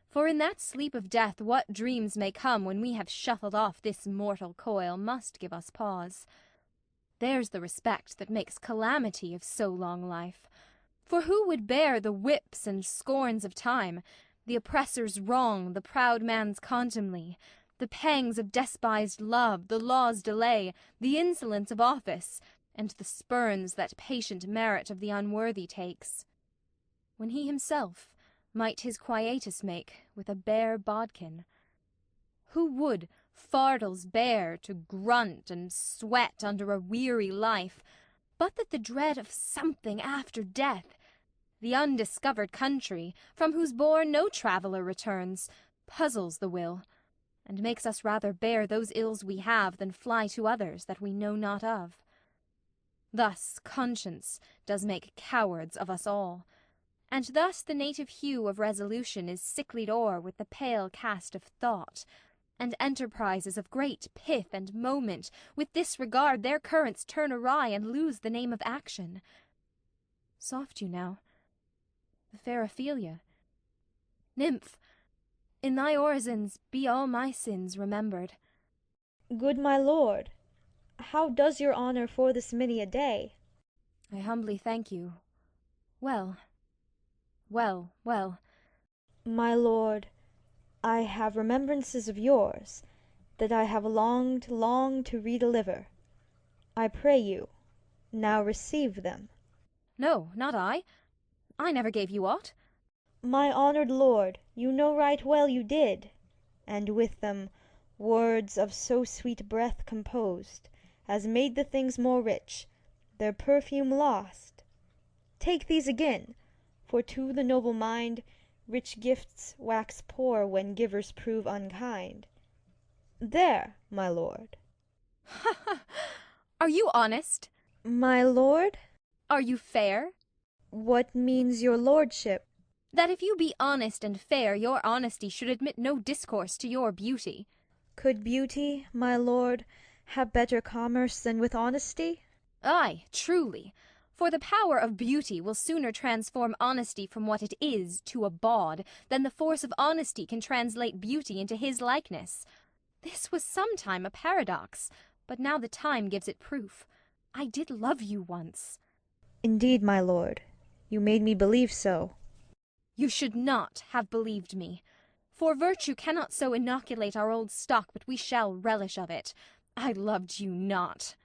For in that sleep of death what dreams may come when we have shuffled off this mortal coil must give us pause. There's the respect that makes calamity of so long life. For who would bear the whips and scorns of time, the oppressor's wrong, the proud man's contumely, the pangs of despised love, the law's delay, the insolence of office, and the spurns that patient merit of the unworthy takes, when he himself might his quietus make with a bare bodkin? Who would fardels bear to grunt and sweat under a weary life, but that the dread of something after death, the undiscovered country, from whose bourne no traveller returns, puzzles the will, and makes us rather bear those ills we have than fly to others that we know not of? Thus conscience does make cowards of us all, and thus the native hue of resolution is sicklied o'er with the pale cast of thought, and enterprises of great pith and moment with this regard their currents turn awry and lose the name of action. Soft you now, the fair Ophelia. Nymph, in thy orisons be all my sins remembered. Good my lord, how does your honour for this many a day? I humbly thank you. Well, well, well. My lord, I have remembrances of yours, that I have longed to redeliver. I pray you, now receive them. No, not I. I never gave you aught. My honoured lord, you know right well you did, and with them words of so sweet breath composed, as made the things more rich, their perfume lost. Take these again, for to the noble mind rich gifts wax poor when givers prove unkind. There, my lord. Are you honest? My lord? Are you fair? What means your lordship? That if you be honest and fair, your honesty should admit no discourse to your beauty. Could beauty, my lord, have better commerce than with honesty? Ay, truly. For the power of beauty will sooner transform honesty from what it is to a bawd, than the force of honesty can translate beauty into his likeness. This was sometime a paradox, but now the time gives it proof. I did love you once. Indeed, my lord, you made me believe so. You should not have believed me. For virtue cannot so inoculate our old stock but we shall relish of it. I loved you not.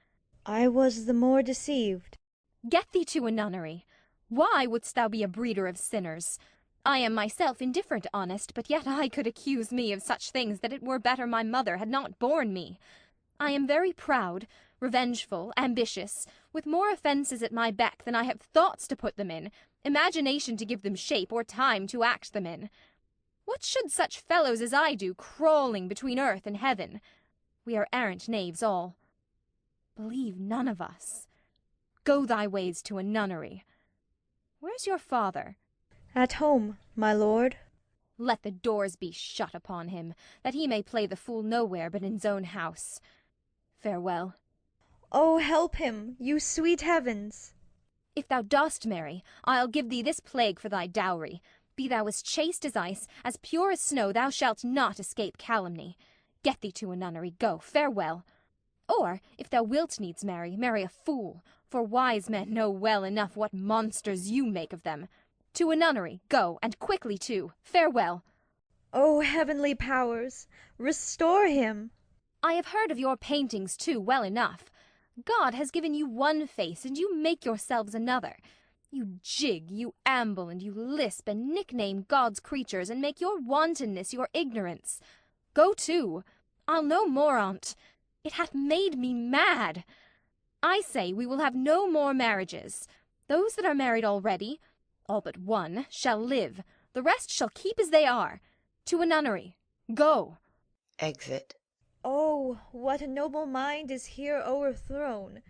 I was the more deceived. Get thee to a nunnery. Why wouldst thou be a breeder of sinners? I am myself indifferent honest, but yet I could accuse me of such things that it were better my mother had not borne me. I am very proud, revengeful, ambitious, with more offences at my beck than I have thoughts to put them in, imagination to give them shape, or time to act them in. What should such fellows as I do, crawling between earth and heaven? We are arrant knaves all. Believe none of us. Go thy ways to a nunnery. Where's your father? At home, my lord. Let the doors be shut upon him, that he may play the fool nowhere but in his own house. Farewell. Oh, help him, you sweet heavens! If thou dost marry, I'll give thee this plague for thy dowry. Be thou as chaste as ice, as pure as snow, thou shalt not escape calumny. Get thee to a nunnery, go, farewell. Or, if thou wilt needs marry, marry a fool, for wise men know well enough what monsters you make of them. To a nunnery, go, and quickly too, farewell. O heavenly powers, restore him! I have heard of your paintings too well enough. God has given you one face, and you make yourselves another. You jig, you amble, and you lisp, and nickname God's creatures, and make your wantonness your ignorance. Go to. I'll no more on't. It hath made me mad. I say we will have no more marriages. Those that are married already, all but one, shall live. The rest shall keep as they are. To a nunnery. Go. Exit. Oh, what a noble mind is here o'erthrown!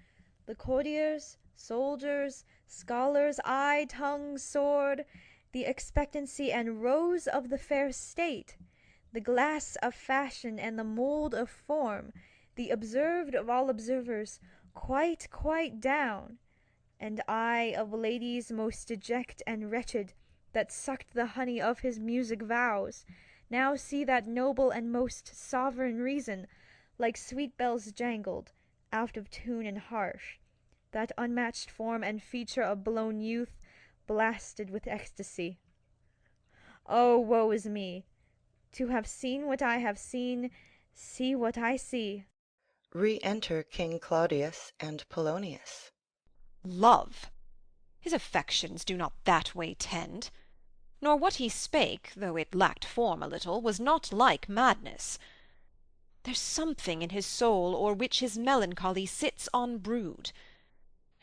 The courtiers, soldiers, scholars, eye, tongue, sword, the expectancy and rose of the fair state, the glass of fashion and the mould of form, the observed of all observers, quite down, and I of ladies most deject and wretched, that sucked the honey of his music vows, now see that noble and most sovereign reason, like sweet bells jangled, out of tune and harsh, that unmatched form and feature of blown youth, blasted with ecstasy. Oh, woe is me! To have seen what I have seen, see what I see. Re-enter King Claudius and Polonius. Love! His affections do not that way tend. Nor what he spake, though it lacked form a little, was not like madness. There's something in his soul o'er which his melancholy sits on brood,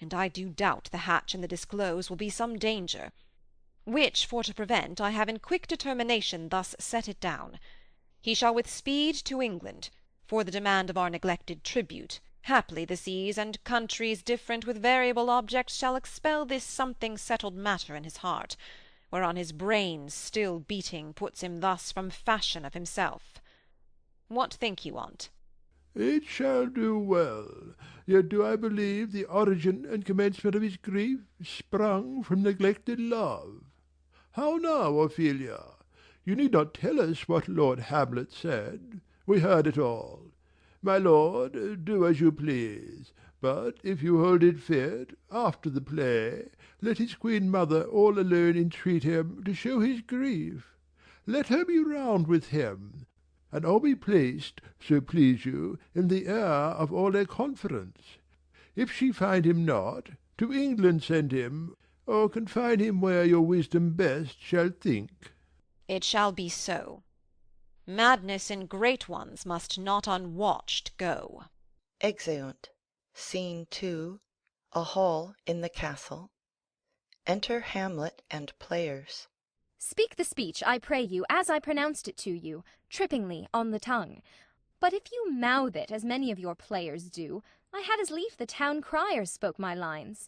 and I do doubt the hatch in the disclose will be some danger, which for to prevent I have in quick determination thus set it down. He shall with speed to England, for the demand of our neglected tribute. Haply the seas and countries different with variable objects shall expel this something settled matter in his heart, whereon his brains still beating puts him thus from fashion of himself. What think you on't? It shall do well. Yet do I believe the origin and commencement of his grief sprung from neglected love. How now, Ophelia? You need not tell us what Lord Hamlet said. We heard it all. My lord, do as you please. But if you hold it fit, after the play, let his queen mother all alone entreat him to show his grief. Let her be round with him. and I'll be placed, so please you, in the air of all their confidence. If she find him not, to England send him, or confine him where your wisdom best shall think. It shall be so. Madness in great ones must not unwatched go. Exeunt. Scene 2. A hall in the castle. Enter Hamlet and players. Speak the speech, I pray you, as I pronounced it to you, trippingly on the tongue. But if you mouth it, as many of your players do, I had as lief the town criers spoke my lines.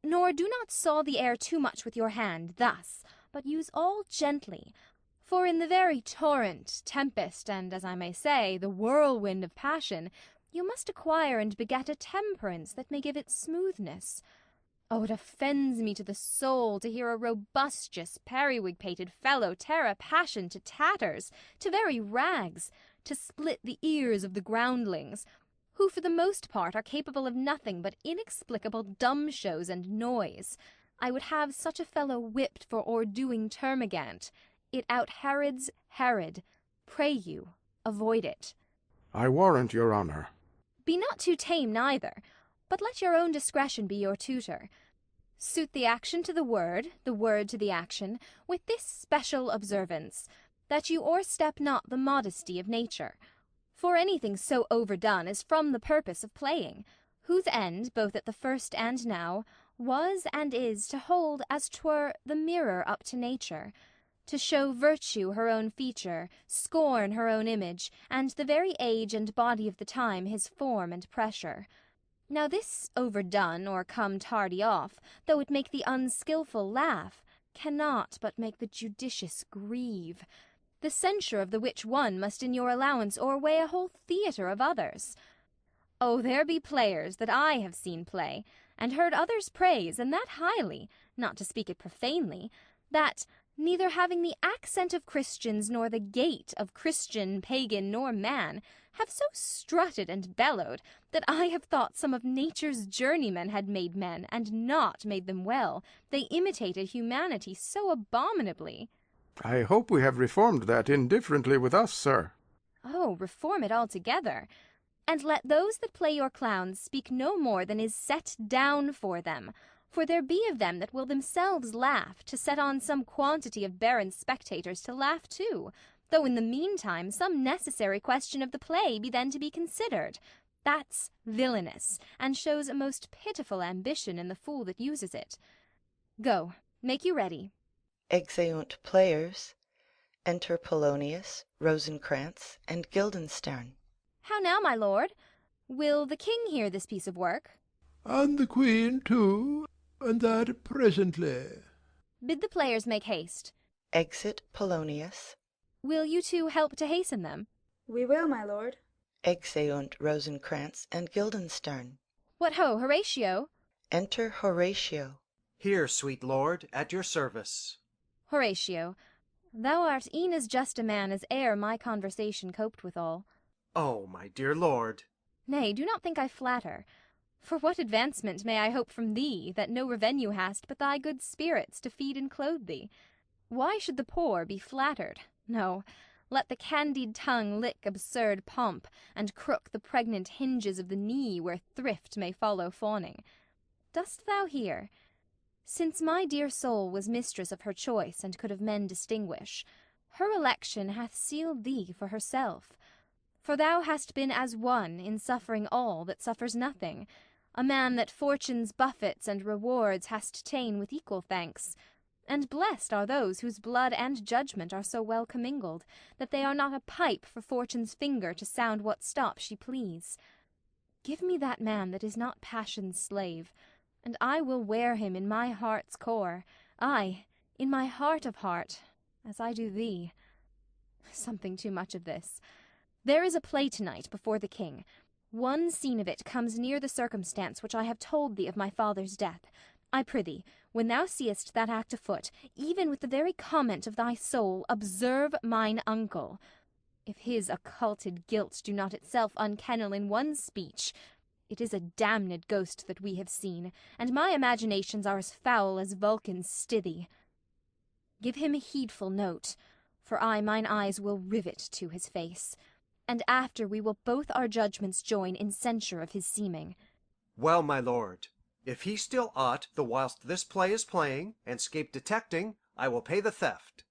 Nor do not saw the air too much with your hand, thus, but use all gently. For in the very torrent, tempest, and, as I may say, the whirlwind of passion, you must acquire and beget a temperance that may give it smoothness. Oh, it offends me to the soul to hear a robustious, periwig-pated fellow tear a passion to tatters, to very rags, to split the ears of the groundlings, who for the most part are capable of nothing but inexplicable dumb shows and noise. I would have such a fellow whipped for o'erdoing termagant. It out-Herods Herod. Pray you, avoid it. I warrant your honour. Be not too tame neither, but let your own discretion be your tutor. Suit the action to the word to the action, with this special observance, that you o'erstep not the modesty of nature. For anything so overdone is from the purpose of playing, whose end, both at the first and now, was and is to hold as 'twere the mirror up to nature, to show virtue her own feature, scorn her own image, and the very age and body of the time his form and pressure. Now this overdone or come tardy off, though it make the unskilful laugh, cannot but make the judicious grieve. The censure of the which one must in your allowance o'erweigh a whole theatre of others. Oh, there be players that I have seen play, and heard others praise, and that highly, not to speak it profanely, that, neither having the accent of Christians nor the gait of Christian, pagan, nor man, have so strutted and bellowed that I have thought some of nature's journeymen had made men, and not made them well, they imitated humanity so abominably. I hope we have reformed that indifferently with us, sir. Oh, reform it altogether. And let those that play your clowns speak no more than is set down for them. For there be of them that will themselves laugh, to set on some quantity of barren spectators to laugh too, though in the meantime some necessary question of the play be then to be considered. That's villainous, and shows a most pitiful ambition in the fool that uses it. Go, make you ready. Exeunt players. Enter Polonius, Rosencrantz, and Guildenstern. How now, my lord? Will the king hear this piece of work? And the queen too, and that presently. Bid the players make haste. Exit Polonius. Will you two help to hasten them? We will, my lord. Exeunt Rosencrantz and Guildenstern. What ho, Horatio? Enter Horatio. Here, sweet lord, at your service. Horatio, thou art e'en as just a man as e'er my conversation coped withal. Oh, my dear lord. Nay, do not think I flatter. For what advancement may I hope from thee, that no revenue hast but thy good spirits to feed and clothe thee? Why should the poor be flattered? No, let the candied tongue lick absurd pomp, and crook the pregnant hinges of the knee where thrift may follow fawning. Dost thou hear? Since my dear soul was mistress of her choice, and could of men distinguish, her election hath sealed thee for herself. For thou hast been as one in suffering all that suffers nothing, a man that fortune's buffets and rewards hast ta'en with equal thanks. And blessed are those whose blood and judgment are so well commingled, that they are not a pipe for fortune's finger to sound what stop she please. Give me that man that is not passion's slave, and I will wear him in my heart's core, ay, in my heart of heart, as I do thee. Something too much of this. There is a play tonight before the king. One scene of it comes near the circumstance which I have told thee of my father's death. I prithee, when thou seest that act afoot, even with the very comment of thy soul, observe mine uncle. If his occulted guilt do not itself unkennel in one speech, it is a damned ghost that we have seen, and my imaginations are as foul as Vulcan's stithy. Give him a heedful note, for mine eyes will rivet to his face, and after we will both our judgments join in censure of his seeming. Well, my lord, if he steal aught the whilst this play is playing, and 'scape detecting, I will pay the theft.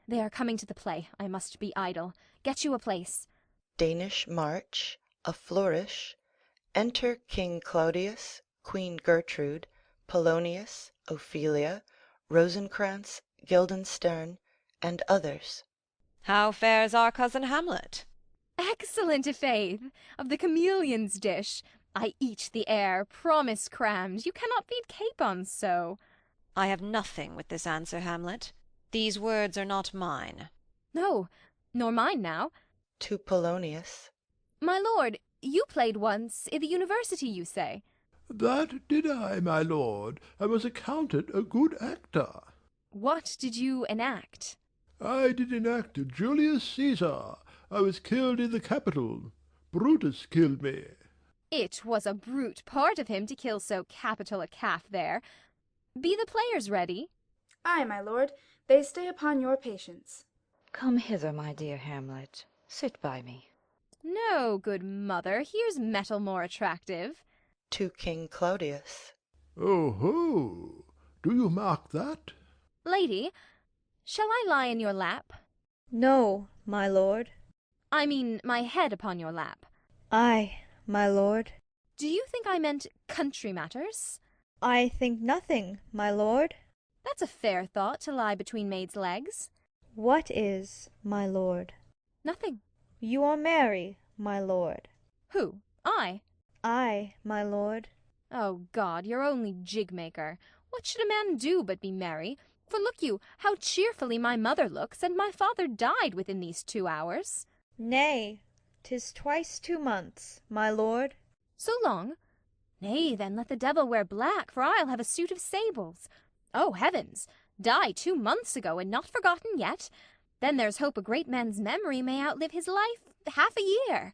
They are coming to the play. I must be idle. Get you a place. Danish march, a flourish. Enter King Claudius, Queen Gertrude, Polonius, Ophelia, Rosencrantz, Guildenstern, and others. How fares our cousin Hamlet? Excellent, i'faith, of the chameleon's dish. I eat the air, promise crammed. You cannot feed capons so. I have nothing with this answer, Hamlet. These words are not mine. No, nor mine now. To Polonius. My lord, you played once i' the university, you say? That did I, my lord, and was accounted a good actor. What did you enact? I did enact Julius Caesar. I was killed in the Capitol. Brutus killed me. It was a brute part of him to kill so capital a calf there. Be the players ready? Ay, my lord, they stay upon your patience. Come hither, my dear Hamlet. Sit by me. No, good mother, here's metal more attractive. To King Claudius. Oh-ho! Do you mark that? Lady, shall I lie in your lap? No, my lord. I mean my head upon your lap. Ay, my lord. Do you think I meant country matters? I think nothing, my lord. That's a fair thought to lie between maids' legs. What is, my lord? Nothing. You are merry, my lord. Who? I? I, my lord. Oh God, you're only jig-maker. What should a man do but be merry? For look you, how cheerfully my mother looks, and my father died within these 2 hours. Nay, 'tis twice 2 months, my lord. So long? Nay, then let the devil wear black, for I'll have a suit of sables. Oh, heavens! Die 2 months ago, and not forgotten yet? Then there's hope a great man's memory may outlive his life half a year.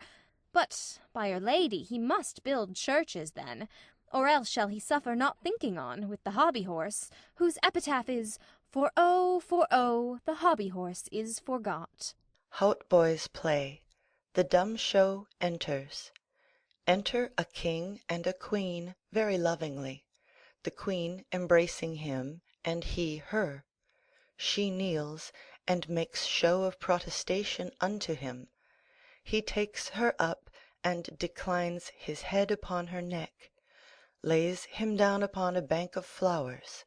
But, by Our Lady, he must build churches then, or else shall he suffer not thinking on with the hobby-horse, whose epitaph is, for oh, the hobby-horse is forgot. Hautboys play. The dumb show enters. Enter a king and a queen very lovingly, the queen embracing him and he her. She kneels, and makes show of protestation unto him. He takes her up, and declines his head upon her neck, lays him down upon a bank of flowers.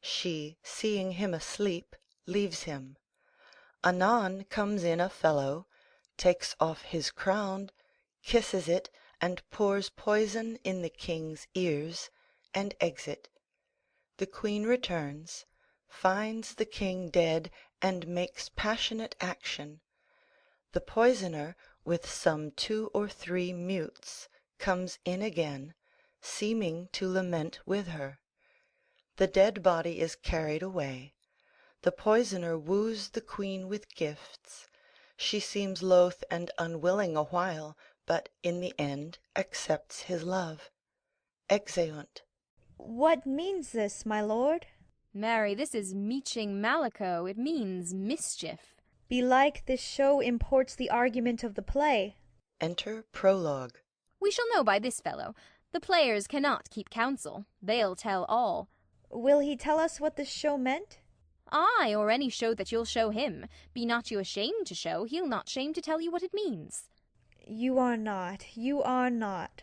She, seeing him asleep, leaves him. Anon comes in a fellow, takes off his crown, kisses it, and pours poison in the king's ears, and exit. The queen returns, finds the king dead, and makes passionate action. The poisoner, with some 2 or 3 mutes, comes in again, seeming to lament with her. The dead body is carried away. The poisoner woos the queen with gifts. She seems loath and unwilling a while, but in the end accepts his love. Exeunt. What means this, my lord? Marry, this is meeching mallecho, it means mischief. Belike this show imports the argument of the play. Enter Prologue. We shall know by this fellow. The players cannot keep counsel. They'll tell all. Will he tell us what this show meant? Ay, or any show that you'll show him. Be not you ashamed to show, he'll not shame to tell you what it means. You are not.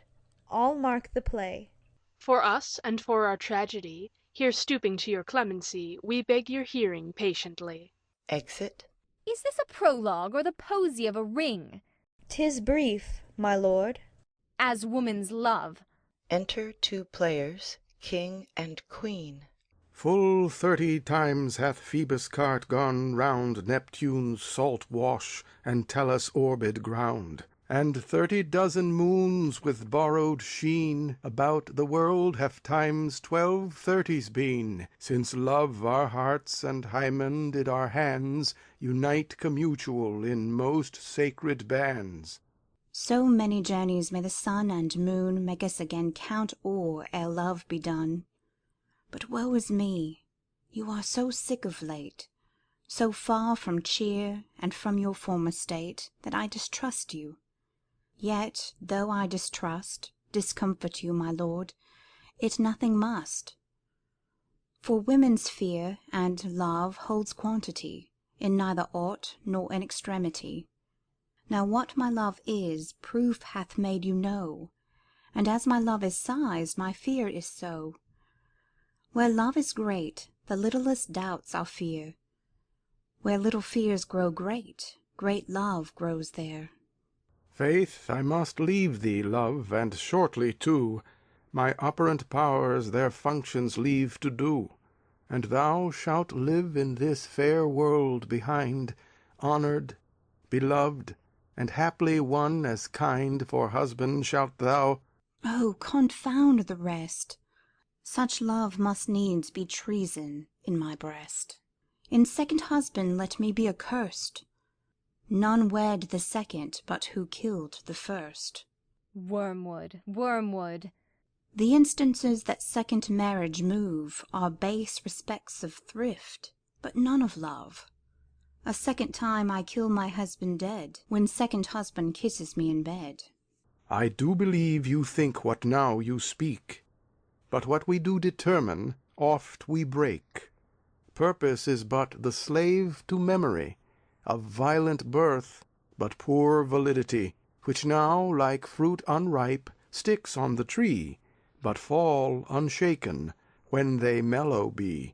I'll mark the play. For us and for our tragedy, here stooping to your clemency, we beg your hearing patiently. Exit. Is this a prologue, or the posy of a ring? 'Tis brief, my lord. As woman's love. Enter 2 players, king and queen. Full 30 times hath Phoebus' cart gone round Neptune's salt wash and Tellus' orbed ground, and 30 dozen moons with borrowed sheen about the world have times 12 30s been, since love our hearts and Hymen did our hands unite commutual in most sacred bands. So many journeys may the sun and moon make us again count o'er ere love be done. But woe is me, you are so sick of late, so far from cheer and from your former state, that I distrust you. Yet, though I discomfort you, my lord, it nothing must. For women's fear and love holds quantity, in neither aught nor in extremity. Now what my love is, proof hath made you know, and as my love is sized, my fear is so. Where love is great, the littlest doubts our fear. Where little fears grow great, great love grows there. Faith, I must leave thee, love, and shortly too. My operant powers their functions leave to do, and thou shalt live in this fair world behind, honoured, beloved, and haply one as kind for husband shalt thou. Oh, confound the rest! Such love must needs be treason in my breast. In second husband let me be accursed. None wed the second but who killed the first. Wormwood, wormwood. The instances that second marriage move are base respects of thrift, but none of love. A second time I kill my husband dead, when second husband kisses me in bed. I do believe you think what now you speak, but what we do determine, oft we break. Purpose is but the slave to memory, of violent birth, but poor validity, which now, like fruit unripe, sticks on the tree, but fall unshaken, when they mellow be.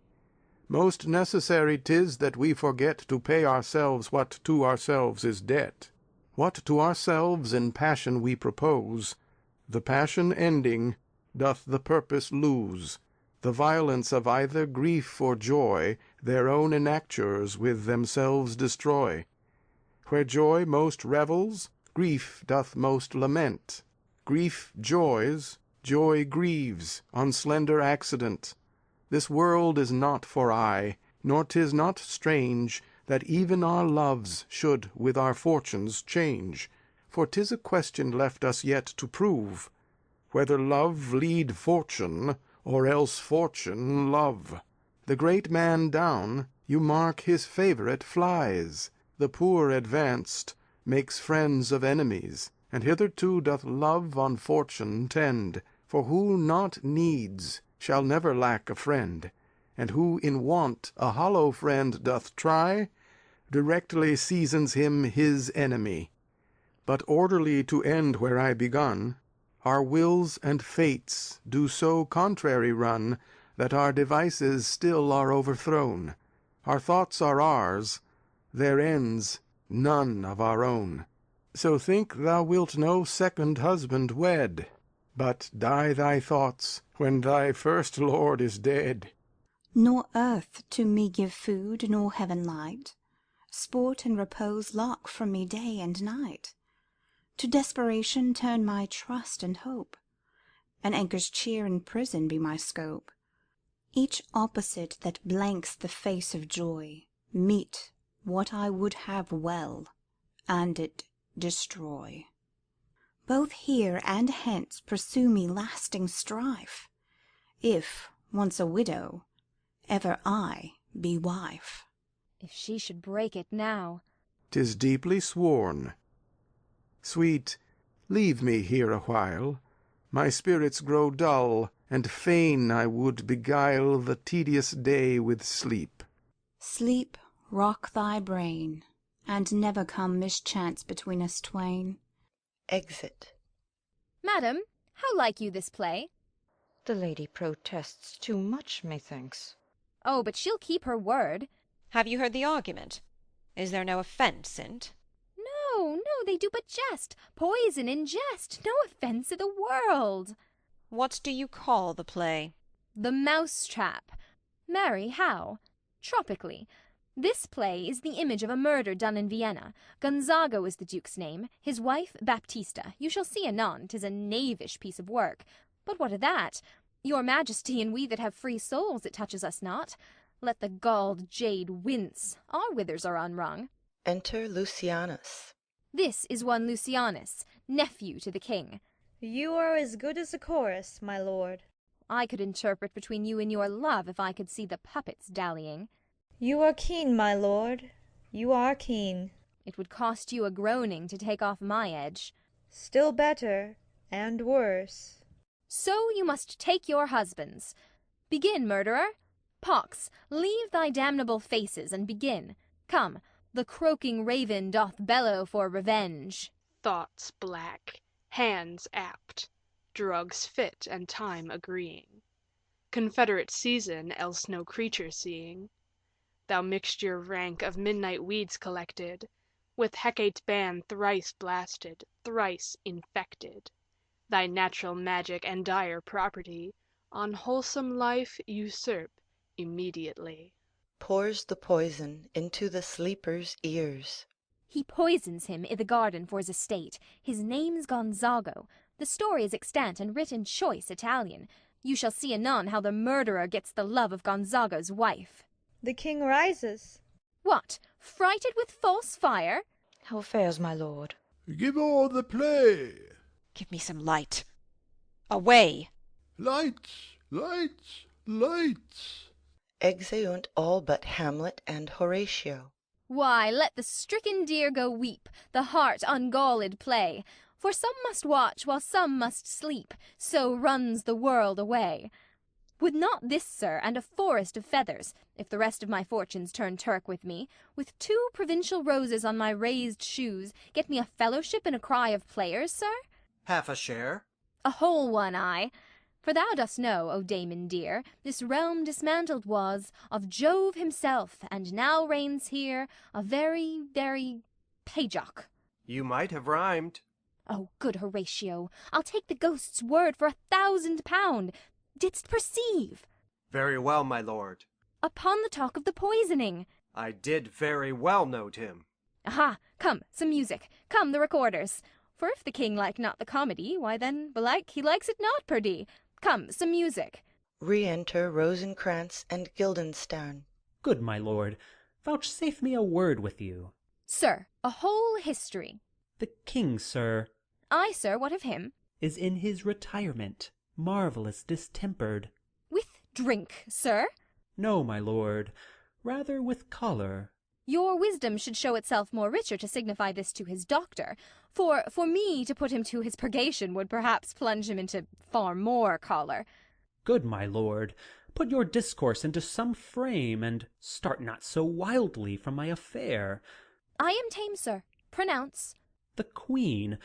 Most necessary 'tis that we forget to pay ourselves what to ourselves is debt. What to ourselves in passion we propose, the passion ending, doth the purpose lose. The violence of either grief or joy their own enactures with themselves destroy. Where joy most revels, grief doth most lament. Grief joys, joy grieves, on slender accident. This world is not for aye, nor 'tis not strange that even our loves should with our fortunes change. For 'tis a question left us yet to prove, whether love lead fortune, or else fortune love. The great man down, you mark his favourite flies. The poor advanced makes friends of enemies, and hitherto doth love on fortune tend. For who not needs shall never lack a friend, and who in want a hollow friend doth try, directly seasons him his enemy. But orderly to end where I begun, our wills and fates do so contrary run, that our devices still are overthrown. Our thoughts are ours, their ends none of our own. So think thou wilt no second husband wed, but die thy thoughts when thy first lord is dead. Nor earth to me give food, nor heaven light. Sport and repose lock from me day and night. To desperation turn my trust and hope. An anchor's cheer in prison be my scope. Each opposite that blanks the face of joy meet what I would have well, and it destroy. Both here and hence pursue me lasting strife, if, once a widow, ever I be wife. If she should break it now. 'Tis deeply sworn. Sweet, leave me here awhile. My spirits grow dull, and fain I would beguile the tedious day with sleep. Sleep rock thy brain, and never come mischance between us twain. Exit. Madam, how like you this play? The lady protests too much, methinks. Oh, but she'll keep her word. Have you heard the argument? Is there no offence in't? No, they do but jest. Poison in jest. No offence i' the world. What do you call the play? The Mousetrap. Marry, how? Tropically. This play is the image of a murder done in Vienna. Gonzago is the duke's name, his wife Baptista. You shall see anon. 'Tis a knavish piece of work. But what of that? Your majesty and we that have free souls, it touches us not. Let the galled jade wince. Our withers are unwrung. Enter Lucianus. This is one Lucianus, nephew to the king. You are as good as a chorus, my lord. I could interpret between you and your love if I could see the puppets dallying. You are keen, my lord, you are keen. It would cost you a groaning to take off my edge. Still better, and worse. So you must take your husbands. Begin, murderer. Pox, leave thy damnable faces, and begin. Come, the croaking raven doth bellow for revenge. Thoughts black, hands apt, drugs fit and time agreeing. Confederate season, else no creature seeing. Thou mixture rank of midnight weeds collected, with Hecate's ban thrice blasted, thrice infected. Thy natural magic and dire property on wholesome life usurp immediately. Pours the poison into the sleeper's ears. He poisons him i' the garden for his estate. His name's Gonzago. The story is extant and writ in choice Italian. You shall see anon how the murderer gets the love of Gonzago's wife. The king rises. What, frighted with false fire? How fares my lord? Give all the play. Give me some light. Away! Lights, lights, lights. Exeunt all but Hamlet and Horatio. Why, let the stricken deer go weep, the heart ungalled play. For some must watch while some must sleep, so runs the world away. Would not this, sir, and a forest of feathers, if the rest of my fortunes turn Turk with me, with 2 provincial roses on my raised shoes, get me a fellowship in a cry of players, sir? Half a share. A whole one, I. For thou dost know, O Damon dear, this realm dismantled was of Jove himself, and now reigns here a very, very Pajock. You might have rhymed. Oh, good Horatio, I'll take the ghost's word for 1,000 pound. Didst perceive? Very well, my lord. Upon the talk of the poisoning. I did very well note him. Aha, come, some music. Come, the recorders. For if the king like not the comedy, why then, belike, he likes it not, perdie. Come, some music. Re-enter Rosencrantz and Guildenstern. Good my lord, vouchsafe me a word with you. Sir, a whole history. The king, sir. Ay, sir, what of him? Is in his retirement, marvellous distempered. With drink, sir? No, my lord, rather with choler. Your wisdom should show itself more richer to signify this to his doctor, for me to put him to his purgation would perhaps plunge him into far more choler. Good my lord, put your discourse into some frame, and start not so wildly from my affair. I am tame, sir. Pronounce. The queen,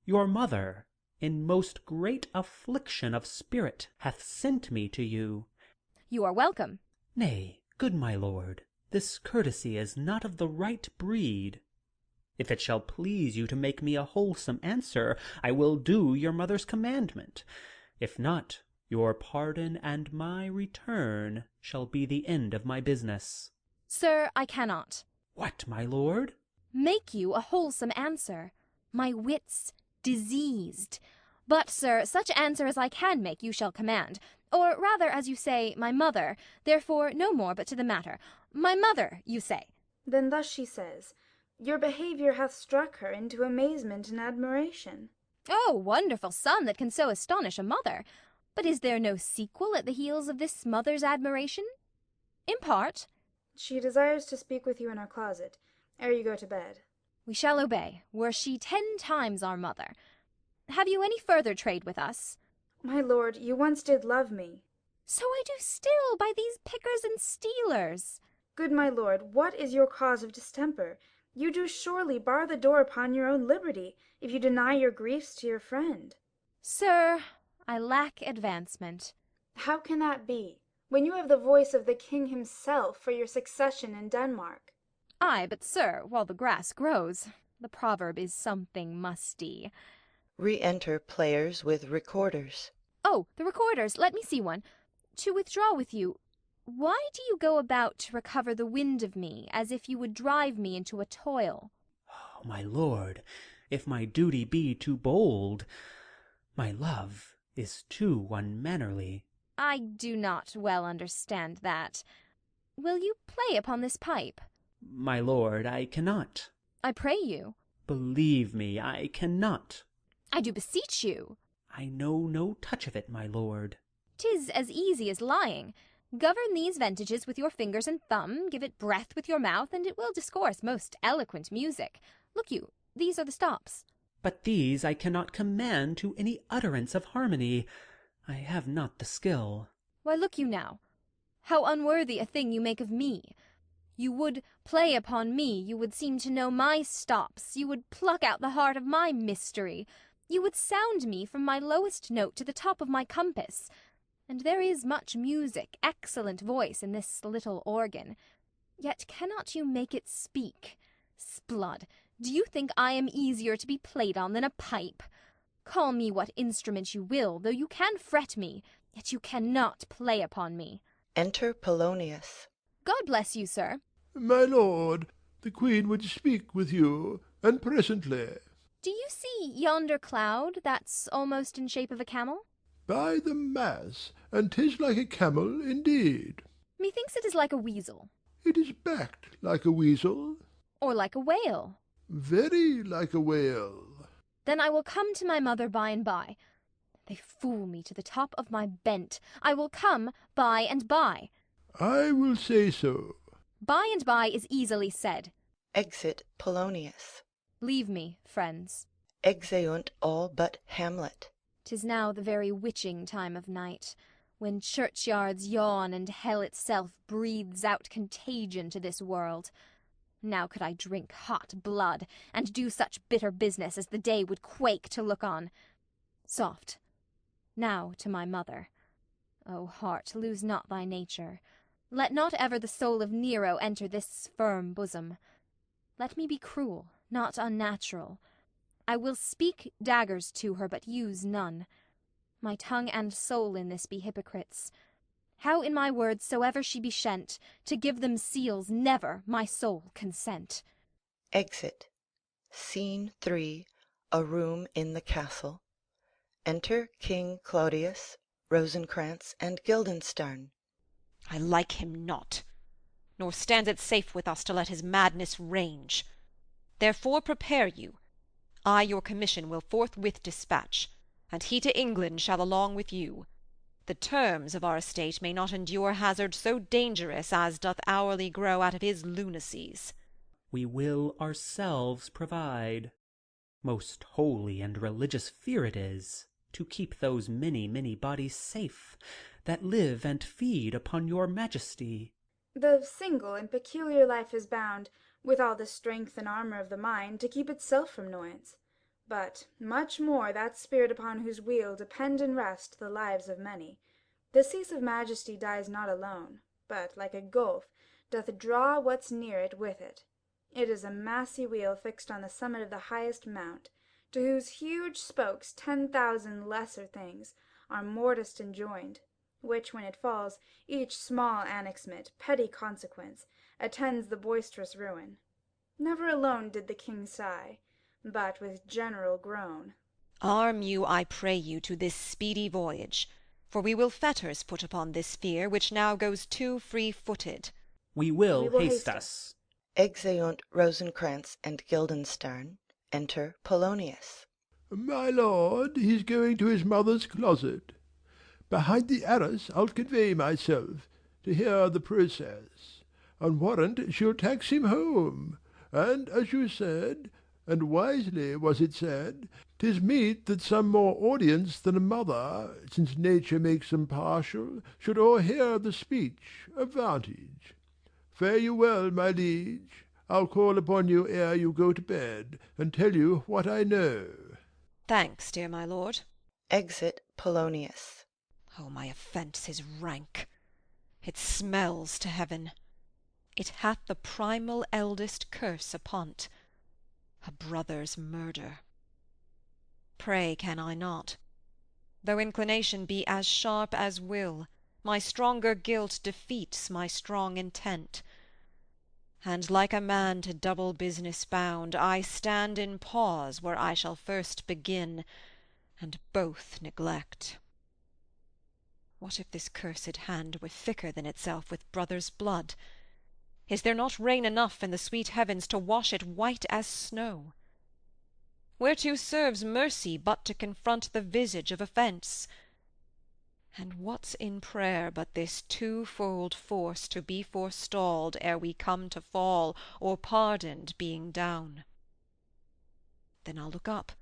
your mother, in most great affliction of spirit, hath sent me to you. You are welcome. Nay, good my lord, this courtesy is not of the right breed. If it shall please you to make me a wholesome answer, I will do your mother's commandment. If not, your pardon and my return shall be the end of my business. Sir, I cannot. What, my lord? Make you a wholesome answer. My wit's diseased. But, sir, such answer as I can make you shall command. Or rather, as you say, my mother. Therefore, no more but to the matter. My mother, you say. Then thus she says, your behaviour hath struck her into amazement and admiration. Oh, wonderful son that can so astonish a mother! But is there no sequel at the heels of this mother's admiration? Impart. She desires to speak with you in her closet, ere you go to bed. We shall obey, were she 10 times our mother. Have you any further trade with us? My lord, you once did love me. So I do still, by these pickers and stealers. Good my lord, what is your cause of distemper? You do surely bar the door upon your own liberty, if you deny your griefs to your friend. Sir, I lack advancement. How can that be, when you have the voice of the king himself for your succession in Denmark? Ay, but sir, while the grass grows, the proverb is something musty. Re-enter players with recorders. Oh, the recorders, let me see one. To withdraw with you, why do you go about to recover the wind of me, as if you would drive me into a toil? Oh, my lord, if my duty be too bold, my love is too unmannerly. I do not well understand that. Will you play upon this pipe? My lord, I cannot. I pray you. Believe me, I cannot. I do beseech you. I know no touch of it, my lord. 'Tis as easy as lying. Govern these ventages with your fingers and thumb, give it breath with your mouth, and it will discourse most eloquent music. Look you, these are the stops. But these I cannot command to any utterance of harmony. I have not the skill. Why, look you now, how unworthy a thing you make of me. You would play upon me, you would seem to know my stops, you would pluck out the heart of my mystery, you would sound me from my lowest note to the top of my compass. And there is much music, excellent voice in this little organ. Yet cannot you make it speak? Sblood, do you think I am easier to be played on than a pipe? Call me what instrument you will, though you can fret me, yet you cannot play upon me. Enter Polonius. God bless you, sir. My lord, the queen would speak with you, and presently. Do you see yonder cloud that's almost in shape of a camel? By the mass, and 'tis like a camel indeed. Methinks it is like a weasel. It is backed like a weasel. Or like a whale. Very like a whale. Then I will come to my mother by and by. They fool me to the top of my bent. I will come by and by. I will say so. By and by is easily said. Exit Polonius. Leave me, friends. Exeunt all but Hamlet. 'Tis now the very witching time of night, when churchyards yawn and hell itself breathes out contagion to this world. Now could I drink hot blood, and do such bitter business as the day would quake to look on. Soft. Now to my mother. O heart, lose not thy nature. Let not ever the soul of Nero enter this firm bosom. Let me be cruel, not unnatural. I will speak daggers to her, but use none. My tongue and soul in this be hypocrites. How in my words soever she be shent, to give them seals never my soul consent. Exit. Scene 3. A room in the castle. Enter King Claudius, Rosencrantz, and Guildenstern. I like him not, nor stands it safe with us to let his madness range. Therefore prepare you. I your commission will forthwith dispatch, and he to England shall along with you. The terms of our estate may not endure hazard so dangerous as doth hourly grow out of his lunacies. We will ourselves provide. Most holy and religious fear it is, to keep those many, many bodies safe, that live and feed upon your majesty. The single and peculiar life is bound, with all the strength and armour of the mind, to keep itself from noise. But much more that spirit upon whose weal depend and rest the lives of many. The cease of majesty dies not alone, but, like a gulf, doth draw what's near it with it. It is a massy wheel fixed on the summit of the highest mount, to whose huge spokes 10,000 lesser things are mortised and joined, which, when it falls, each small annexment, petty consequence, attends the boisterous ruin. Never alone did the king sigh, but with general groan. Arm you, I pray you, to this speedy voyage, for we will fetters put upon this fear, which now goes too free-footed. We will haste us. Exeunt Rosencrantz and Guildenstern. Enter Polonius. My lord, he's going to his mother's closet. Behind the arras I'll convey myself, to hear the process. On warrant she'll tax him home, and, as you said, and wisely was it said, 'tis meet that some more audience than a mother, since nature makes them partial, should o'erhear the speech of vantage. Fare you well, my liege. I'll call upon you ere you go to bed, and tell you what I know. Thanks, dear my lord. Exit Polonius. Oh, my offence is rank. It smells to heaven. It hath the primal eldest curse upon't, a brother's murder. Pray can I not? Though inclination be as sharp as will, my stronger guilt defeats my strong intent. And like a man to double business bound, I stand in pause where I shall first begin, and both neglect. What if this cursed hand were thicker than itself with brother's blood? Is there not rain enough in the sweet heavens to wash it white as snow? Whereto serves mercy but to confront the visage of offence? And what's in prayer but this twofold force to be forestalled ere we come to fall, or pardoned being down? Then I'll look up.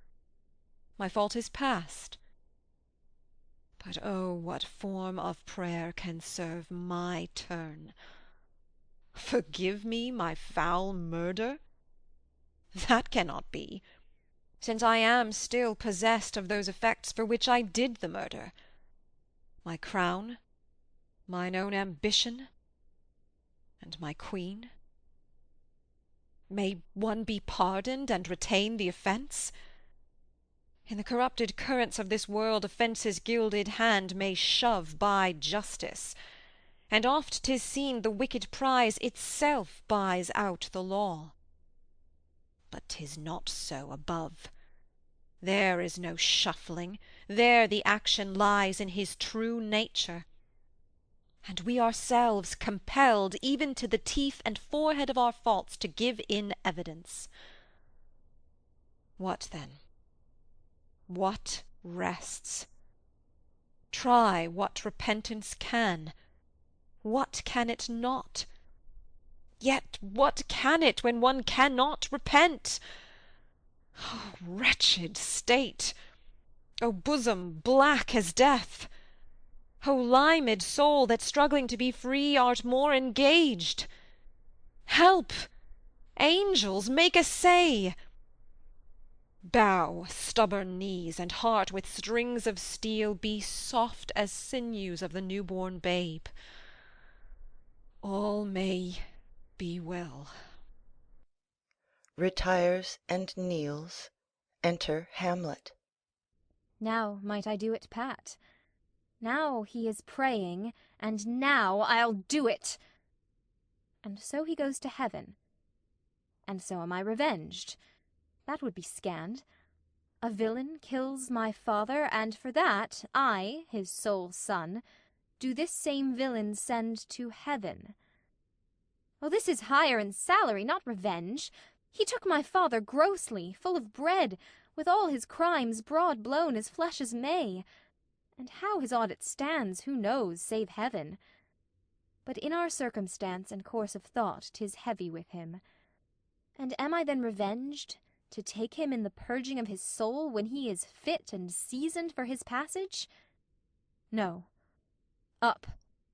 My fault is past. But oh, what form of prayer can serve my turn? Forgive me my foul murder? That cannot be, since I am still possessed of those effects for which I did the murder. My crown, mine own ambition, and my queen. May one be pardoned and retain the offence? In the corrupted currents of this world offence's gilded hand may shove by justice, and oft 'tis seen the wicked prize itself buys out the law. But 'tis not so above. There is no shuffling, there the action lies in his true nature, and we ourselves compelled even to the teeth and forehead of our faults to give in evidence. What then? What rests? Try what repentance can. What can it not? Yet what can it when one cannot repent? O wretched state! O bosom black as death! O limed soul, that struggling to be free art more engaged! Help! Angels, make essay! Bow, stubborn knees, and heart with strings of steel be soft as sinews of the new-born babe. All may be well. Retires and kneels. Enter Hamlet. Now might I do it pat. Now he is praying, and now I'll do it. And so he goes to heaven. And so am I revenged. That would be scanned. A villain kills my father, and for that I, his sole son, do this same villain send to heaven. Oh, this is hire and salary, not revenge. He took my father grossly, full of bread, with all his crimes broad blown as flesh as May. And how his audit stands, who knows, save heaven? But in our circumstance and course of thought 'tis heavy with him. And am I then revenged, to take him in the purging of his soul, when he is fit and seasoned for his passage? No. Up,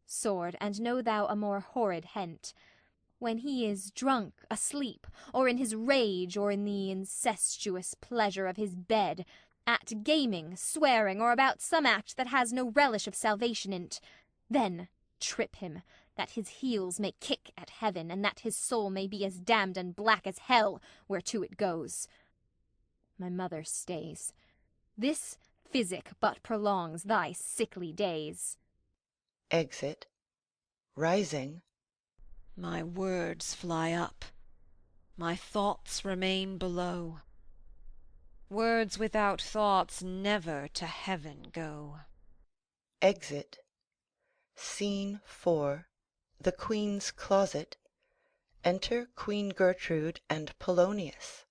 sword, and know thou a more horrid hent. When he is drunk, asleep, or in his rage, or in the incestuous pleasure of his bed, at gaming, swearing, or about some act that has no relish of salvation in't, then trip him, that his heels may kick at heaven, and that his soul may be as damned and black as hell, whereto it goes. My mother stays. This physic but prolongs thy sickly days. Exit. Rising. My words fly up, my thoughts remain below. Words without thoughts never to heaven go. Exit. Scene 4. The Queen's closet. Enter Queen Gertrude and Polonius.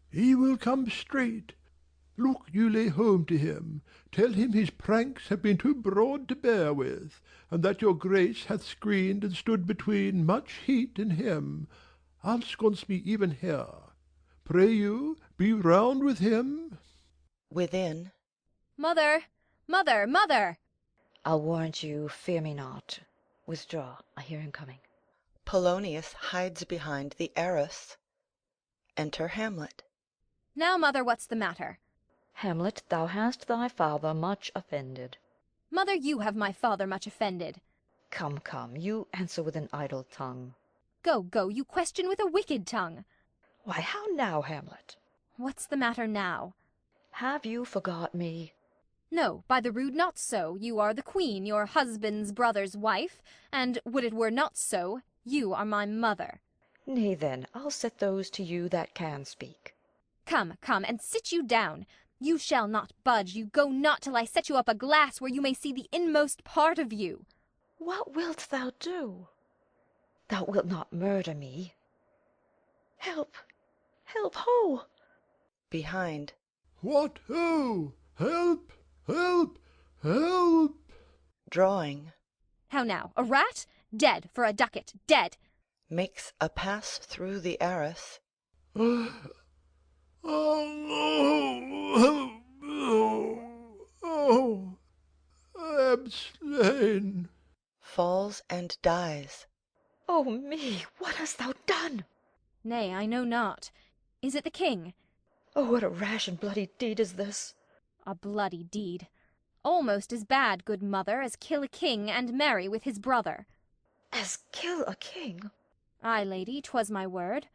He will come straight. Look you lay home to him. Tell him his pranks have been too broad to bear with, and that your grace hath screened and stood between much heat and him. Ensconce me even here. Pray you, be round with him. Within. Mother! Mother! Mother! I'll warrant you, fear me not. Withdraw, I hear him coming. Polonius hides behind the arras. Enter Hamlet. Now, mother, what's the matter? Hamlet, thou hast thy father much offended. Mother, you have my father much offended. Come, come, you answer with an idle tongue. Go, go, you question with a wicked tongue. Why, how now, Hamlet? What's the matter now? Have you forgot me? No, by the rood not so. You are the queen, your husband's brother's wife, and would it were not so, you are my mother. Nay, then, I'll set those to you that can speak. Come, come, and sit you down. You shall not budge, you go not till I set you up a glass where you may see the inmost part of you. What wilt thou do? Thou wilt not murder me. Help! Help, ho! Behind. What, ho! Help! Help! Help! drawing. How now, a rat? Dead for a ducat, dead. Makes a pass through the arras. Oh, I am slain. Falls and dies. Oh me, what hast thou done? Nay, I know not. Is it the king? Oh, what a rash and bloody deed is this! A bloody deed. Almost as bad, good mother, as kill a king and marry with his brother. As kill a king? Ay, lady, 'twas my word.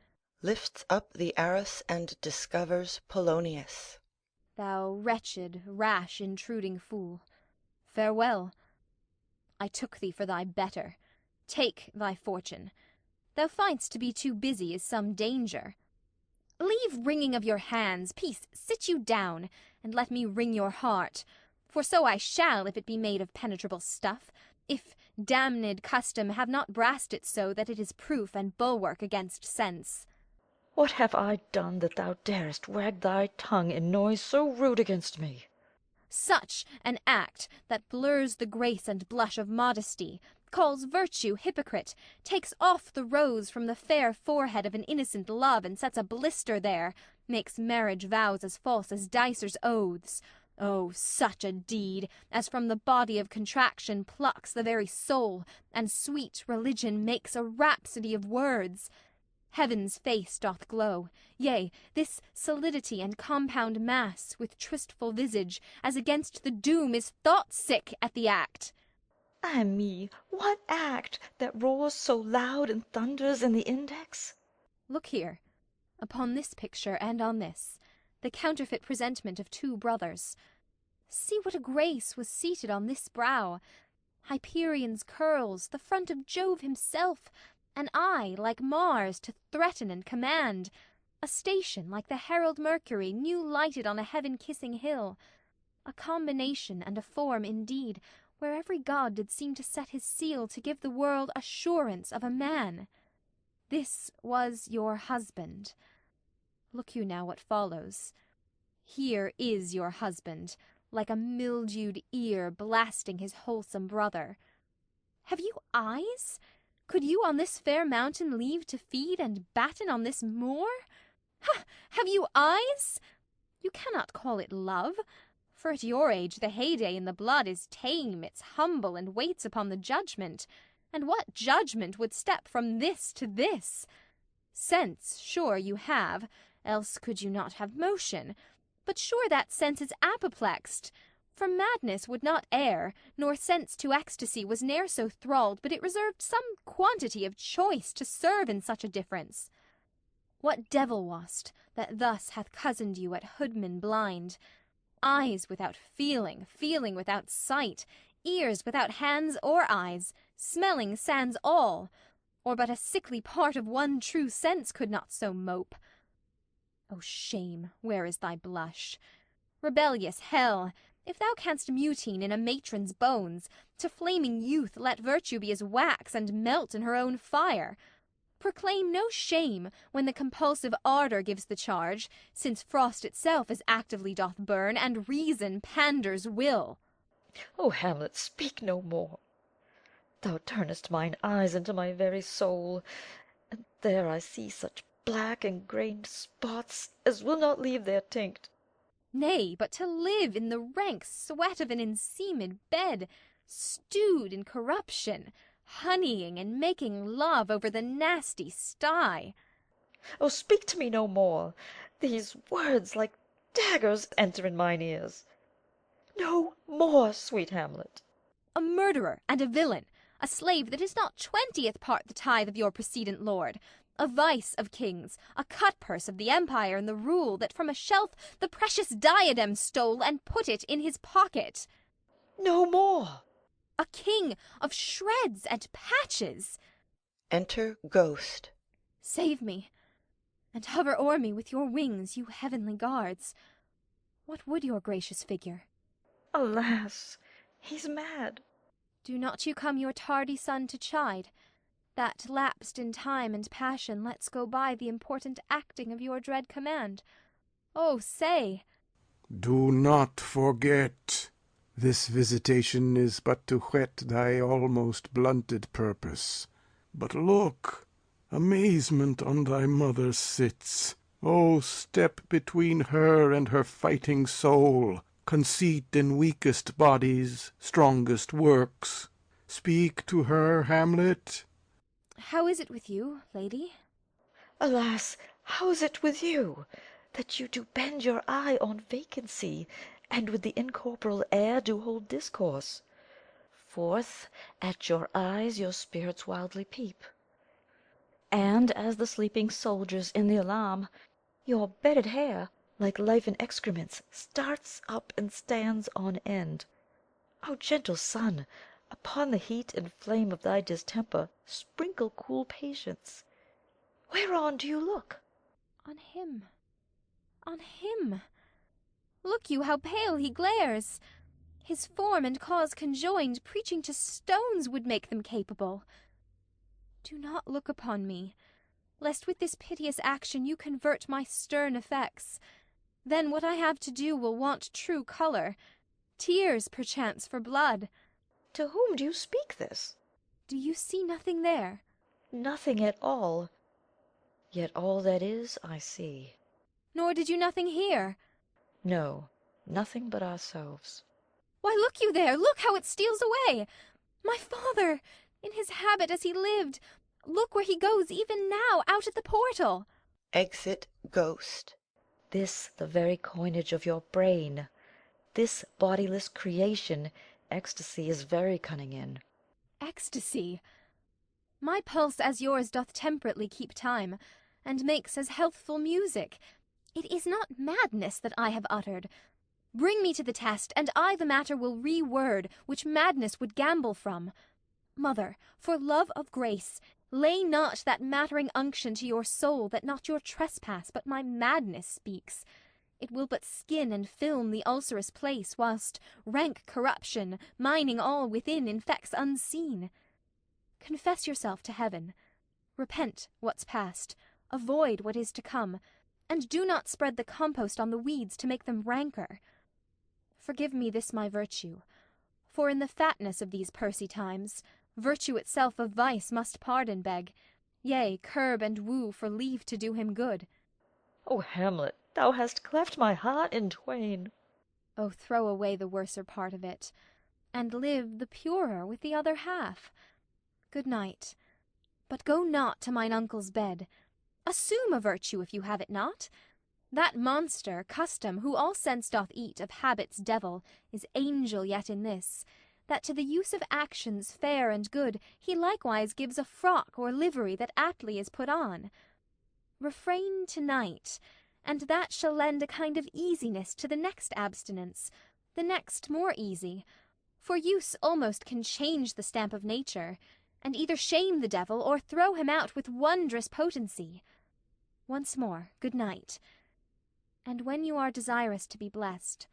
Lifts up the arras and discovers Polonius. Thou wretched, rash, intruding fool, farewell. I took thee for thy better. Take thy fortune. Thou find'st to be too busy is some danger. Leave wringing of your hands, peace, sit you down, and let me wring your heart, for so I shall, if it be made of penetrable stuff, if damned custom have not brassed it so that it is proof and bulwark against sense. What have I done that thou darest wag thy tongue in noise so rude against me? Such an act that blurs the grace and blush of modesty, calls virtue hypocrite, takes off the rose from the fair forehead of an innocent love, and sets a blister there, makes marriage vows as false as dicers' oaths. Oh, such a deed, as from the body of contraction plucks the very soul, and sweet religion makes a rhapsody of words. Heaven's face doth glow, yea, this solidity and compound mass, with tristful visage, as against the doom, is thought-sick at the act. Ah me, what act, that roars so loud and thunders in the index? Look here, upon this picture and on this, the counterfeit presentment of two brothers. See what a grace was seated on this brow, Hyperion's curls, the front of Jove himself, an eye like Mars to threaten and command, a station like the herald Mercury new lighted on a heaven-kissing hill, a combination and a form indeed, where every god did seem to set his seal to give the world assurance of a man. This was your husband. Look you now what follows. Here is your husband, like a mildewed ear blasting his wholesome brother. Have you eyes? Could you on this fair mountain leave to feed and batten on this moor? Ha! Have you eyes? You cannot call it love, for at your age the heyday in the blood is tame, it's humble, and waits upon the judgment. And what judgment would step from this to this? Sense, sure, you have, else could you not have motion. But sure that sense is apoplexed. For madness would not err, nor sense to ecstasy was ne'er so thralled, but it reserved some quantity of choice to serve in such a difference. What devil wast that thus hath cozened you at hoodman blind? Eyes without feeling, feeling without sight, ears without hands or eyes, smelling sans all, or but a sickly part of one true sense could not so mope. O shame, where is thy blush? Rebellious hell, if thou canst mutine in a matron's bones, to flaming youth let virtue be as wax and melt in her own fire. Proclaim no shame when the compulsive ardour gives the charge, since frost itself as actively doth burn, and reason panders will. O Hamlet, speak no more. Thou turnest mine eyes into my very soul, and there I see such black and grained spots as will not leave their tinct. Nay, but to live in the rank sweat of an enseamed bed, stewed in corruption, honeying and making love over the nasty sty. Oh, speak to me no more. These words like daggers enter in mine ears. No more, sweet Hamlet. A murderer and a villain, a slave that is not 20th part the tithe of your precedent lord, a vice of kings, a cut-purse of the empire and the rule, that from a shelf the precious diadem stole and put it in his pocket. No more. A king of shreds and patches. Enter Ghost. Save me, and hover o'er me with your wings, you heavenly guards. What would your gracious figure? Alas, he's mad. Do not you come your tardy son to chide, that lapsed in time and passion lets go by the important acting of your dread command. Oh, say! Do not forget This visitation is but to whet thy almost blunted purpose. But look, amazement on thy mother sits. O step between her and her fighting soul! Conceit in weakest bodies, strongest works. Speak to her, Hamlet. How is it with you, lady? Alas, how is it with you, that you do bend your eye on vacancy, and with the incorporeal air do hold discourse? Forth at your eyes your spirits wildly peep, and, as the sleeping soldiers in the alarm, your bedded hair, like life in excrements, starts up and stands on end. O gentle sun, upon the heat and flame of thy distemper sprinkle cool patience. Whereon do you look? On him. On him. Look you how pale he glares! His form and cause conjoined, preaching to stones would make them capable. Do not look upon me, lest with this piteous action you convert my stern effects. Then what I have to do will want true colour, tears perchance for blood. To whom do you speak this? Do you see nothing there? Nothing at all. Yet all that is I see. Nor did you nothing hear? No, nothing but ourselves. Why, look you there, look how it steals away! My father, in his habit as he lived, look where he goes even now, out at the portal. Exit Ghost. This the very coinage of your brain, this bodiless creation, ecstasy is very cunning in. Ecstasy! My pulse as yours doth temperately keep time, and makes as healthful music. It is not madness that I have uttered. Bring me to the test, and I the matter will re-word, which madness would gambol from. Mother, for love of grace, lay not that mattering unction to your soul, that not your trespass but my madness speaks. It will but skin and film the ulcerous place, whilst rank corruption, mining all within, infects unseen. Confess yourself to heaven. Repent what's past, avoid what is to come, and do not spread the compost on the weeds to make them ranker. Forgive me this my virtue, for in the fatness of these pursy times, virtue itself of vice must pardon beg, yea, curb and woo for leave to do him good. O Hamlet, thou hast cleft my heart in twain. O throw away the worser part of it, and live the purer with the other half. Good night, but go not to mine uncle's bed. Assume a virtue if you have it not. That monster, custom, who all sense doth eat of habit's devil, is angel yet in this, that to the use of actions fair and good he likewise gives a frock or livery that aptly is put on. Refrain to-night, and that shall lend a kind of easiness to the next abstinence, the next more easy, for use almost can change the stamp of nature, and either shame the devil or throw him out with wondrous potency. Once more, good night. And when you are desirous to be blessed,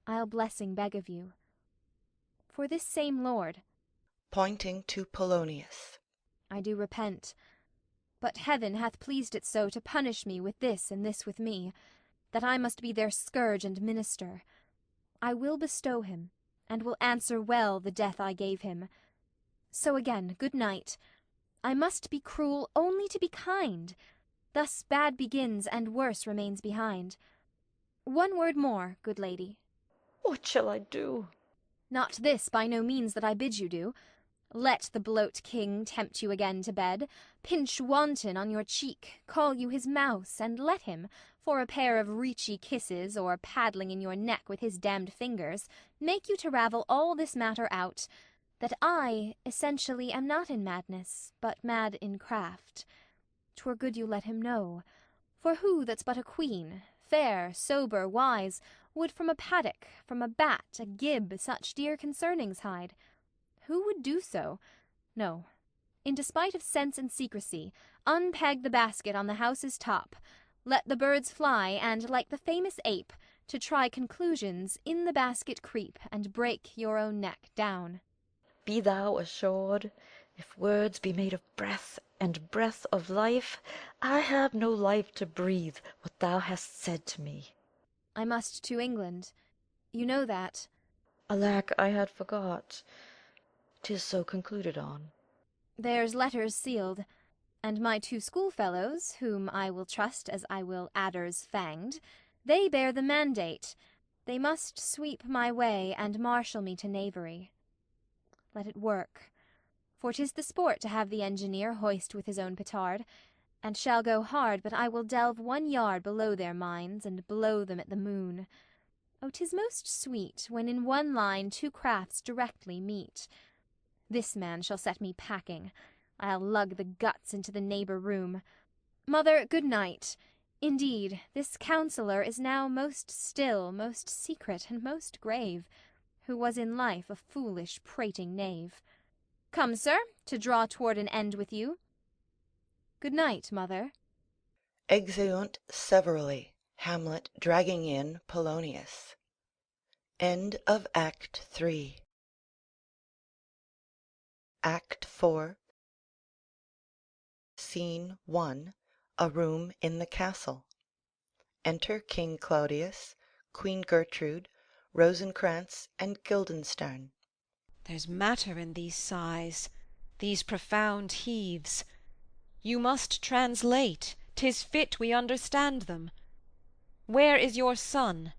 I'll blessing beg of you. For this same Lord, pointing to Polonius, I do repent, but heaven hath pleased it so to punish me with this and this with me, that I must be their scourge and minister. I will bestow him, and will answer well the death I gave him. So again, good night. I must be cruel only to be kind. Thus bad begins and worse remains behind. One word more, good lady. What shall I do? Not this by no means that I bid you do. Let the bloat king tempt you again to bed, pinch wanton on your cheek, call you his mouse, and let him, for a pair of reechy kisses, or paddling in your neck with his damned fingers, make you to ravel all this matter out, that I, essentially, am not in madness, but mad in craft. 'Twere good you let him know, for who that's but a queen, fair, sober, wise, would from a paddock, from a bat, a gib, such dear concernings hide? Who would do so? No. In despite of sense and secrecy, unpeg the basket on the house's top, let the birds fly, and, like the famous ape, to try conclusions, in the basket creep, and break your own neck down. Be thou assured, if words be made of breath, and breath of life, I have no life to breathe what thou hast said to me. I must to England. You know that. Alack, I had forgot. 'Tis so concluded on. There's letters sealed, and my 2 schoolfellows, whom I will trust as I will adders fanged, they bear the mandate. They must sweep my way and marshal me to knavery. Let it work, for 'tis the sport to have the engineer hoist with his own petard, and shall go hard, but I will delve 1 yard below their minds, and blow them at the moon. Oh, 'tis most sweet, when in 1 line 2 crafts directly meet. This man shall set me packing. I'll lug the guts into the neighbour room. Mother, good night. Indeed, this counsellor is now most still, most secret, and most grave, who was in life a foolish prating knave. Come, sir, to draw toward an end with you. Good night, mother. Exeunt severally, Hamlet dragging in Polonius. End of Act 3. Act 4, Scene 1, a room in the castle. Enter King Claudius, Queen Gertrude, Rosencrantz, and Guildenstern. There's matter in these sighs, these profound heaves. You must translate, 'tis fit we understand them. Where is your son?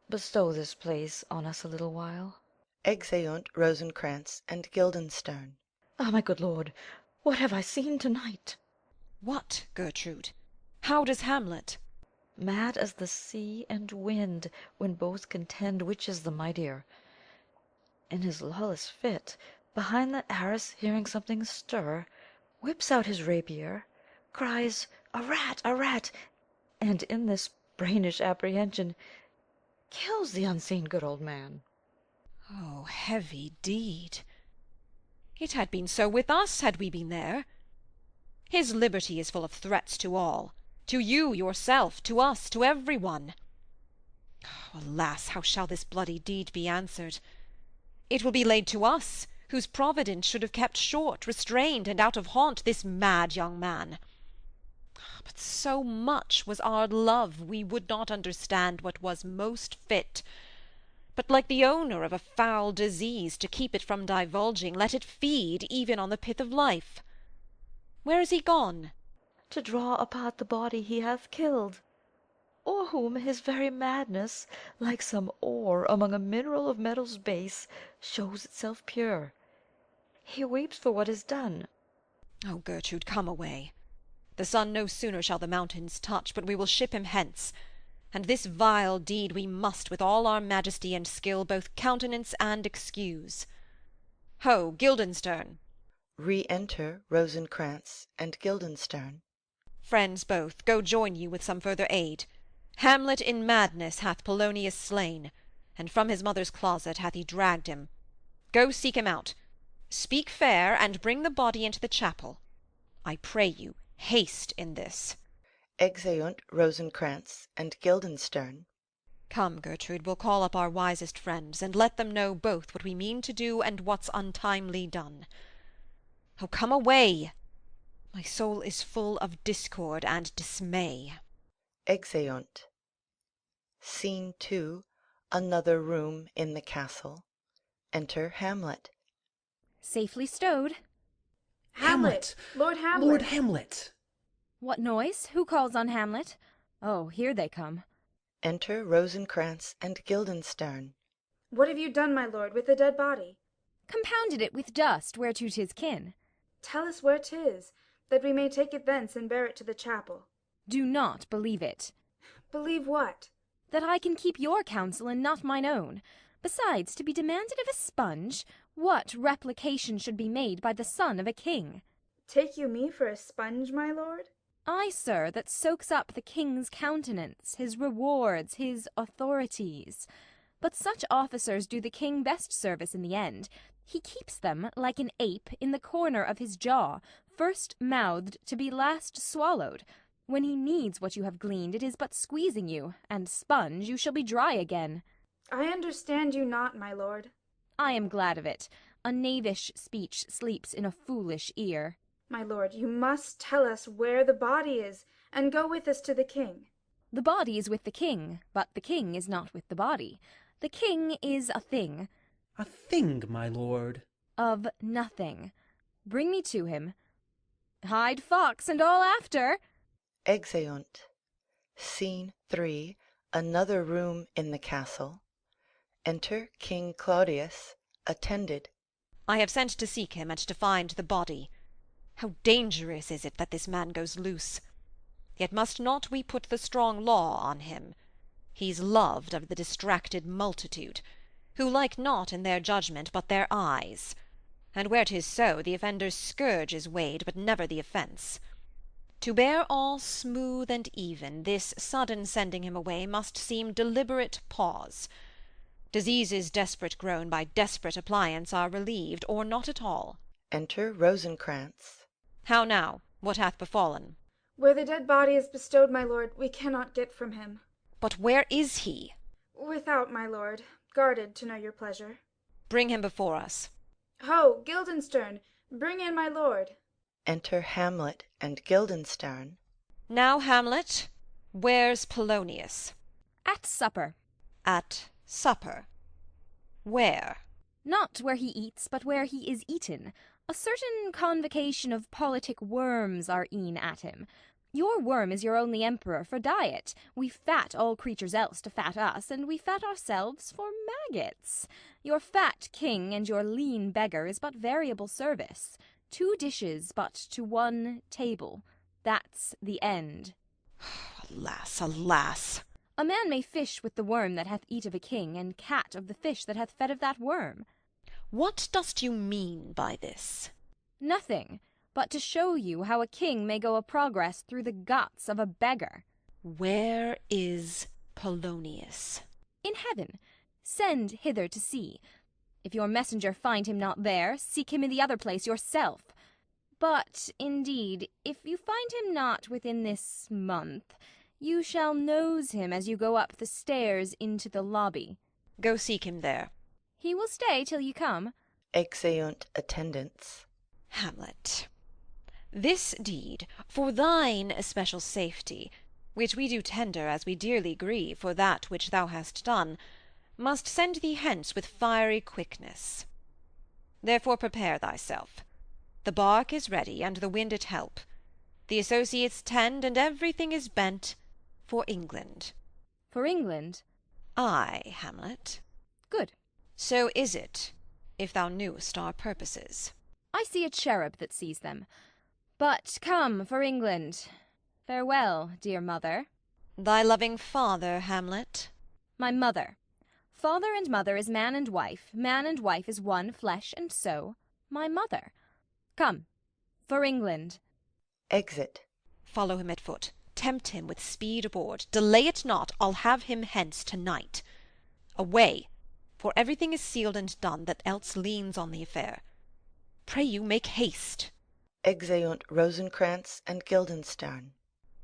Bestow this place on us a little while. Exeunt Rosencrantz and Guildenstern. Ah, my good lord, what have I seen to-night? What, Gertrude? How does Hamlet? Mad as the sea and wind, when both contend which is the mightier. In his lawless fit, behind that arras hearing something stir, whips out his rapier, cries, a rat, and in this brainish apprehension kills the unseen good old man. Oh, heavy deed! It had been so with us, had we been there. His liberty is full of threats to all, to you yourself, to us, to every one. Alas, how shall this bloody deed be answered? It will be laid to us, whose providence should have kept short, restrained, and out of haunt this mad young man. But so much was our love, we would not understand what was most fit, but like the owner of a foul disease, to keep it from divulging, let it feed even on the pith of life. Where is he gone? To draw apart the body he hath killed, or whom his very madness, like some ore among a mineral of metal's base, shows itself pure. He weeps for what is done. Oh, Gertrude, come away. The sun no sooner shall the mountains touch, but we will ship him hence. And this vile deed we must with all our majesty and skill both countenance and excuse. Ho, Guildenstern! Re-enter Rosencrantz and Guildenstern. Friends both, go join you with some further aid. Hamlet in madness hath Polonius slain, and from his mother's closet hath he dragged him. Go seek him out. Speak fair, and bring the body into the chapel. I pray you, haste in this. Exeunt Rosencrantz and Guildenstern. Come, Gertrude, we'll call up our wisest friends, and let them know both what we mean to do and what's untimely done. Oh, come away! My soul is full of discord and dismay. Exeunt. Scene 2, another room in the castle. Enter Hamlet. Safely stowed. Hamlet! Lord Hamlet! Lord Hamlet! What noise? Who calls on Hamlet? Oh, here they come. Enter Rosencrantz and Guildenstern. What have you done, my lord, with the dead body? Compounded it with dust whereto 'tis kin. Tell us where 'tis, that we may take it thence and bear it to the chapel. Do not believe it. Believe what? That I can keep your counsel and not mine own. Besides, to be demanded of a sponge, what replication should be made by the son of a king? Take you me for a sponge, my lord? I, sir, that soaks up the king's countenance, his rewards, his authorities. But such officers do the king best service in the end. He keeps them, like an ape, in the corner of his jaw, first mouthed to be last swallowed. When he needs what you have gleaned, it is but squeezing you, and sponge, you shall be dry again. I understand you not, my lord. I am glad of it. A knavish speech sleeps in a foolish ear. My lord, you must tell us where the body is, and go with us to the king. The body is with the king, but the king is not with the body. The king is a thing. A thing, my lord. Of nothing. Bring me to him. Hide fox and all after. Exeunt. Scene 3. Another room in the castle. Enter King Claudius, attended. I have sent to seek him, and to find the body. How dangerous is it that this man goes loose! Yet must not we put the strong law on him? He's loved of the distracted multitude, who like not in their judgment but their eyes. And where 'tis so, the offender's scourge is weighed, but never the offence. To bear all smooth and even, this sudden sending him away must seem deliberate pause. Diseases desperate grown by desperate appliance are relieved, or not at all. Enter Rosencrantz. How now? What hath befallen? Where the dead body is bestowed, my lord, we cannot get from him. But where is he? Without, my lord, guarded, to know your pleasure. Bring him before us. Ho, Guildenstern, bring in my lord. Enter Hamlet and Guildenstern. Now, Hamlet, where's Polonius? At supper. At supper? Where? Not where he eats, but where he is eaten. A certain convocation of politic worms are e'en at him. Your worm is your only emperor for diet. We fat all creatures else to fat us, and we fat ourselves for maggots. Your fat king and your lean beggar is but variable service. 2 dishes but to 1 table. That's the end. Alas, alas! A man may fish with the worm that hath eat of a king, and cat of the fish that hath fed of that worm. What dost you mean by this? Nothing, but to show you how a king may go a progress through the guts of a beggar. Where is Polonius? In heaven. Send hither to see. If your messenger find him not there, seek him in the other place yourself. But, indeed, if you find him not within this month, you shall nose him as you go up the stairs into the lobby. Go seek him there. He will stay till you come. Exeunt attendants. Hamlet, this deed, for thine especial safety, which we do tender as we dearly grieve for that which thou hast done, must send thee hence with fiery quickness. Therefore prepare thyself. The bark is ready, and the wind it help. The associates tend, and everything is bent for England. For England? Ay, Hamlet. Good. So is it, if thou knewest our purposes. I see a cherub that sees them. But come for England. Farewell, dear mother. Thy loving father, Hamlet? My mother. Father and mother is man and wife is one flesh, and so my mother. Come, for England. Exit. Follow him at foot. Tempt him with speed aboard. Delay it not. I'll have him hence to-night. Away, for everything is sealed and done that else leans on the affair. Pray you, make haste. Exeunt Rosencrantz and Guildenstern.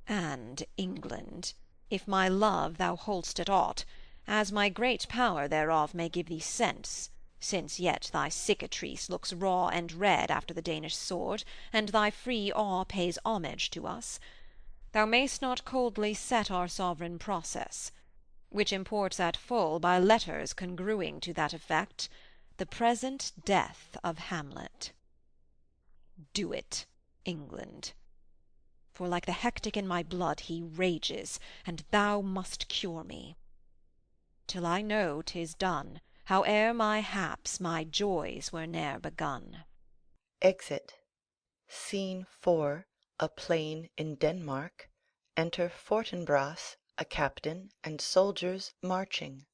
And England, if my love thou hold'st at aught, as my great power thereof may give thee sense, since yet thy cicatrice looks raw and red after the Danish sword, and thy free awe pays homage to us, thou mayst not coldly set our sovereign process, which imports at full, by letters congruing to that effect, the present death of Hamlet. Do it, England. For like the hectic in my blood he rages, and thou must cure me. Till I know 'tis done, howe'er my haps, my joys were ne'er begun. Exit. Scene 4. A plain in Denmark. Enter Fortinbras, a captain, and soldiers marching.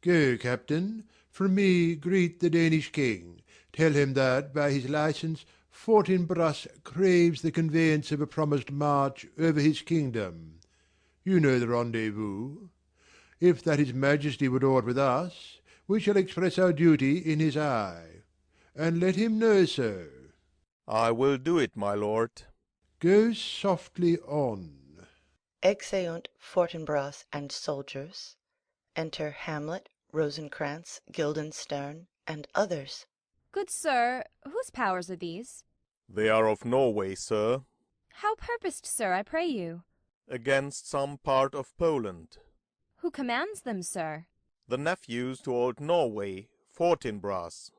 Go, captain, from me greet the Danish king. Tell him that, by his license, Fortinbras craves the conveyance of a promised march over his kingdom. You know the rendezvous. If that his majesty would aught with us, we shall express our duty in his eye. And let him know so. I will do it, my lord. Go softly on. Exeunt Fortinbras and soldiers. Enter Hamlet, Rosencrantz, Guildenstern, and others. Good sir, whose powers are these? They are of Norway, sir. How purposed, sir, I pray you? Against some part of Poland. Who commands them, sir? The nephews to old Norway, Fortinbras.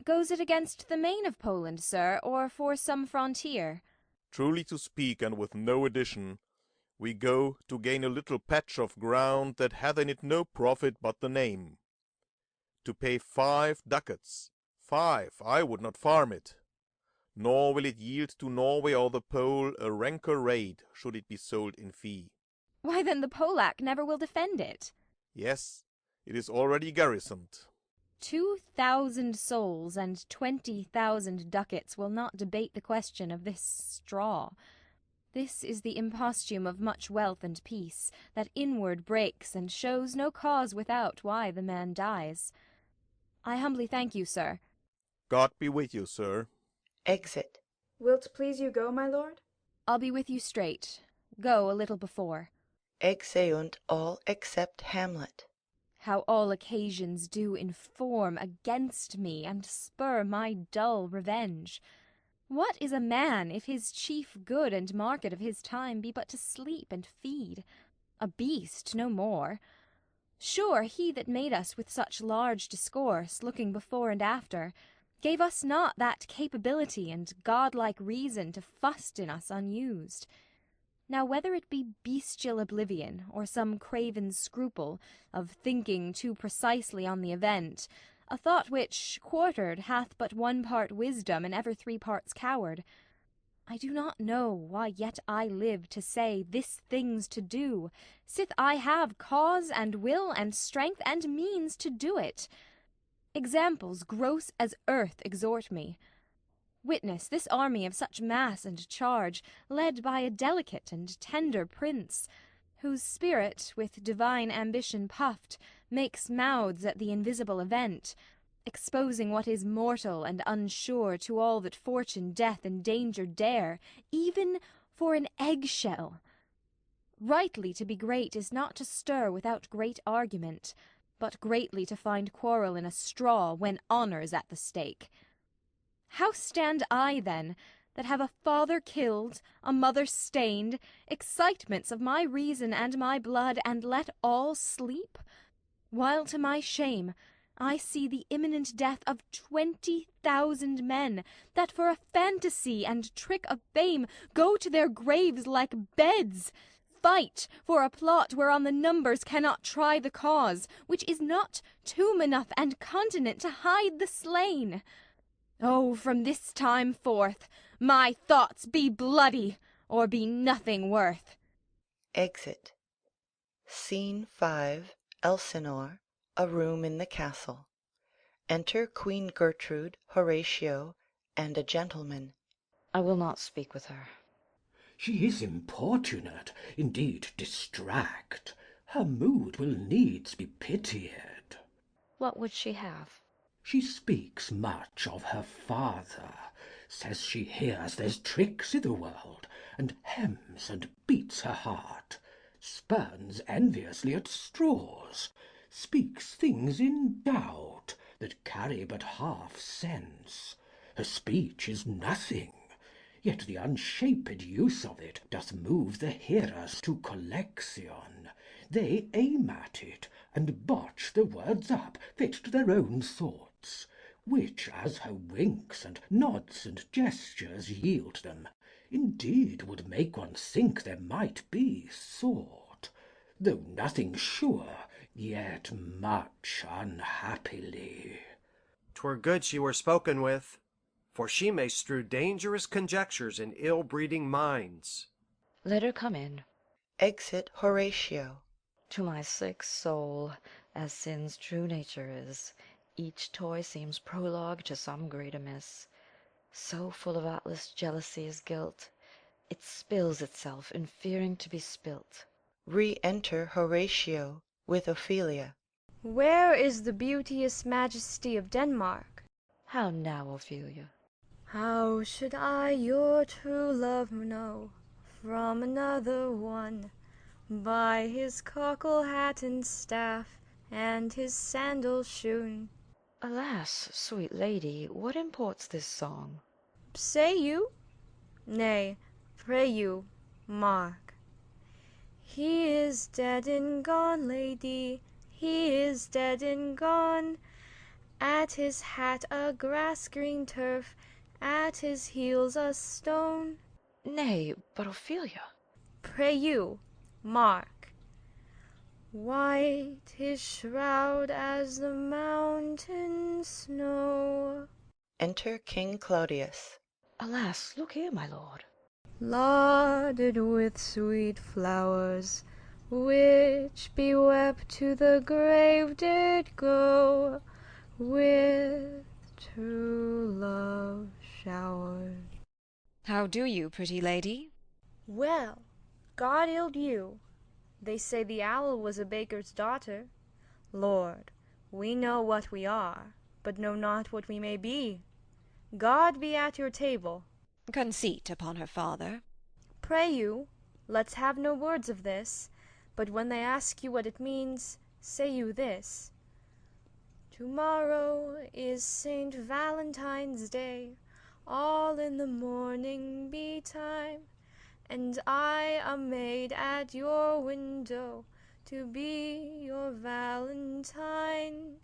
Goes it against the main of Poland, sir, or for some frontier? Truly to speak, and with no addition, we go to gain a little patch of ground that hath in it no profit but the name. To pay 5 ducats. 5, I would not farm it. Nor will it yield to Norway or the Pole a ranker raid, should it be sold in fee. Why, then the Polack never will defend it. Yes, it is already garrisoned. 2,000 souls and 20,000 ducats will not debate the question of this straw. This is the imposthume of much wealth and peace, that inward breaks and shows no cause without why the man dies. I humbly thank you, sir. God be with you, sir. Exit. Will't please you go, my lord? I'll be with you straight. Go a little before. Exeunt all except Hamlet. How all occasions do inform against me, and spur my dull revenge. What is a man, if his chief good and market of his time be but to sleep and feed? A beast, no more. Sure, he that made us with such large discourse, looking before and after, gave us not that capability and godlike reason to fust in us unused. Now whether it be bestial oblivion, or some craven scruple of thinking too precisely on the event, a thought which, quartered, hath but 1 part wisdom and ever 3 parts coward, I do not know why yet I live to say this thing's to do, sith I have cause and will and strength and means to do it. Examples gross as earth exhort me. Witness this army of such mass and charge, led by a delicate and tender prince, whose spirit, with divine ambition puffed, makes mouths at the invisible event, exposing what is mortal and unsure to all that fortune, death, and danger dare, even for an egg-shell. Rightly to be great is not to stir without great argument, but greatly to find quarrel in a straw when honour's at the stake. How stand I, then, that have a father killed, a mother stained, excitements of my reason and my blood, and let all sleep? While to my shame I see the imminent death of 20,000 men, that for a fantasy and trick of fame go to their graves like beds, fight for a plot whereon the numbers cannot try the cause, which is not tomb enough and continent to hide the slain. Oh, from this time forth, my thoughts be bloody, or be nothing worth. Exit. Scene 5. Elsinore. A room in the castle. Enter Queen Gertrude, Horatio, and a gentleman. I will not speak with her. She is importunate, indeed distract. Her mood will needs be pitied. What would she have? She speaks much of her father, says she hears there's tricks i' the world, and hems and beats her heart, spurns enviously at straws, speaks things in doubt that carry but half sense. Her speech is nothing, yet the unshaped use of it doth move the hearers to collection. They aim at it, and botch the words up fit to their own thoughts, which, as her winks and nods and gestures yield them, indeed would make one think there might be thought, though nothing sure, yet much unhappily. 'Twere good she were spoken with, for she may strew dangerous conjectures in ill-breeding minds. Let her come in. Exit Horatio. To my sick soul, as sin's true nature is, each toy seems prologue to some great amiss. So full of artless jealousy is guilt, it spills itself in fearing to be spilt. Re-enter Horatio with Ophelia. Where is the beauteous majesty of Denmark? How now, Ophelia? How should I your true love know from another one? By his cockle hat and staff, and his sandal shoon. Alas, sweet lady, what imports this song? Say you? Nay, pray you, mark. He is dead and gone, lady, he is dead and gone, At his hat a grass-green turf, at his heels a stone. Nay, but Ophelia. Pray you, mark. White his shroud as the mountain snow. Enter King Claudius. Alas, look here, my lord. Lauded with sweet flowers, which bewept to the grave did go, with true love showered. How do you, pretty lady? Well, God ild you. They say the owl was a baker's daughter. Lord, we know what we are, but know not what we may be. God be at your table. Conceit upon her father. Pray you, let's have no words of this, but when they ask you what it means, say you this: Tomorrow is St. Valentine's Day, all in the morning betime, and I a maid at your window to be your Valentine.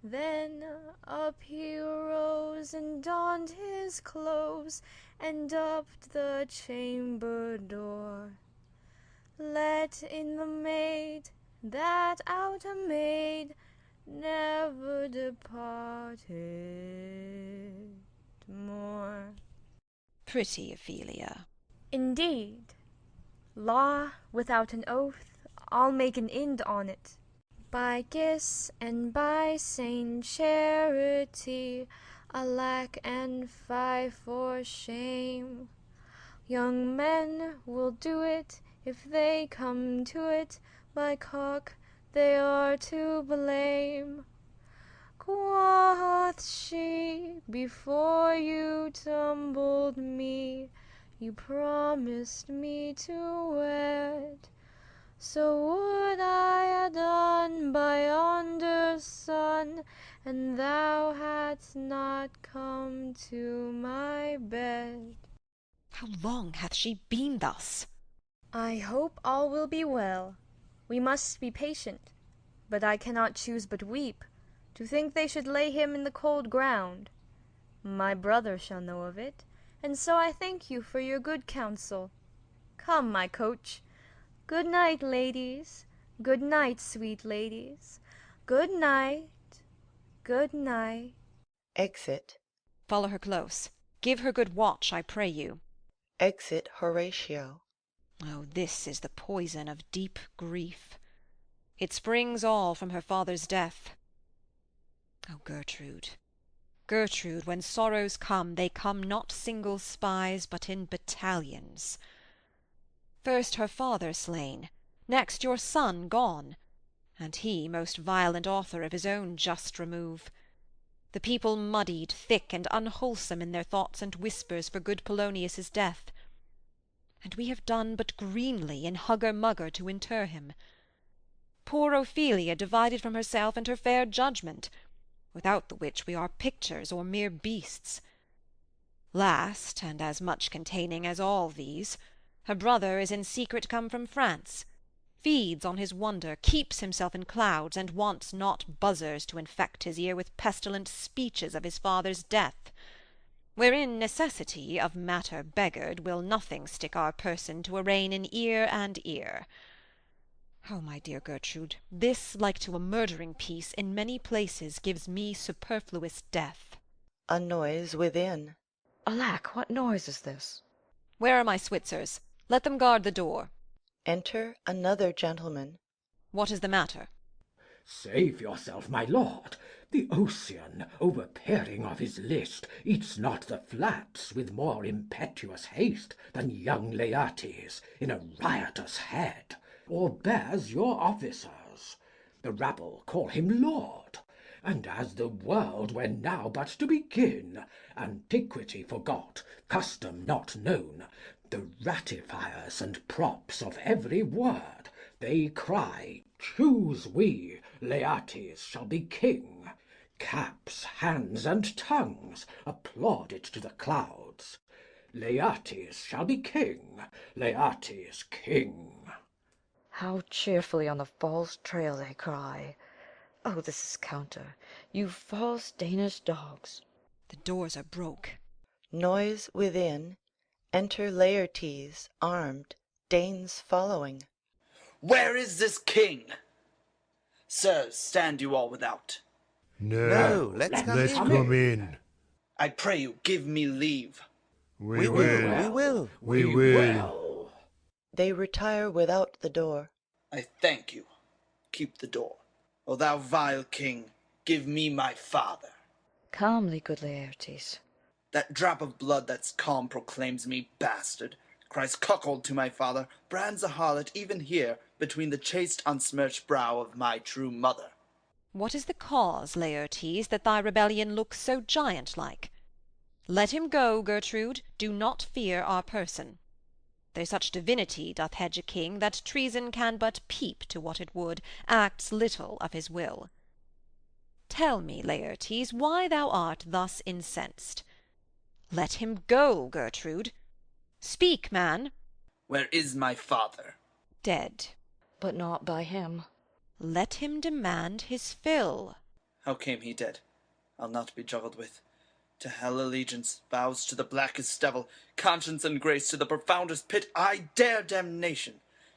Then up he rose and donned his clothes, and upped the chamber door. Let in the maid, that out a maid never departed more. Pretty Ophelia. Indeed, law without an oath, I'll make an end on't. By kiss and by Saint Charity, alack and fie for shame. Young men will do it if they come to it, by cock they are to blame. Quoth she, before you tumbled me, you promised me to wed. So would I ha' done by yonder sun, and thou hadst not come to my bed. How long hath she been thus? I hope all will be well. We must be patient, but I cannot choose but weep, to think they should lay him in the cold ground. My brother shall know of it, and so I thank you for your good counsel. Come, my coach. Good night, ladies. Good night, sweet ladies. Good night. Good night. Exit. Follow her close. Give her good watch, I pray you. Exit Horatio. Oh, this is the poison of deep grief. It springs all from her father's death. O Gertrude, Gertrude, when sorrows come, they come not single spies, but in battalions. First her father slain, next your son gone, and he most violent author of his own just remove. The people muddied, thick and unwholesome in their thoughts and whispers for good Polonius' death. And we have done but greenly in hugger-mugger to inter him. Poor Ophelia divided from herself and her fair judgment, without the which we are pictures or mere beasts. Last, and as much containing as all these, her brother is in secret come from France, feeds on his wonder, keeps himself in clouds, and wants not buzzers to infect his ear with pestilent speeches of his father's death, wherein necessity, of matter beggared, will nothing stick our person to arraign in ear and ear. O my dear Gertrude, this, like to a murdering piece, in many places gives me superfluous death. A noise within. Alack, what noise is this? Where are my Switzers? Let them guard the door. Enter another gentleman. What is the matter? Save yourself, my lord. The Ocean, overpeering of his list, eats not the flats with more impetuous haste than young Laertes in a riotous head, or bears your officers. The rabble call him lord, and as the world were now but to begin, antiquity forgot, custom not known, the ratifiers and props of every word, they cry, choose we, Laertes shall be king. Caps, hands, and tongues applaud it to the clouds. Laertes shall be king, Laertes king. How cheerfully on the false trail they cry, Oh, this is counter, you false Danish dogs. The doors are broke. Noise within. Enter Laertes, armed, Danes following. Where is this king? Sirs, stand you all without. No, let's come in. I pray you, give me leave. We will. They retire without the door. I thank you. Keep the door. O thou vile king, give me my father. Calmly, good Laertes. That drop of blood that's calm proclaims me bastard, cries cuckold to my father, brands a harlot even here, between the chaste unsmirched brow of my true mother. What is the cause, Laertes, that thy rebellion looks so giant-like? Let him go, Gertrude, do not fear our person. There such divinity doth hedge a king, that treason can but peep to what it would, acts little of his will. Tell me, Laertes, why thou art thus incensed. Let him go, Gertrude. Speak, man. Where is my father? Dead. But not by him. Let him demand his fill. How came he dead? I'll not be juggled with. To hell allegiance, vows to the blackest devil, conscience and grace to the profoundest pit, I dare damnation.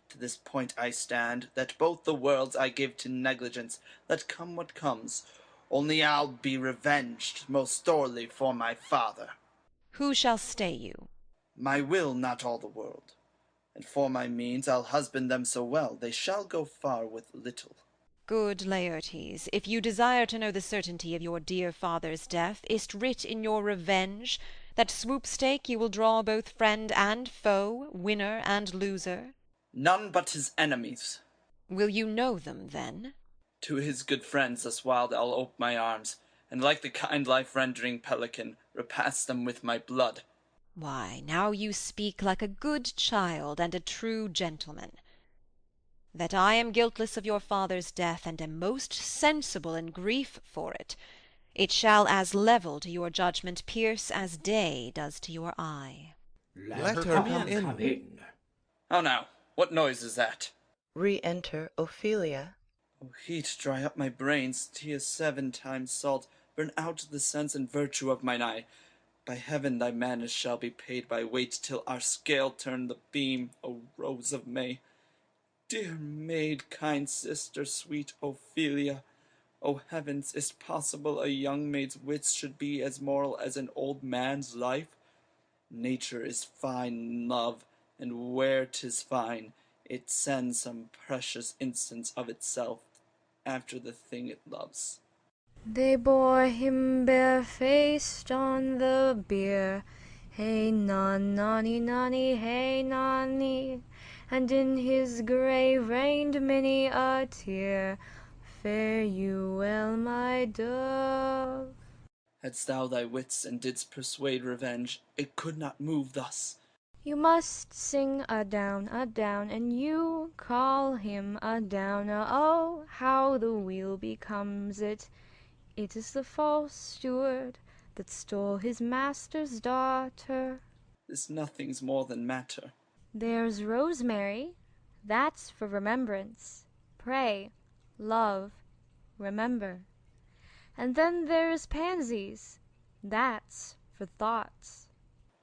To this point I stand, that both the worlds I give to negligence, let come what comes. Only I'll be revenged most sorely for my father. Who shall stay you? My will, not all the world. And for my means I'll husband them so well, they shall go far with little. Good Laertes, if you desire to know the certainty of your dear father's death, is't writ in your revenge, that swoop-stake you will draw both friend and foe, winner and loser? None but his enemies. Will you know them, then? To his good friends thus wild I'll ope my arms, and like the kind life-rendering pelican, repass them with my blood. Why, now you speak like a good child and a true gentleman. That I am guiltless of your father's death, and am most sensible in grief for it, it shall as level to your judgment pierce as day does to your eye. Let her come in. How now? What noise is that? Re-enter Ophelia. O heat, dry up my brains, tears 7 times salt, burn out the sense and virtue of mine eye. By heaven thy madness shall be paid by weight, till our scale turn the beam, O rose of May. Dear maid, kind sister, sweet Ophelia, O heavens, is't possible a young maid's wits should be as moral as an old man's life? Nature is fine in love, and where 'tis fine, it sends some precious instance of itself after the thing it loves. They bore him barefaced on the bier, hey non nonny nonny, hey nonny, and in his grave rained many a tear. Fare you well, my dove. Hadst thou thy wits and didst persuade revenge, it could not move thus. You must sing a down, and you call him a downer. Oh, how the wheel becomes it! It is the false steward that stole his master's daughter. This nothing's more than matter. There's rosemary, that's for remembrance. Pray, love, remember. And then there's pansies, that's for thoughts.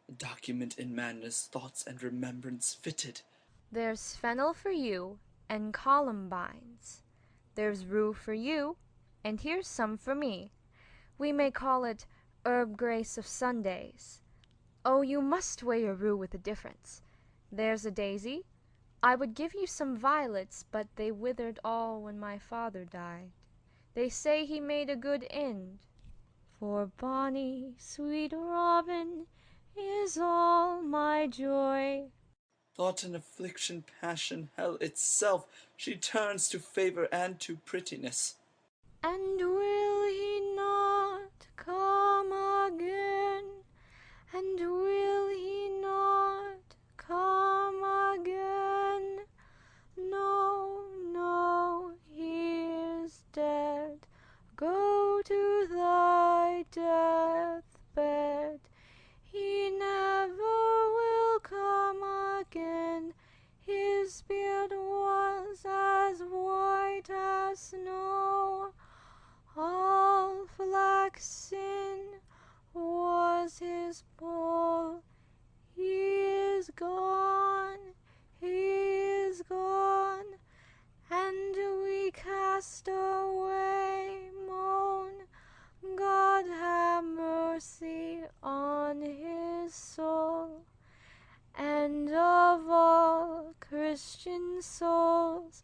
A document in madness, thoughts and remembrance fitted. There's fennel for you, and columbines. There's rue for you, and here's some for me. We may call it herb grace of Sundays. Oh, you must weigh your rue with a difference. There's a daisy. I would give you some violets, but they withered all when my father died. They say he made a good end. For bonny, sweet Robin is all my joy. Thought and affliction, passion, hell itself, she turns to favour and to prettiness. And will he not come again? And will he not come again? No, no, he is dead. Go to thy deathbed. He never will come again. His beard was as white as snow. cast away, moan, God have mercy on his soul. And of all Christian souls,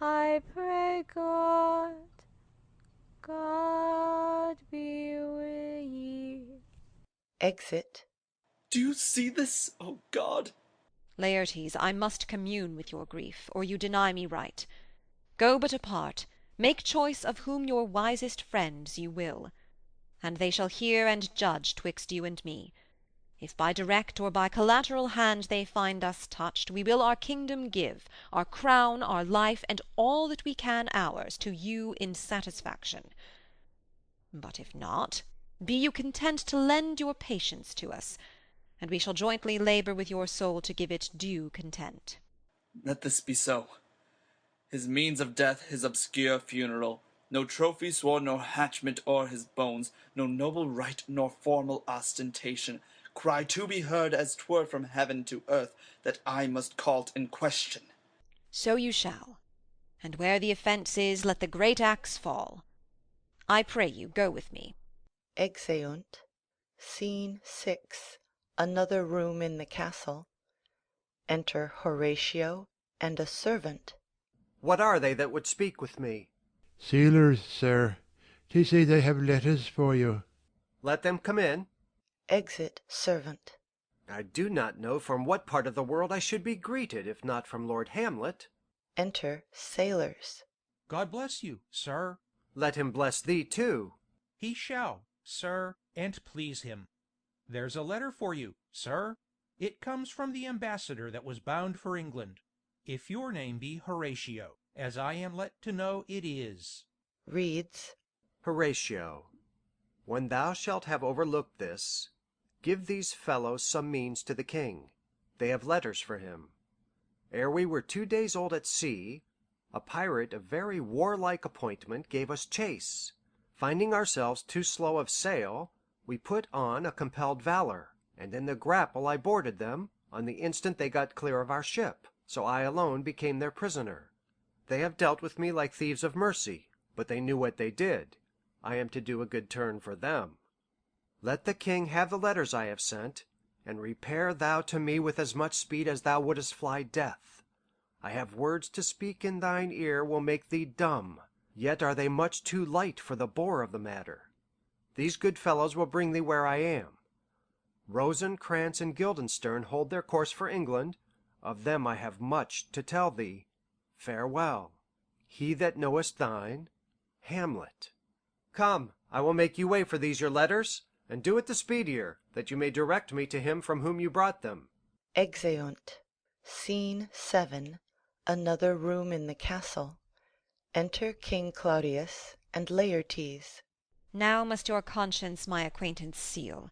I pray God, God be with ye. Exit. Do you see this, O God? Laertes, I must commune with your grief, or you deny me right. Go but apart, make choice of whom your wisest friends you will, and they shall hear and judge twixt you and me. If by direct or by collateral hand they find us touched, we will our kingdom give, our crown, our life, and all that we can ours, to you in satisfaction. But if not, be you content to lend your patience to us, and we shall jointly labour with your soul to give it due content. Let this be so. His means of death, his obscure funeral, no trophy sword nor hatchment o'er his bones, no noble rite nor formal ostentation, cry to be heard as 'twere from heaven to earth, that I must call't in question. So you shall, and where the offence is, let the great axe fall. I pray you, go with me. Exeunt. Scene 6. Another room in the castle. Enter Horatio and a servant. What are they that would speak with me? Sailors, sir. They say they have letters for you. Let them come in. Exit servant. I do not know from what part of the world I should be greeted, if not from Lord Hamlet. Enter sailors. God bless you, sir. Let him bless thee too. He shall, sir, and please him. There's a letter for you, sir. It comes from the ambassador that was bound for England. If your name be Horatio, as I am let to know it is. Reads. Horatio, when thou shalt have overlooked this, give these fellows some means to the king. They have letters for him. Ere we were 2 days old at sea, a pirate of very warlike appointment gave us chase. Finding ourselves too slow of sail, we put on a compelled valor, and in the grapple I boarded them, on the instant they got clear of our ship, so I alone became their prisoner. They have dealt with me like thieves of mercy, but they knew what they did. I am to do a good turn for them. Let the king have the letters I have sent, and repair thou to me with as much speed as thou wouldest fly death. I have words to speak in thine ear will make thee dumb, yet are they much too light for the bore of the matter. These good fellows will bring thee where I am. Rosencrantz and Guildenstern hold their course for England. Of them I have much to tell thee. Farewell. He that knowest thine, Hamlet. Come, I will make you way for these your letters, and do it the speedier, that you may direct me to him from whom you brought them. Exeunt. Scene 7. Another room in the castle. Enter King Claudius and Laertes. Now must your conscience my acquaintance seal,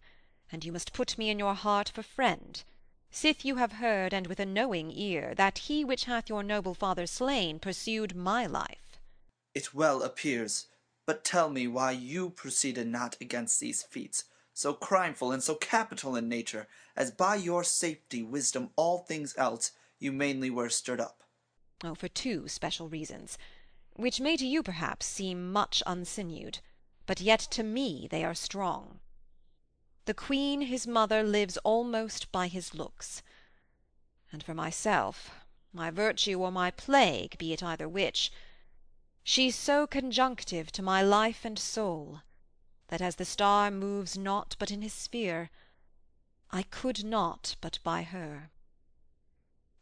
and you must put me in your heart for friend, sith you have heard, and with a knowing ear, that he which hath your noble father slain pursued my life. It well appears. But tell me why you proceeded not against these feats, so crimeful and so capital in nature, as by your safety, wisdom, all things else, you mainly were stirred up. Oh, for 2 special reasons, which may to you perhaps seem much unsinewed, but yet to me they are strong. The queen his mother lives almost by his looks, and for myself, my virtue or my plague, be it either which, she's so conjunctive to my life and soul, that as the star moves not but in his sphere, I could not but by her.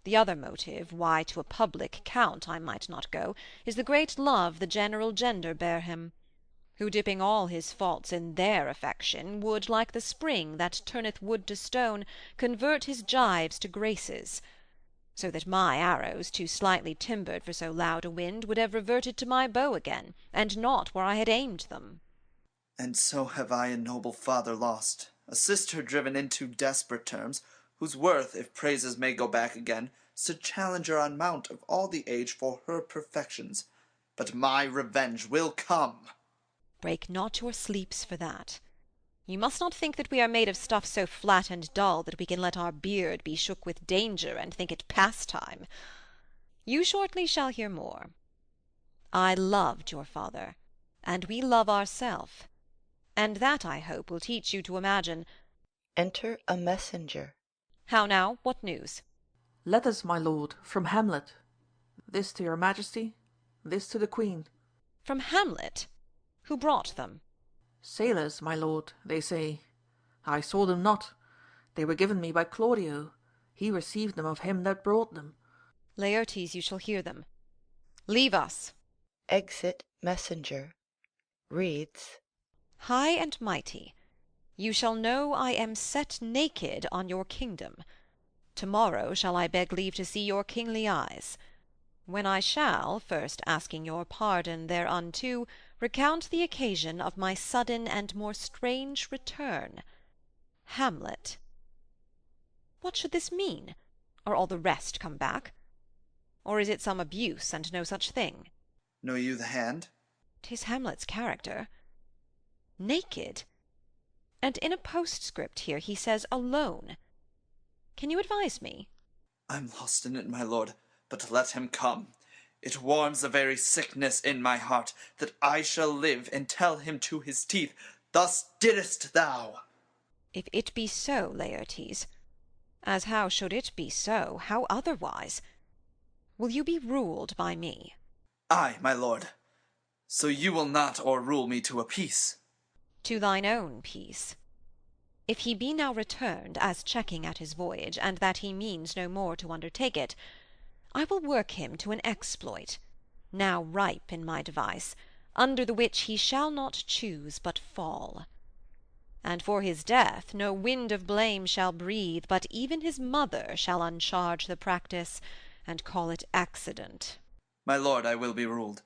The other motive, why to a public count I might not go, is the great love the general gender bear him, who, dipping all his faults in their affection, would, like the spring that turneth wood to stone, convert his gyves to graces, so that my arrows, too slightly timbered for so loud a wind, would have reverted to my bow again, and not where I had aimed them. And so have I a noble father lost, a sister driven into desperate terms, whose worth, if praises may go back again, stood challenger on mount of all the age for her perfections. But my revenge will come. Break not your sleeps for that. You must not think that we are made of stuff so flat and dull that we can let our beard be shook with danger and think it pastime. You shortly shall hear more. I loved your father, and we love ourself, and that, I hope, will teach you to imagine. Enter a messenger. How now? What news? Letters, my lord, from Hamlet. This to your majesty, this to the queen. From Hamlet? Who brought them? Sailors, my lord, they say. I saw them not. They were given me by Claudio. He received them of him that brought them. Laertes, you shall hear them. Leave us. Exit messenger. Reads, High and mighty, you shall know I am set naked on your kingdom. To-morrow shall I beg leave to see your kingly eyes, when I shall, first asking your pardon thereunto, recount the occasion of my sudden and more strange return. Hamlet. What should this mean? Are all the rest come back? Or is it some abuse, and no such thing? Know you the hand? 'Tis Hamlet's character. Naked? And in a postscript here he says alone. Can you advise me? I'm lost in it, my lord, but let him come. It warms the very sickness in my heart, that I shall live and tell him to his teeth, Thus didst thou. If it be so, Laertes, as how should it be so, how otherwise? Will you be ruled by me? Ay, my lord. So you will not o'errule me to a peace? To thine own peace. If he be now returned, as checking at his voyage, and that he means no more to undertake it, I will work him to an exploit, now ripe in my device, under the which he shall not choose but fall. And for his death no wind of blame shall breathe, but even his mother shall uncharge the practice, and call it accident. My lord, I will be ruled,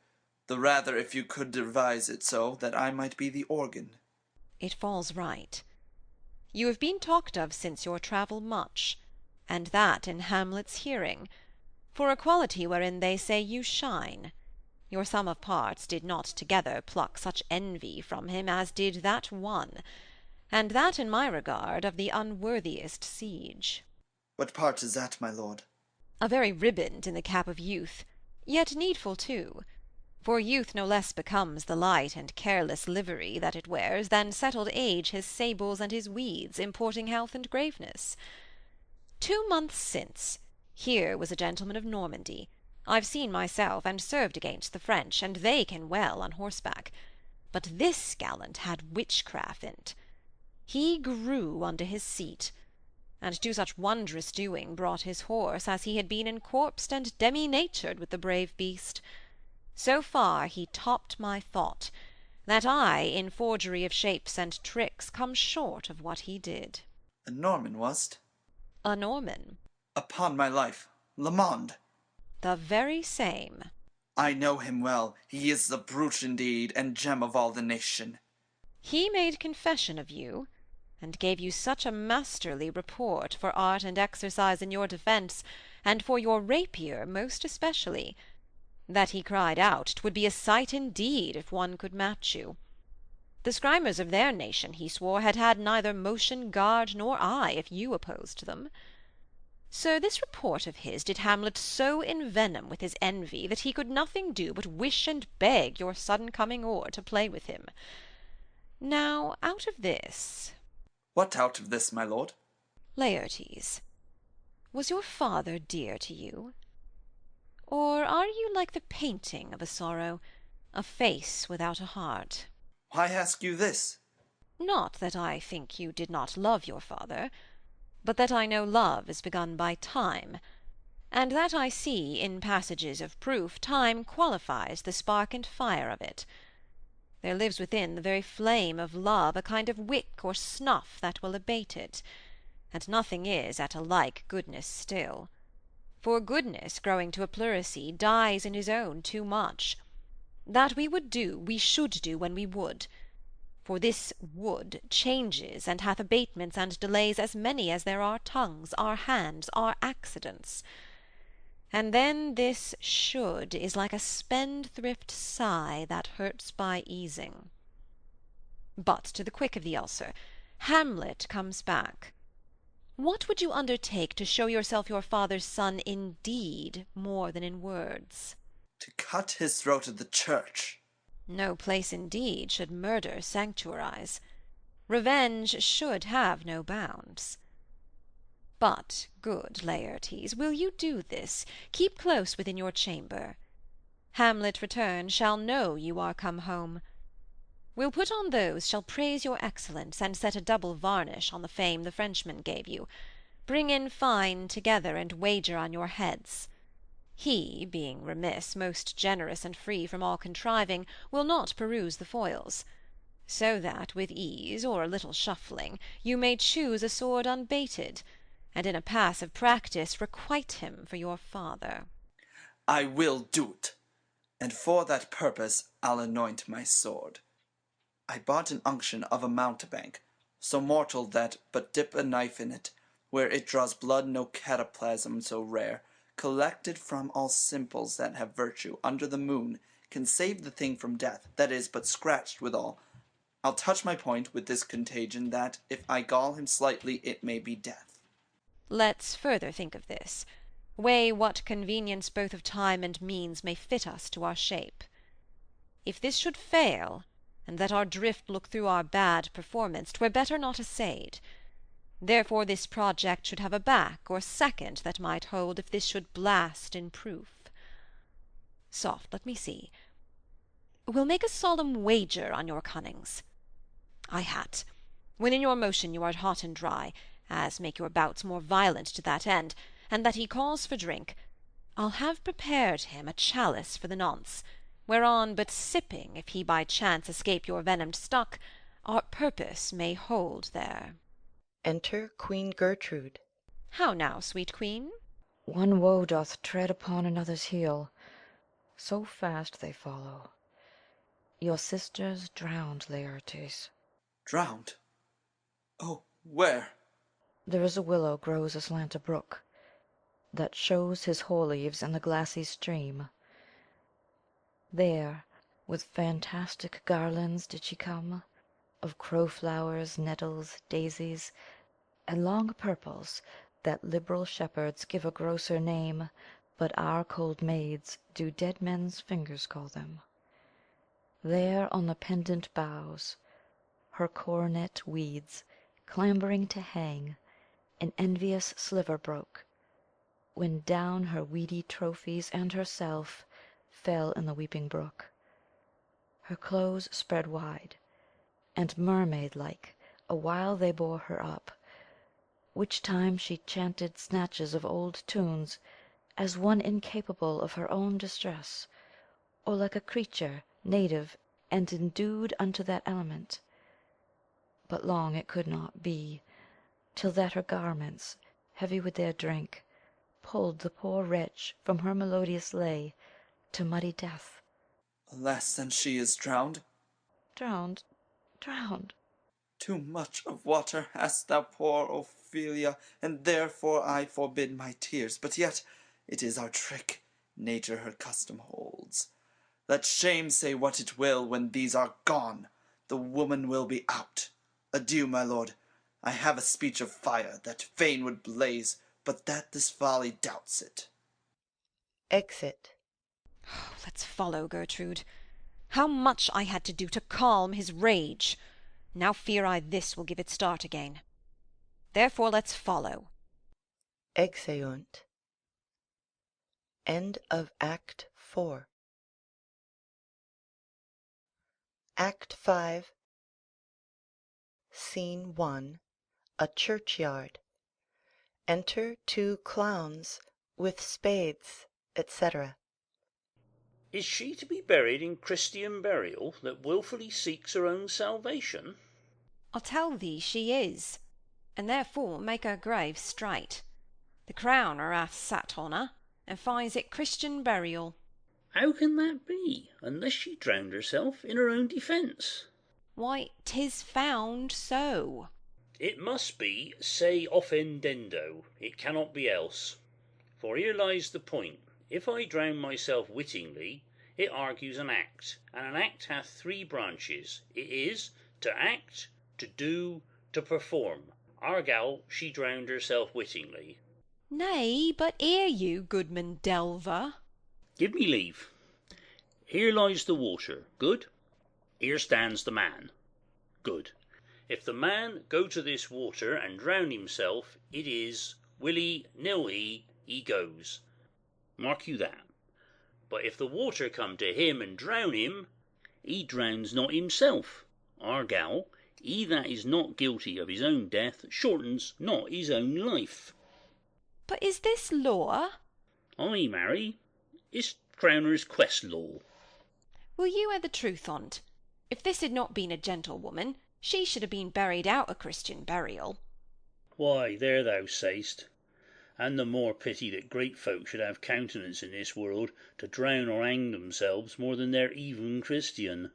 the rather if you could devise it so, that I might be the organ. It falls right. You have been talked of since your travel much, and that in Hamlet's hearing, for a quality wherein they say you shine. Your sum of parts did not together pluck such envy from him as did that one, and that in my regard of the unworthiest siege. What part is that, my lord? A very riband in the cap of youth, yet needful too. For youth no less becomes the light and careless livery that it wears, than settled age his sables and his weeds, importing health and graveness. 2 months since, here was a gentleman of Normandy. I've seen myself, and served against the French, and they can well on horseback. But this gallant had witchcraft in't. He grew under his seat, and to such wondrous doing brought his horse, as he had been encorpsed and demi-natured with the brave beast. So far he topped my thought, that I, in forgery of shapes and tricks, come short of what he did. A Norman, was't? A Norman. Upon my life, Lamond. The very same. I know him well. He is the brute indeed, and gem of all the nation. He made confession of you, and gave you such a masterly report for art and exercise in your defence, and for your rapier most especially, that he cried out 'twould be a sight indeed if one could match you. The scrimers of their nation, he swore, had had neither motion, guard, nor eye, if you opposed them. So this report of his did Hamlet so envenom with his envy, that he could nothing do but wish and beg your sudden coming o'er to play with him. Now out of this... What out of this, my lord? Laertes, was your father dear to you? Or are you like the painting of a sorrow, a face without a heart? Why ask you this? Not that I think you did not love your father, but that I know love is begun by time, and that I see, in passages of proof, time qualifies the spark and fire of it. There lives within the very flame of love a kind of wick or snuff that will abate it, and nothing is at a like goodness still. For goodness, growing to a pleurisy, dies in his own too much. That we would do, we should do when we would. For this would changes, and hath abatements and delays as many as there are tongues, are hands, are accidents. And then this should is like a spendthrift sigh that hurts by easing. But to the quick of the ulcer, Hamlet comes back. What would you undertake to show yourself your father's son in deed more than in words? To cut his throat at the church. No place indeed should murder sanctuarize. Revenge should have no bounds. But, good Laertes, will you do this? Keep close within your chamber. Hamlet return shall know you are come home. We'll put on those shall praise your excellence, and set a double varnish on the fame the Frenchman gave you. Bring in fine together, and wager on your heads. He, being remiss, most generous and free from all contriving, will not peruse the foils. So that with ease, or a little shuffling, you may choose a sword unbaited, and in a pass of practice requite him for your father. I will do't, and for that purpose I'll anoint my sword. I bought an unction of a mountebank, so mortal that but dip a knife in it, where it draws blood no cataplasm so rare, collected from all simples that have virtue under the moon, can save the thing from death, that is but scratched withal. I'll touch my point with this contagion, that if I gall him slightly it may be death. Let's further think of this. Weigh what convenience both of time and means may fit us to our shape. If this should fail, and that our drift look through our bad performance, 'twere better not assayed. Therefore this project should have a back or second that might hold if this should blast in proof. Soft, let me see. We'll make a solemn wager on your cunnings. I hat, when in your motion you are hot and dry, as make your bouts more violent to that end, and that he calls for drink, I'll have prepared him a chalice for the nonce, whereon but sipping, if he by chance escape your venomed stuck, our purpose may hold there. Enter Queen Gertrude. How now, sweet queen? One woe doth tread upon another's heel, so fast they follow. Your sister's drowned, Laertes. Drowned? Oh, where? There is a willow grows aslant a brook, that shows his hoar leaves in the glassy stream. There, with fantastic garlands did she come, of crowflowers, nettles, daisies, and long purples, that liberal shepherds give a grosser name, but our cold maids do dead men's fingers call them. There on the pendant boughs her coronet weeds, clambering to hang, an envious sliver broke, when down her weedy trophies and herself fell in the weeping brook. Her clothes spread wide, and mermaid-like awhile they bore her up, which time she chanted snatches of old tunes, as one incapable of her own distress, or like a creature native and endued unto that element. But long it could not be, till that her garments, heavy with their drink, pulled the poor wretch from her melodious lay to muddy death. Alas, then she is drowned? Drowned, drowned. Too much of water hast thou, poor Ophelia, and therefore I forbid my tears. But yet it is our trick, nature her custom holds. Let shame say what it will, when these are gone, the woman will be out. Adieu, my lord. I have a speech of fire, that fain would blaze, but that this folly doubts it. Exit. Let's follow, Gertrude. How much I had to do to calm his rage! Now fear I this will give it start again. Therefore let's follow. Exeunt. End of Act 4. Act 5. Scene 1. A churchyard. Enter 2 clowns with spades, etc. Is she to be buried in Christian burial, that wilfully seeks her own salvation? I'll tell thee she is, and therefore make her grave straight. The crowner hath sat on her, and finds it Christian burial. How can that be, unless she drowned herself in her own defence? Why, 'tis found so. It must be se offendendo, it cannot be else. For here lies the point. If I drown myself wittingly, it argues an act, and an act hath 3 branches. It is to act, to do, to perform. Our gal, she drowned herself wittingly. Nay, but hear you, goodman Delver. Give me leave. Here lies the water. Good. Here stands the man. Good. If the man go to this water and drown himself, it is willy-nilly he goes. Mark you that. But if the water come to him and drown him, he drowns not himself. Argal, he that is not guilty of his own death shortens not his own life. But is this law? Ay, Mary, it's Crowner's quest law. Will you add the truth on't? If this had not been a gentlewoman, she should have been buried out a Christian burial. Why, there thou say'st. And the more pity that great folk should have countenance in this world to drown or hang themselves more than they're even Christian.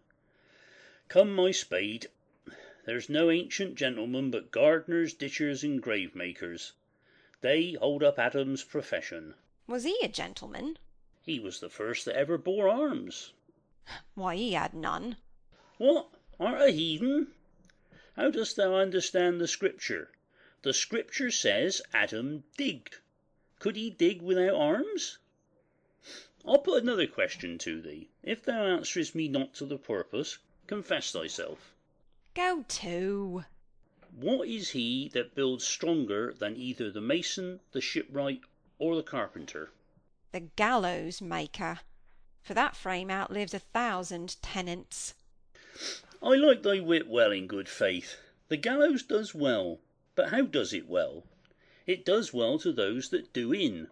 Come my spade, there's no ancient gentlemen but gardeners, ditchers, and grave-makers. They hold up Adam's profession. Was he a gentleman? He was the first that ever bore arms. Why, he had none. What? Art a heathen? How dost thou understand the Scripture? The Scripture says Adam digged. Could he dig without arms? I'll put another question to thee. If thou answerest me not to the purpose, confess thyself. Go to. What is he that builds stronger than either the mason, the shipwright, or the carpenter? The gallows maker. For that frame outlives 1,000 tenants. I like thy wit well, in good faith. The gallows does well. But how does it well? It does well to those that do in.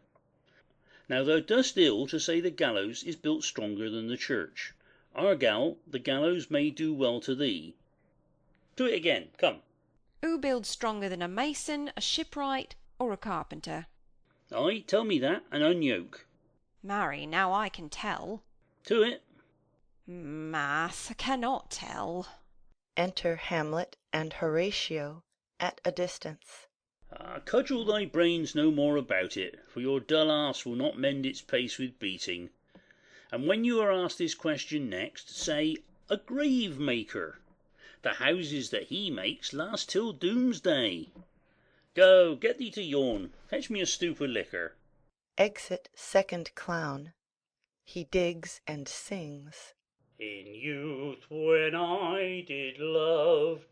Now thou dost ill to say the gallows is built stronger than the church. Argal, the gallows may do well to thee. Do it again, come. Who builds stronger than a mason, a shipwright, or a carpenter? Ay, tell me that, and unyoke. Marry, now I can tell. To it. Mass, I cannot tell. Enter Hamlet and Horatio at a distance. Cudgel thy brains no more about it, for your dull ass will not mend its pace with beating. And when you are asked this question next, say, a grave maker. The houses that he makes last till doomsday. Go, get thee to yawn. Fetch me a stoup of liquor. Exit second clown. He digs and sings. In youth when I did love,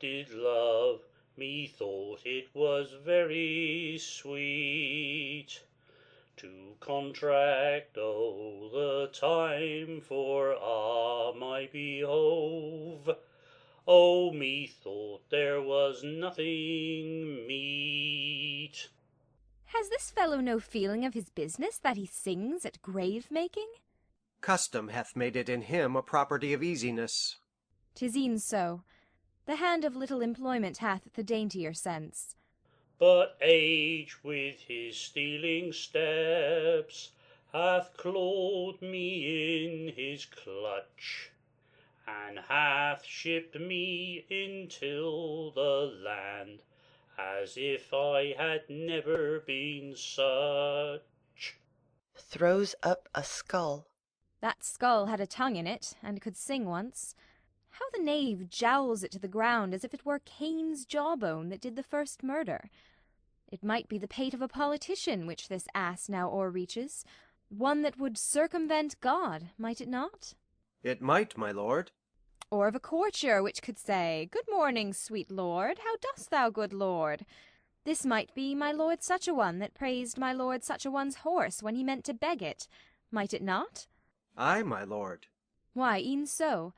methought it was very sweet to contract all the time for my behove. Oh, methought there was nothing meet. Has this fellow no feeling of his business that he sings at grave-making? Custom hath made it in him a property of easiness. 'Tis e'en so. The hand of little employment hath the daintier sense. But age with his stealing steps hath clawed me in his clutch, and hath shipped me into the land as if I had never been such. Throws up a skull. That skull had a tongue in it, and could sing once. How the knave jowls it to the ground as if it were Cain's jawbone that did the first murder. It might be the pate of a politician which this ass now o'erreaches, one that would circumvent God, might it not? It might, my lord. Or of a courtier which could say, Good morning, sweet lord, how dost thou, good lord? This might be my lord such-a-one that praised my lord such-a-one's horse when he meant to beg it, might it not? Ay, my lord. Why, e'en so.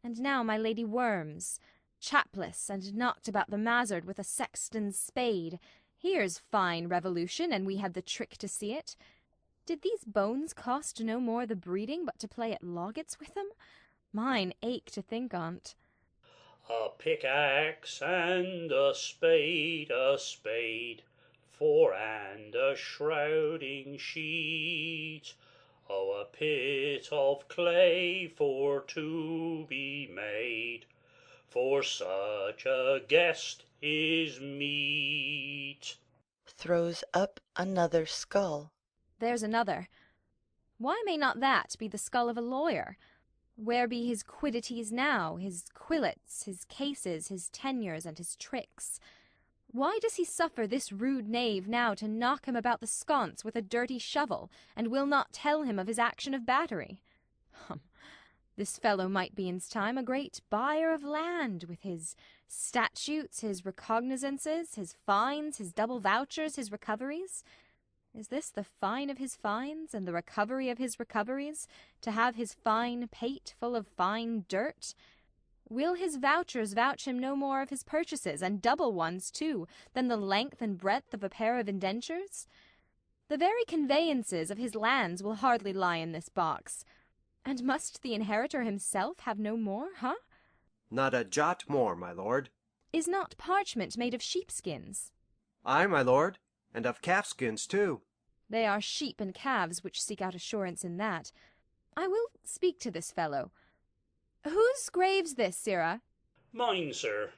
And now my lady worms, chapless and knocked about the mazzard with a sexton's spade. Here's fine revolution, and we had the trick to see it. Did these bones cost no more the breeding but to play at loggets with them? Mine ache to think on't. A pickaxe and a spade, and a shrouding sheet. Oh, a pit of clay for to be made, for such a guest is meet. Throws up another skull. There's another. Why may not that be the skull of a lawyer? Where be his quiddities now, his quillets, his cases, his tenures, and his tricks? Why does he suffer this rude knave now to knock him about the sconce with a dirty shovel, and will not tell him of his action of battery? This fellow might be in's time a great buyer of land, with his statutes, his recognizances, his fines, his double vouchers, his recoveries. Is this the fine of his fines, and the recovery of his recoveries, to have his fine pate full of fine dirt? Will his vouchers vouch him no more of his purchases, and double ones too, than the length and breadth of a pair of indentures? The very conveyances of his lands will hardly lie in this box. And must the inheritor himself have no more, huh? Not a jot more, my lord. Is not parchment made of sheepskins? Ay, my lord, and of calfskins too. They are sheep and calves which seek out assurance in that. I will speak to this fellow. Whose grave's this, sirrah? Mine, sir.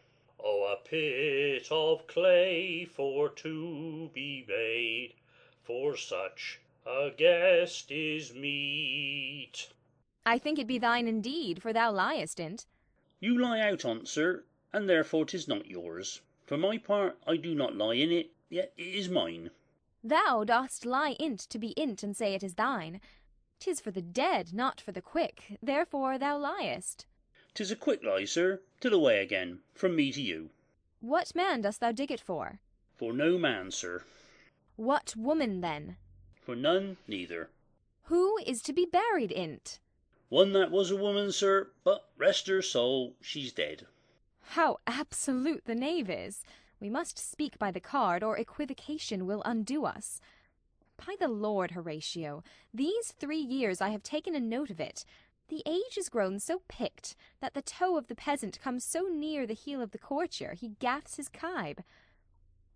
Oh, a pit of clay for to be made, for such a guest is meet. I think it be thine indeed, for thou liest in't. You lie out on't, sir, and therefore 'tis not yours. For my part, I do not lie in it, yet it is mine. Thou dost lie in't to be in't, and say it is thine. 'Tis for the dead, not for the quick, therefore thou liest. 'Tis a quick lie, sir, till away again, from me to you. What man dost thou dig it for? For no man, sir. What woman, then? For none, neither. Who is to be buried in't? One that was a woman, sir, but rest her soul, she's dead. How absolute the knave is! We must speak by the card, or equivocation will undo us. By the Lord, Horatio, these 3 years I have taken a note of it. The age is grown so picked that the toe of the peasant comes so near the heel of the courtier he gaffs his kibe.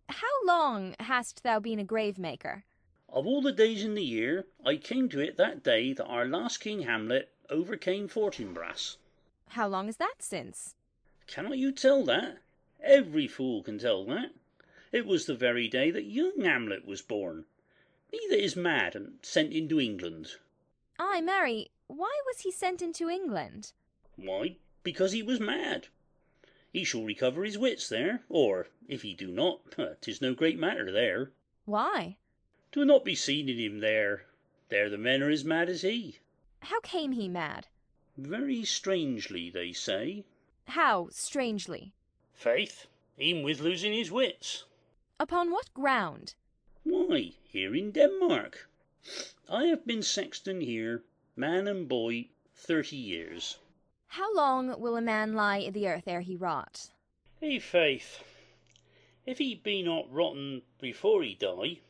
How long hast thou been a grave-maker? Of all the days in the year, I came to it that day that our last King Hamlet overcame Fortinbras. How long is that since? Cannot you tell that? Every fool can tell that. It was the very day that young Hamlet was born. He that is mad and sent into England. Ay, marry, why was he sent into England? Why, because he was mad. He shall recover his wits there, or, if he do not, 'tis no great matter there. Why? 'Twill not be seen in him there. There the men are as mad as he. How came he mad? Very strangely, they say. How strangely? Faith, e'en with losing his wits. Upon what ground? Why, here in Denmark. I have been sexton here, man and boy, 30 years. How long will a man lie i' the earth ere he rot? Faith, if he be not rotten before he die,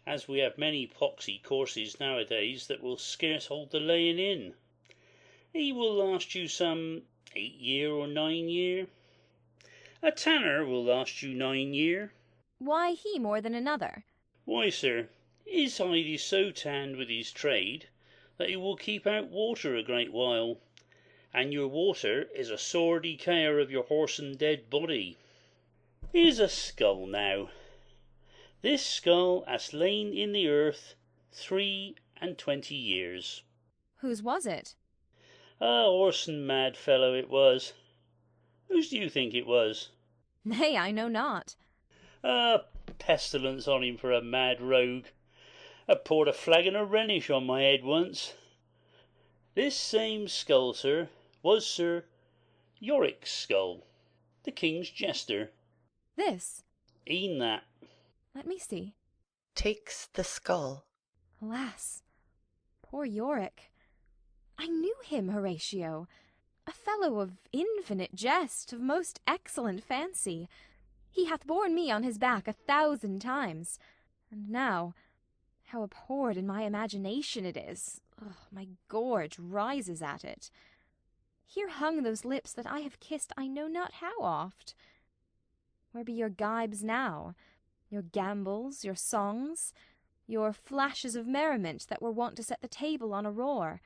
as we have many poxy courses nowadays that will scarce hold the laying in, he will last you some 8 year or 9 year. A tanner will last you 9 year. Why he more than another? Why, sir, his hide is so tanned with his trade that he will keep out water a great while, and your water is a sore decayer of your whoreson dead body. Here's a skull now. This skull has lain in the earth 23 years. Whose was it? A whoreson mad fellow it was. Whose do you think it was? Nay, I know not. Pestilence on him for a mad rogue. I poured a flagon of Rhenish on my head once. This same skull, sir, was, sir, Yorick's skull, the king's jester. This? E'en that. Let me see. Takes the skull. Alas, poor Yorick. I knew him, Horatio. A fellow of infinite jest, of most excellent fancy. He hath borne me on his back 1,000 times. And now, how abhorred in my imagination it is. My gorge rises at it. Here hung those lips that I have kissed I know not how oft. Where be your gibes now? Your gambols, your songs, your flashes of merriment that were wont to set the table on a roar?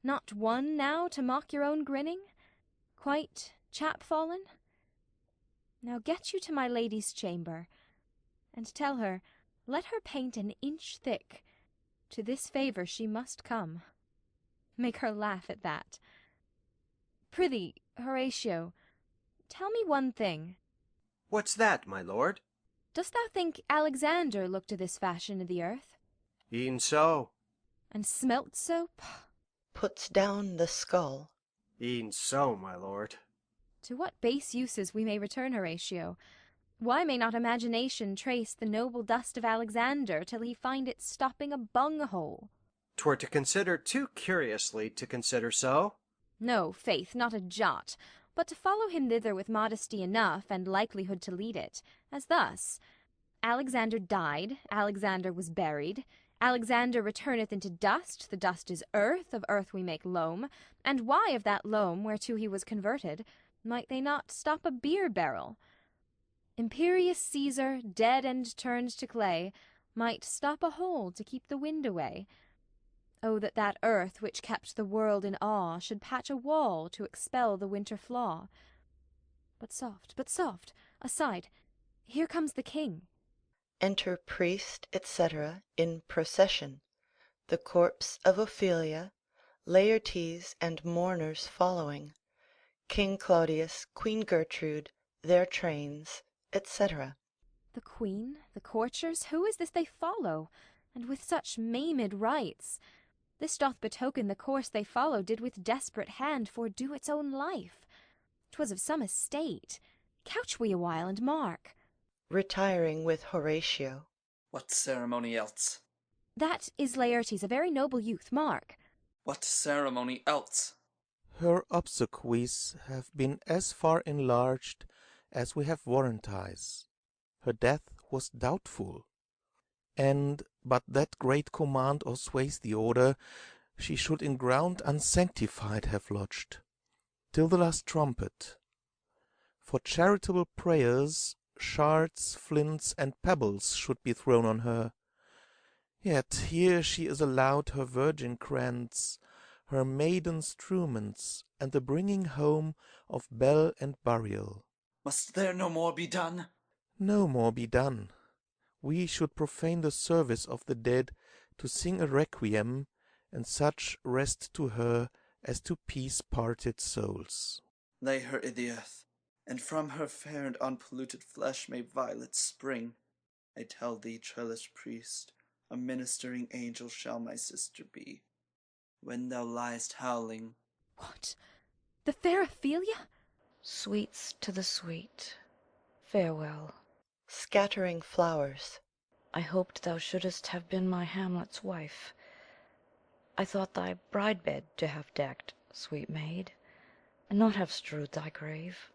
Not one now to mock your own grinning? Quite chapfallen? Now get you to my lady's chamber, and tell her, let her paint an inch thick. To this favour she must come. Make her laugh at that. Prithee, Horatio, tell me one thing. What's that, my lord? Dost thou think Alexander looked to this fashion of the earth? E'en so. And smelt so? puts down the skull. E'en so, my lord. To what base uses we may return, Horatio. Why may not imagination trace the noble dust of Alexander till he find it stopping a bunghole? 'Twere to consider too curiously to consider so. No, faith, not a jot, but to follow him thither with modesty enough and likelihood to lead it, as thus: Alexander died, Alexander was buried, Alexander returneth into dust, the dust is earth, of earth we make loam, and why of that loam whereto he was converted might they not stop a beer barrel? Imperious Caesar, dead and turned to clay, might stop a hole to keep the wind away. Oh, that that earth which kept the world in awe should patch a wall to expel the winter flaw. But soft, aside, here comes the king. Enter priest, etc., in procession, the corpse of Ophelia, Laertes and mourners following, King Claudius, Queen Gertrude, their trains, etc. The queen, the courtiers, who is this they follow, and with such maimed rites? This doth betoken the course they follow did with desperate hand fordo its own life. 'Twas of some estate. Couch we awhile and mark. Retiring with Horatio. What ceremony else? That is Laertes, a very noble youth, mark. What ceremony else? Her obsequies have been as far enlarged as we have warranties. Her death was doubtful, and but that great command or sways the order, she should in ground unsanctified have lodged, till the last trumpet. For charitable prayers, shards, flints, and pebbles should be thrown on her. Yet here she is allowed her virgin krantz, her maiden struments, and the bringing home of bell and burial. Must there no more be done? No more be done. We should profane the service of the dead to sing a requiem, and such rest to her as to peace-parted souls. Lay her i' the earth, and from her fair and unpolluted flesh may violets spring. I tell thee, trellis priest, a ministering angel shall my sister be. When thou liest howling. What? The fair Ophelia? Sweets to the sweet. Farewell. Scattering flowers. I hoped thou shouldest have been my Hamlet's wife. I thought thy bride-bed to have decked, sweet maid, and not have strewed thy grave.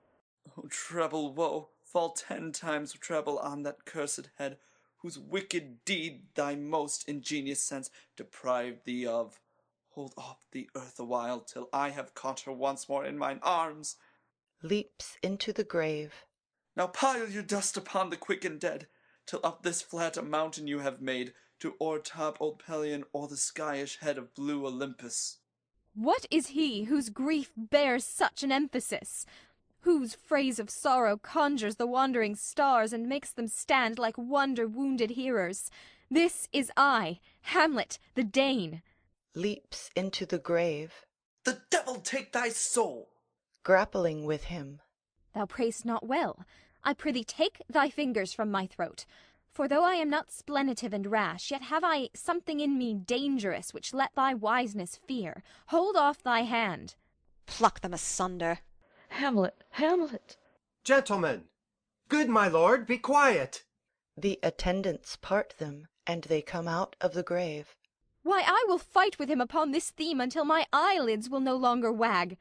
O treble woe, fall 10 times treble on that cursed head, whose wicked deed thy most ingenious sense deprived thee of. Hold off the earth awhile, till I have caught her once more in mine arms. Leaps into the grave. Now pile your dust upon the quick and dead, till up this flat a mountain you have made, to o'ertop old Pelion or the skyish head of blue Olympus. What is he whose grief bears such an emphasis? Whose phrase of sorrow conjures the wandering stars and makes them stand like wonder-wounded hearers? This is I, Hamlet, the Dane. Leaps into the grave. The devil take thy soul! Grappling with him. Thou pray'st not well. I prithee take thy fingers from my throat. For though I am not splenitive and rash, yet have I something in me dangerous which let thy wiseness fear. Hold off thy hand. Pluck them asunder. Hamlet, Hamlet! Gentlemen, good my lord, be quiet. The attendants part them, and they come out of the grave. Why, I will fight with him upon this theme until my eyelids will no longer wag.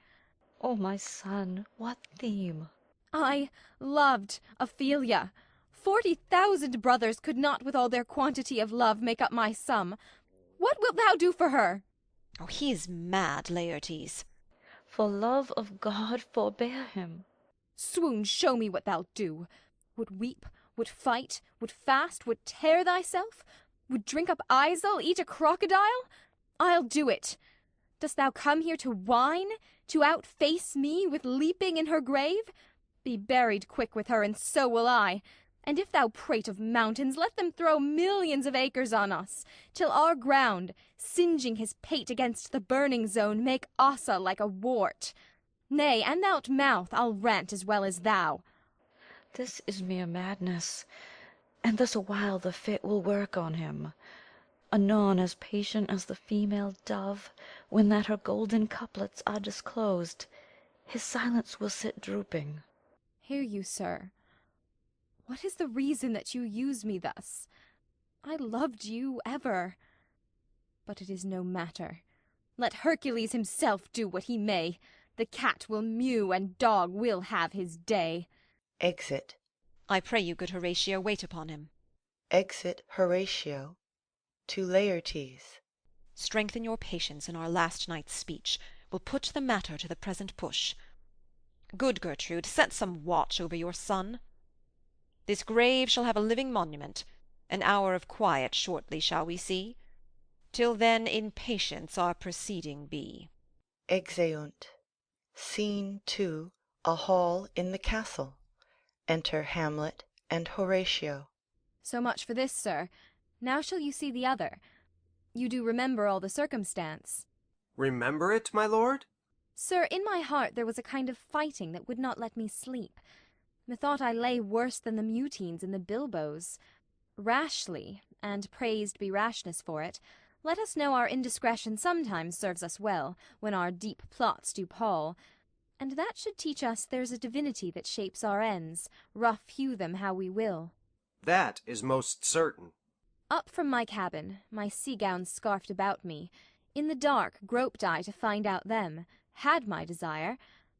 Oh, my son, what theme? I loved Ophelia. 40,000 brothers could not with all their quantity of love make up my sum. What wilt thou do for her? Oh, he is mad, Laertes. For love of God forbear him. Swoon, show me what thou'lt do. Would weep, would fight, would fast, would tear thyself? Would drink up Isel, eat a crocodile? I'll do it. Dost thou come here to whine? To outface me with leaping in her grave? Be buried quick with her, and so will I. And if thou prate of mountains, let them throw millions of acres on us, till our ground, singeing his pate against the burning zone, make Ossa like a wart. Nay, an thou'lt mouth, I'll rant as well as thou. This is mere madness, and thus awhile the fit will work on him. Anon, as patient as the female dove, when that her golden couplets are disclosed, his silence will sit drooping. Hear you, sir. What is the reason that you use me thus? I loved you ever. But it is no matter. Let Hercules himself do what he may. The cat will mew, and dog will have his day. Exit. I pray you, good Horatio, wait upon him. Exit Horatio. To Laertes. Strengthen your patience in our last night's speech. We'll put the matter to the present push. Good Gertrude, set some watch over your son. This grave shall have a living monument. An hour of quiet shortly shall we see. Till then in patience our proceeding be. Exeunt. Scene 2. A hall in the castle. Enter Hamlet and Horatio. So much for this, sir. Now shall you see the other. You do remember all the circumstance. Remember it, my lord? Sir, in my heart there was a kind of fighting that would not let me sleep. Methought I lay worse than the mutines in the bilboes. Rashly, and praised be rashness for it, let us know our indiscretion sometimes serves us well, when our deep plots do pall. And that should teach us there's a divinity that shapes our ends, rough hew them how we will. That is most certain. Up from my cabin, my sea-gown scarfed about me, in the dark groped I to find out them, had my desire,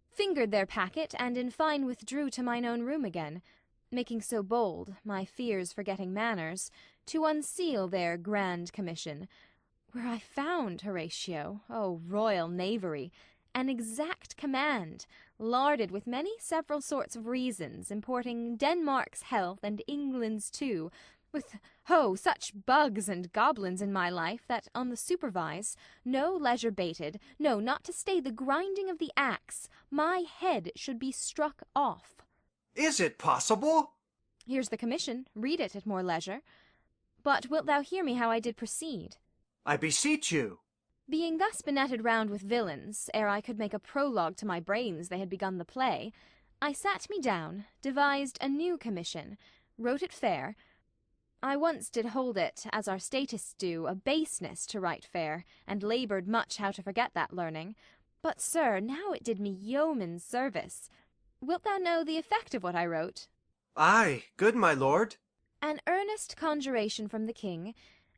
fingered their packet, and in fine withdrew to mine own room again, making so bold, my fears forgetting manners, to unseal their grand commission, where I found, Horatio, O royal knavery, an exact command, larded with many several sorts of reasons, importing Denmark's health and England's too, with, such bugs and goblins in my life that on the supervise, no leisure bated, no, not to stay the grinding of the axe, my head should be struck off. Is it possible? Here's the commission, read it at more leisure. But wilt thou hear me how I did proceed? I beseech you. Being thus benetted round with villains, ere I could make a prologue to my brains they had begun the play, I sat me down, devised a new commission, wrote it fair. I once did hold it, as our statists do, a baseness to write fair, and laboured much how to forget that learning. But, sir, now it did me yeoman's service. Wilt thou know the effect of what I wrote? Ay, good my lord. An earnest conjuration from the king,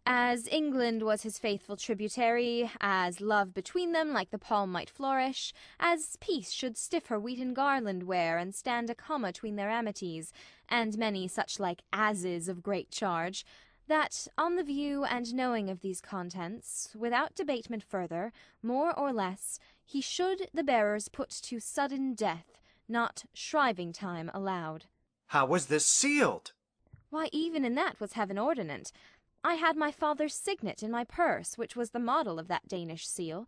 as England was his faithful tributary, as love between them like the palm might flourish, as peace should stiff her wheaten garland wear, and stand a comma tween their amities, and many such like ases of great charge, that, on the view and knowing of these contents, without debatement further, more or less, he should the bearers put to sudden death, not shriving time allowed. How was this sealed? Why, even in that was heaven ordinant. I had my father's signet in my purse, which was the model of that Danish seal,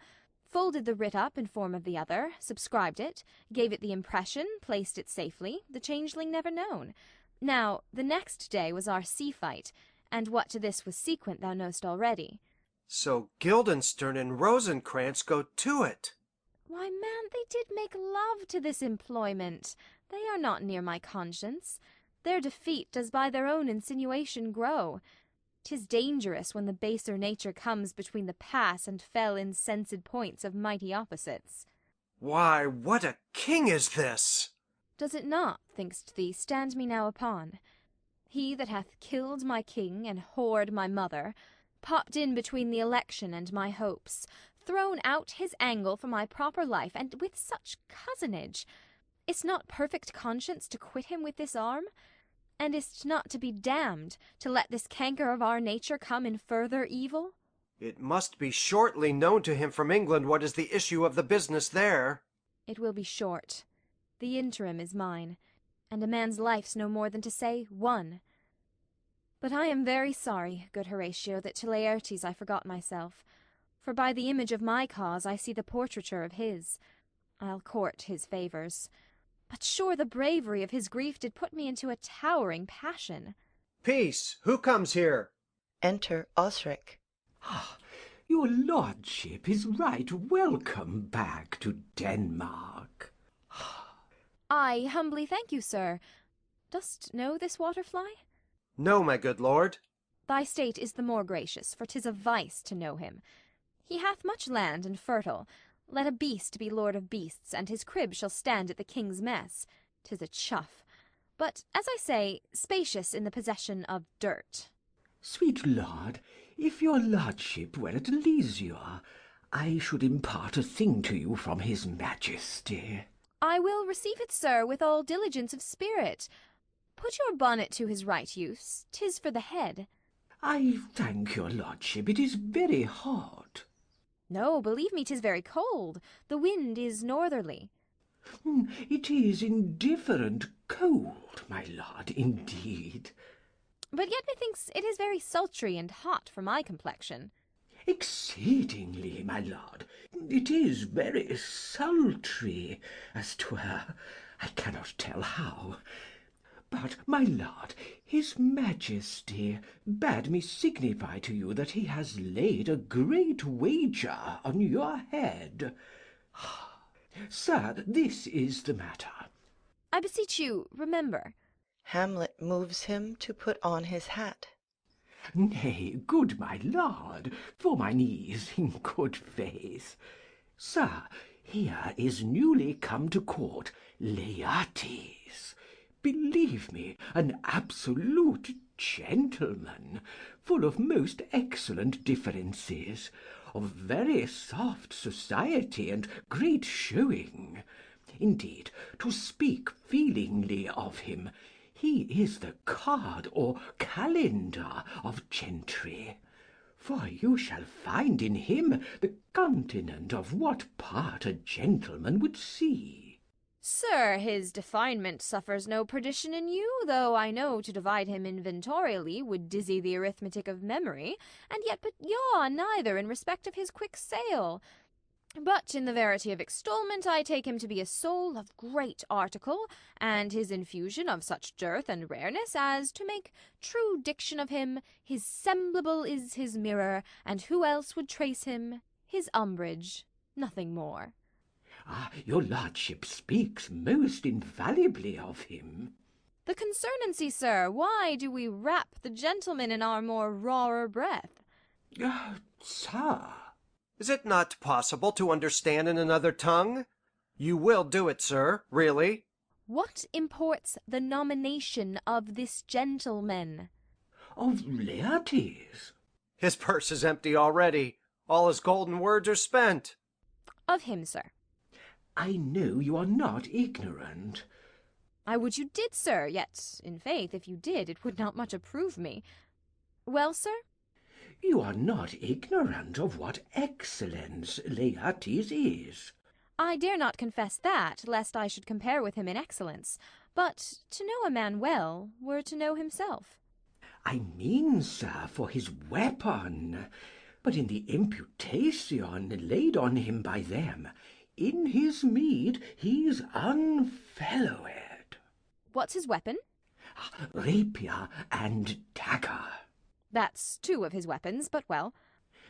folded the writ up in form of the other, subscribed it, gave it the impression, placed it safely, the changeling never known. Now, the next day was our sea-fight, and what to this was sequent thou know'st already. So Guildenstern and Rosencrantz go to it. Why, man, they did make love to this employment. They are not near my conscience. Their defeat does by their own insinuation grow. 'Tis dangerous when the baser nature comes between the pass and fell insensed points of mighty opposites. Why, what a king is this! Does it not, think'st thee, stand me now upon? He that hath killed my king and whored my mother, popped in between the election and my hopes, thrown out his angle for my proper life, and with such cozenage, is't not perfect conscience to quit him with this arm? And is't not to be damned to let this canker of our nature come in further evil? It must be shortly known to him from England what is the issue of the business there. It will be short. The interim is mine, and a man's life's no more than to say one. But I am very sorry, good Horatio, that to Laertes I forgot myself, for by the image of my cause I see the portraiture of his. I'll court his favours. But sure the bravery of his grief did put me into a towering passion. Peace! Who comes here? Enter Osric. Your lordship is right welcome back to Denmark. I humbly thank you, sir. Dost know this waterfly? No, my good lord. Thy state is the more gracious, for 'tis a vice to know him. He hath much land and fertile. Let a beast be lord of beasts, and his crib shall stand at the king's mess. 'Tis a chuff. But, as I say, spacious in the possession of dirt. Sweet lord, if your lordship were at leisure, I should impart a thing to you from his majesty. I will receive it, sir, with all diligence of spirit. Put your bonnet to his right use. 'Tis for the head. I thank your lordship, it is very hot. No, believe me, 'tis very cold. The wind is northerly. It is indifferent cold, my lord, indeed. But yet methinks it is very sultry and hot for my complexion. Exceedingly, my lord. It is very sultry, as 'twere. I cannot tell how. But, my lord, his majesty bade me signify to you that he has laid a great wager on your head. Sir, this is the matter. I beseech you, remember. Hamlet moves him to put on his hat. Nay, good my lord, for mine ease, in good faith. Sir, here is newly come to court Laertes. Believe me, an absolute gentleman, full of most excellent differences, of very soft society and great showing. Indeed, to speak feelingly of him, he is the card or calendar of gentry. For you shall find in him the continent of what part a gentleman would see. Sir, his definement suffers no perdition in you, though I know to divide him inventorially would dizzy the arithmetic of memory, and yet but yaw neither in respect of his quick sale. But in the verity of extolment I take him to be a soul of great article, and his infusion of such dearth and rareness as to make true diction of him, his semblable is his mirror, and who else would trace him? His umbrage, nothing more. Your lordship speaks most infallibly of him. The concernancy, sir, why do we wrap the gentleman in our more rawer breath? Sir. Is it not possible to understand in another tongue? You will do it, sir, really? What imports the nomination of this gentleman? Of Laertes. His purse is empty already. All his golden words are spent. Of him, sir. I know you are not ignorant. I would you did, sir, yet, in faith, if you did, it would not much approve me. Well, sir? You are not ignorant of what excellence Laertes is. I dare not confess that, lest I should compare with him in excellence. But to know a man well were to know himself. I mean, sir, for his weapon, but in the imputation laid on him by them, in his meed he's unfellowed. What's his weapon? Rapier and dagger. That's two of his weapons, but well.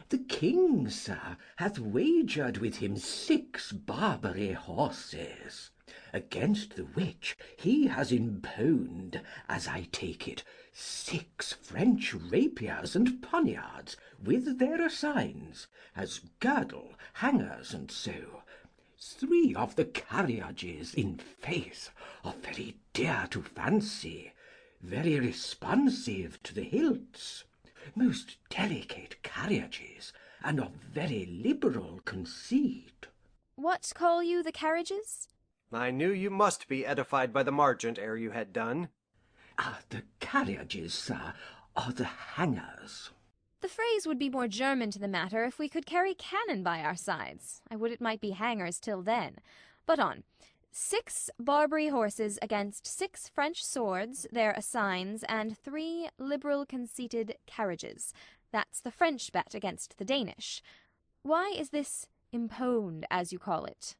The king, sir, hath wagered with him 6 Barbary horses, against the which he has imponed, as I take it, 6 French rapiers and poniards, with their assigns, as girdle, hangers, and so. 3 of the carriages, in faith, are very dear to fancy, very responsive to the hilts, most delicate carriages, and of very liberal conceit. What call you the carriages? I knew you must be edified by the margent ere you had done. The carriages, sir, are the hangers. The phrase would be more German to the matter if we could carry cannon by our sides. I would it might be hangers till then. But on. 6 Barbary horses against 6 French swords, their assigns, and 3 liberal conceited carriages. That's the French bet against the Danish. Why is this imponed, as you call it?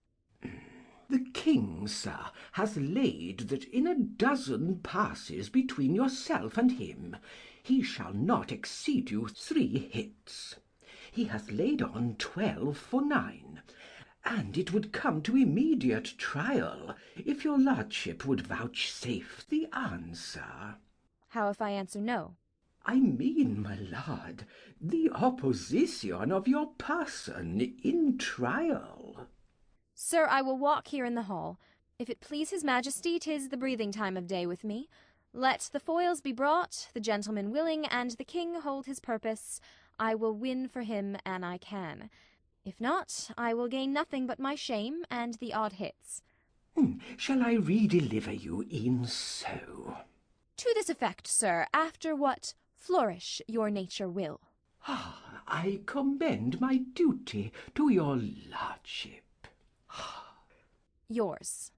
The king, sir, hath laid that in a dozen passes between yourself and him, he shall not exceed you 3 hits. He hath laid on 12 for 9. And it would come to immediate trial, if your lordship would vouchsafe the answer. How if I answer no? I mean, my lord, the opposition of your person in trial. Sir, I will walk here in the hall. If it please his majesty, 'tis the breathing time of day with me. Let the foils be brought, the gentleman willing, and the king hold his purpose. I will win for him an I can. If not, I will gain nothing but my shame and the odd hits. Shall I redeliver you e'en so? To this effect, sir, after what flourish your nature will. I commend my duty to your lordship. Yours.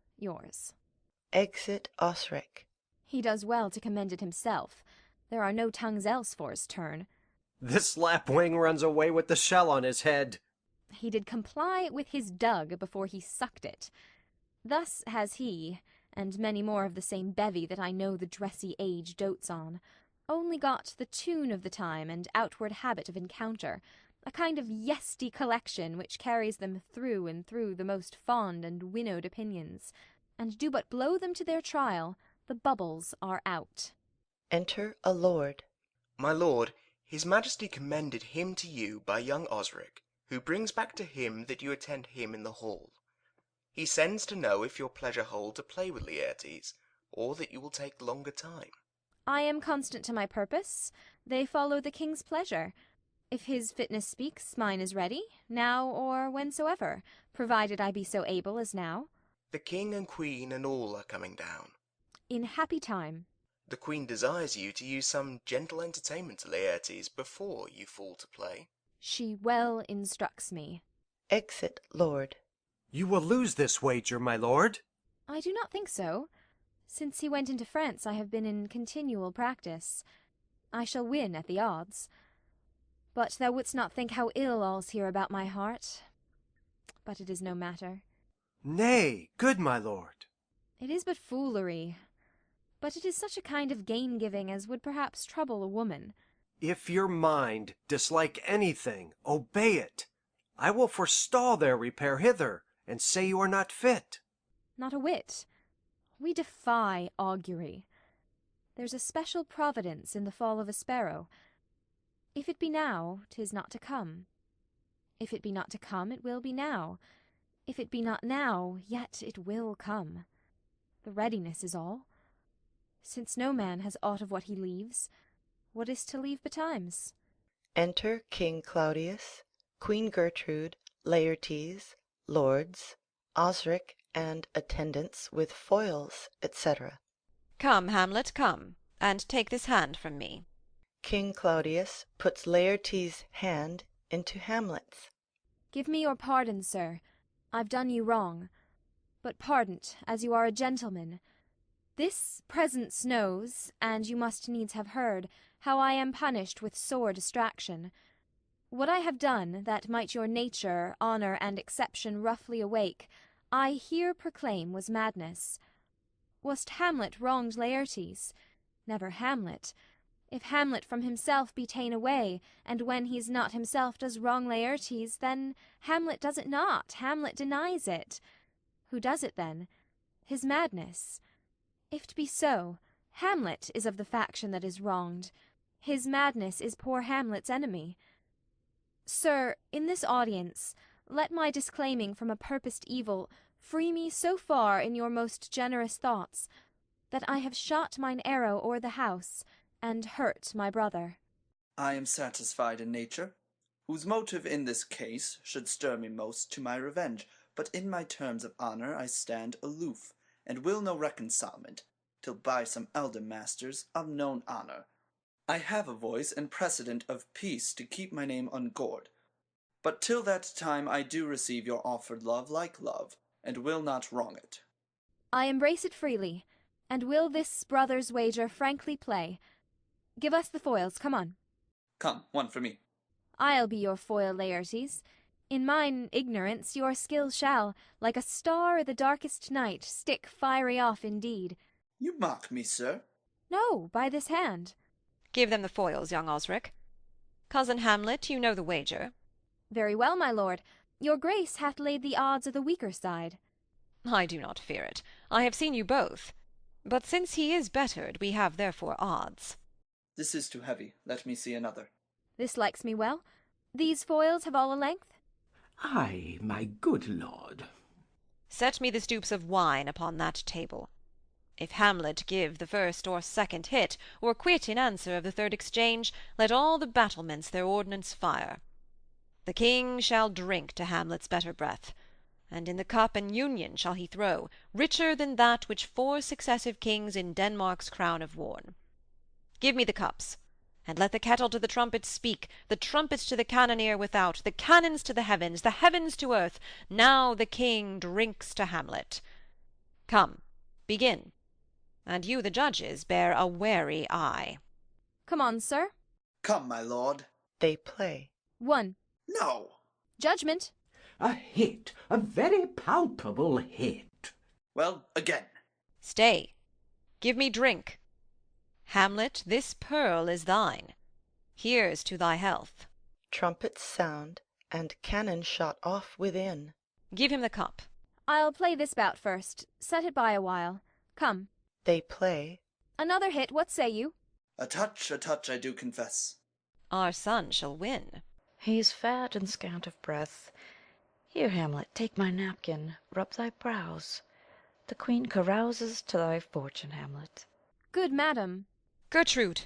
Exit Osric. He does well to commend it himself. There are no tongues else for his turn. This lapwing runs away with the shell on his head. He did comply with his dug before he sucked it. Thus has he, and many more of the same bevy that I know the dressy age dotes on, only got the tune of the time and outward habit of encounter, a kind of yesty collection which carries them through and through the most fond and winnowed opinions, and do but blow them to their trial, the bubbles are out. Enter a lord. My lord, his majesty commended him to you by young Osric, who brings back to him that you attend him in the hall. He sends to know if your pleasure hold to play with Laertes, or that you will take longer time. I am constant to my purpose. They follow the king's pleasure. If his fitness speaks, mine is ready, now or whensoever, provided I be so able as now. The king and queen and all are coming down. In happy time. The queen desires you to use some gentle entertainment to Laertes before you fall to play. She well instructs me. Exit Lord. You will lose this wager, my lord. I do not think so. Since he went into France, I have been in continual practice. I shall win at the odds. But thou wouldst not think how ill all's here about my heart. But it is no matter. Nay, good my lord. It is but foolery. But it is such a kind of gain-giving as would perhaps trouble a woman. If your mind dislike anything, obey it. I will forestall their repair hither, and say you are not fit. Not a whit. We defy augury. There's a special providence in the fall of a sparrow. If it be now, 'tis not to come. If it be not to come, it will be now. If it be not now, yet it will come. The readiness is all. Since no man has aught of what he leaves, what is to leave betimes? Enter King Claudius, Queen Gertrude, Laertes, lords, Osric, and attendants with foils, etc. Come, Hamlet, come, and take this hand from me. King Claudius puts Laertes' hand into Hamlet's. Give me your pardon, sir. I've done you wrong. But pardon't, as you are a gentleman. This presence knows, and you must needs have heard, how I am punished with sore distraction. What I have done, that might your nature, honour, and exception roughly awake, I here proclaim was madness. Was't Hamlet wronged Laertes? Never Hamlet. If Hamlet from himself be ta'en away, and when he's not himself does wrong Laertes, then Hamlet does it not, Hamlet denies it. Who does it then? His madness. If't be so, Hamlet is of the faction that is wronged. His madness is poor Hamlet's enemy. Sir, in this audience, let my disclaiming from a purposed evil free me so far in your most generous thoughts, that I have shot mine arrow o'er the house, and hurt my brother. I am satisfied in nature, whose motive in this case should stir me most to my revenge, but in my terms of honour I stand aloof, and will no reconcilement, till by some elder masters of known honour. I have a voice and precedent of peace to keep my name ungored, but till that time I do receive your offered love like love, and will not wrong it. I embrace it freely, and will this brother's wager frankly play. Give us the foils, come on. Come, one for me. I'll be your foil, Laertes. In mine ignorance your skill shall, like a star i' the darkest night, stick fiery off indeed. You mock me, sir. No, by this hand. Give them the foils, young Osric. Cousin Hamlet, you know the wager. Very well, my lord. Your grace hath laid the odds o' the weaker side. I do not fear it. I have seen you both. But since he is bettered, we have therefore odds. This is too heavy. Let me see another. This likes me well. These foils have all a length? Ay, my good lord. Set me the stoups of wine upon that table. If Hamlet give the first or second hit, or quit in answer of the third exchange, let all the battlements their ordnance fire. The king shall drink to Hamlet's better breath, and in the cup an union shall he throw, richer than that which 4 successive kings in Denmark's crown have worn. Give me the cups, and let the kettle to the trumpet speak, the trumpets to the cannoneer without, the cannons to the heavens to earth. Now the king drinks to Hamlet. Come, begin, and you, the judges, bear a wary eye. Come on, sir. Come, my lord. They play. 1. No. Judgment. A hit, a very palpable hit. Well, again. Stay. Give me drink. Hamlet, this pearl is thine. Here's to thy health. Trumpets sound, and cannon shot off within. Give him the cup. I'll play this bout first. Set it by a while. Come. They play. Another hit, what say you? A touch, I do confess. Our son shall win. He's fat and scant of breath. Here, Hamlet, take my napkin, rub thy brows. The queen carouses to thy fortune, Hamlet. Good madam. Gertrude,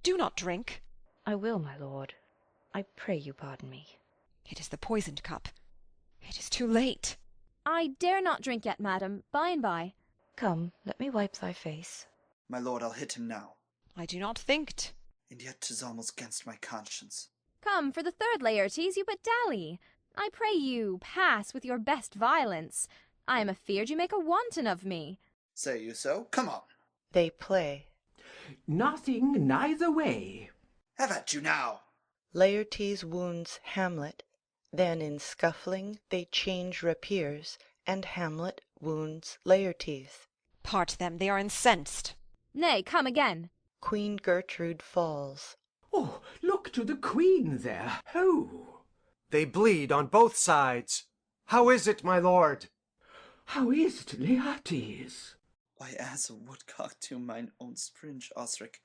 do not drink. I will, my lord. I pray you pardon me. It is the poisoned cup. It is too late. I dare not drink yet, madam. By and by. Come, let me wipe thy face. My lord, I'll hit him now. I do not think't. And yet 'tis almost against my conscience. Come, for the third, Laertes, you but dally. I pray you, pass with your best violence. I am afeard you make a wanton of me. Say you so? Come on. They play. Nothing neither way. Have at you now. Laertes wounds Hamlet, then in scuffling they change rapiers, and Hamlet wounds Laertes. Part them, they are incensed. Nay, come again. Queen Gertrude falls. Oh, look to the queen there, ho! They bleed on both sides. How is it, my lord? How is't, Laertes? Why, as a woodcock to mine own springe, Osric,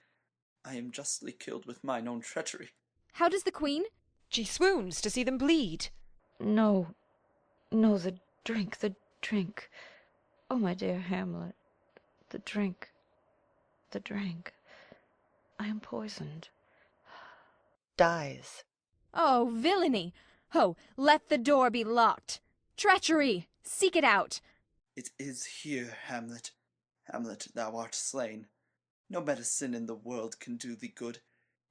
I am justly killed with mine own treachery. How does the queen? She swoons to see them bleed. No, the drink. Oh, my dear Hamlet, the drink. I am poisoned. Dies. Oh, villainy! Ho, let the door be locked. Treachery! Seek it out. It is here, Hamlet. Hamlet, thou art slain. No medicine in the world can do thee good.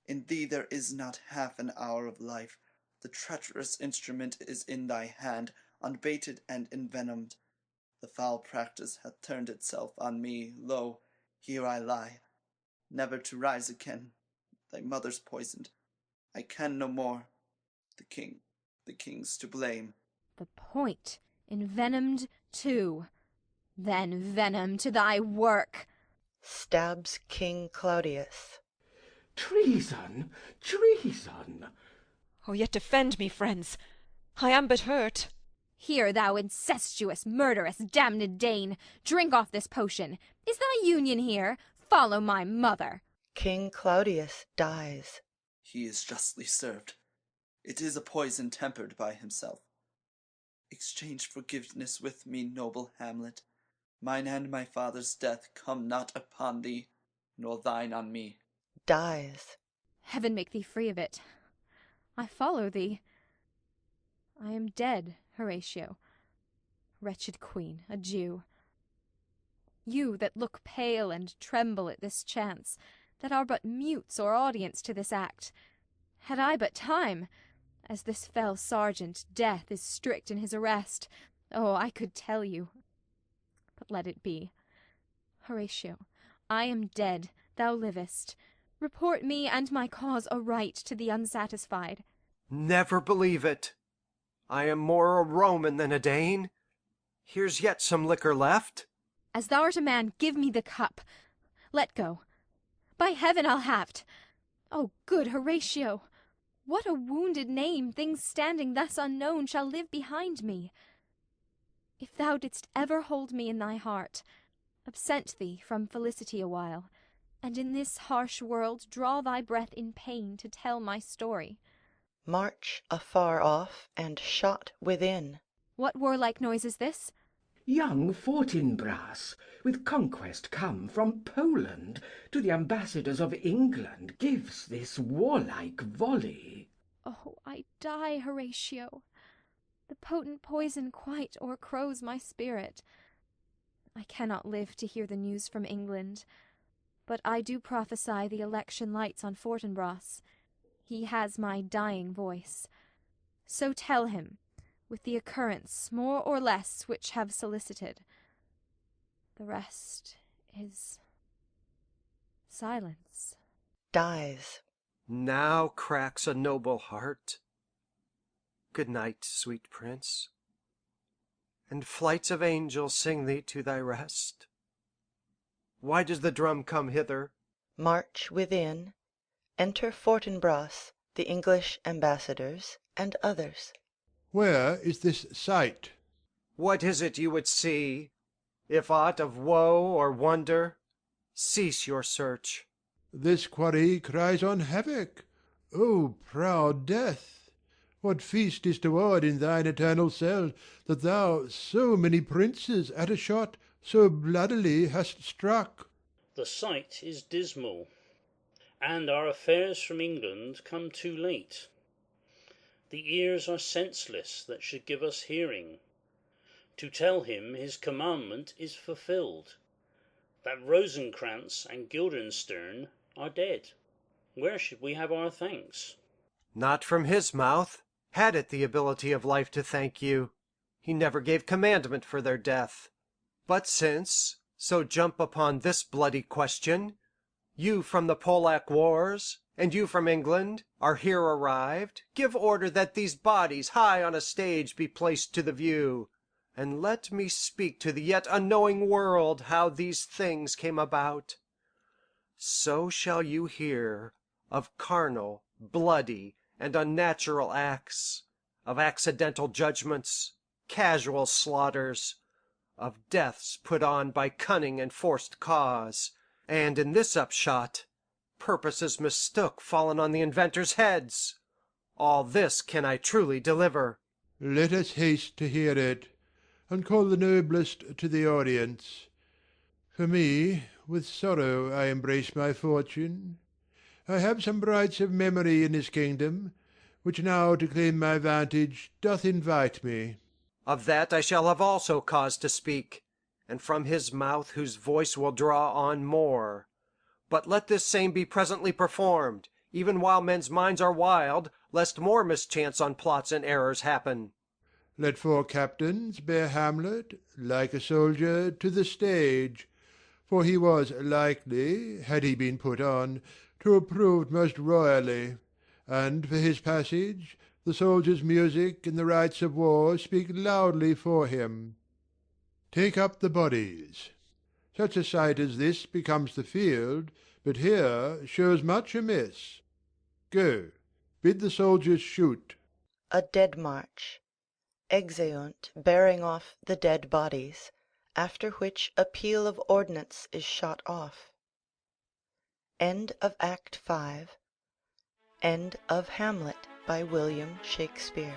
In thee there is not half an hour of life. The treacherous instrument is in thy hand, unbaited and envenomed. The foul practice hath turned itself on me. Lo, here I lie, never to rise again. Thy mother's poisoned. I can no more. The king's to blame. The point, envenomed too. Then venom to thy work. Stabs King Claudius. Treason! Oh, yet defend me, friends. I am but hurt. Here, thou incestuous, murderous, damned Dane, drink off this potion. Is thy union here? Follow my mother. King Claudius dies. He is justly served. It is a poison tempered by himself. Exchange forgiveness with me, noble Hamlet. Mine and my father's death come not upon thee, nor thine on me. Dies. Heaven make thee free of it. I follow thee. I am dead, Horatio. Wretched queen, adieu. You that look pale and tremble at this chance, that are but mutes or audience to this act, had I but time, as this fell sergeant, Death, is strict in his arrest, oh, I could tell you. But let it be. Horatio, I am dead, thou livest. Report me and my cause aright to the unsatisfied. Never believe it. I am more a Roman than a Dane. Here's yet some liquor left. As thou art a man, give me the cup. Let go. By heaven, I'll have't. Oh, good Horatio! What a wounded name, things standing thus unknown, shall live behind me. If thou didst ever hold me in thy heart, absent thee from felicity a while, and in this harsh world draw thy breath in pain to tell my story. March afar off, and shot within. What warlike noise is this? Young Fortinbras, with conquest come from Poland, to the ambassadors of England gives this warlike volley. Oh, I die, Horatio. The potent poison quite o'ercrows my spirit. I cannot live to hear the news from England, but I do prophesy the election lights on Fortinbras. He has my dying voice. So tell him, with the occurrence, more or less, which have solicited. The rest is silence. Dies. Now cracks a noble heart. Good night, sweet prince, and flights of angels sing thee to thy rest. Why does the drum come hither? March within. Enter Fortinbras, the English ambassadors, and others. Where is this sight? What is it you would see? If aught of woe or wonder, cease your search. This quarry cries on havoc. O proud death! What feast is toward in thine eternal cell, that thou so many princes at a shot so bloodily hast struck? The sight is dismal, and our affairs from England come too late. The ears are senseless that should give us hearing, to tell him his commandment is fulfilled, that Rosencrantz and Guildenstern are dead. Where should we have our thanks? Not from his mouth. Had it the ability of life to thank you, he never gave commandment for their death. But since, so jump upon this bloody question, you from the Polack wars, and you from England, are here arrived, give order that these bodies high on a stage be placed to the view, and let me speak to the yet unknowing world how these things came about. So shall you hear of carnal, bloody, and unnatural acts, of accidental judgments, casual slaughters, of deaths put on by cunning and forced cause, and in this upshot, purposes mistook fallen on the inventors' heads. All this can I truly deliver. Let us haste to hear it, and call the noblest to the audience. For me, with sorrow I embrace my fortune. I have some rights of memory in this kingdom, which now to claim my vantage doth invite me. Of that I shall have also cause to speak, and from his mouth whose voice will draw on more. But let this same be presently performed, even while men's minds are wild, lest more mischance on plots and errors happen. Let 4 captains bear Hamlet, like a soldier, to the stage, for he was likely, had he been put on, to have proved most royally, and for his passage, the soldiers' music and the rites of war speak loudly for him. Take up the bodies. Such a sight as this becomes the field, but here shows much amiss. Go, bid the soldiers shoot. A dead march. Exeunt, bearing off the dead bodies, after which a peal of ordnance is shot off. End of Act 5. End of Hamlet by William Shakespeare.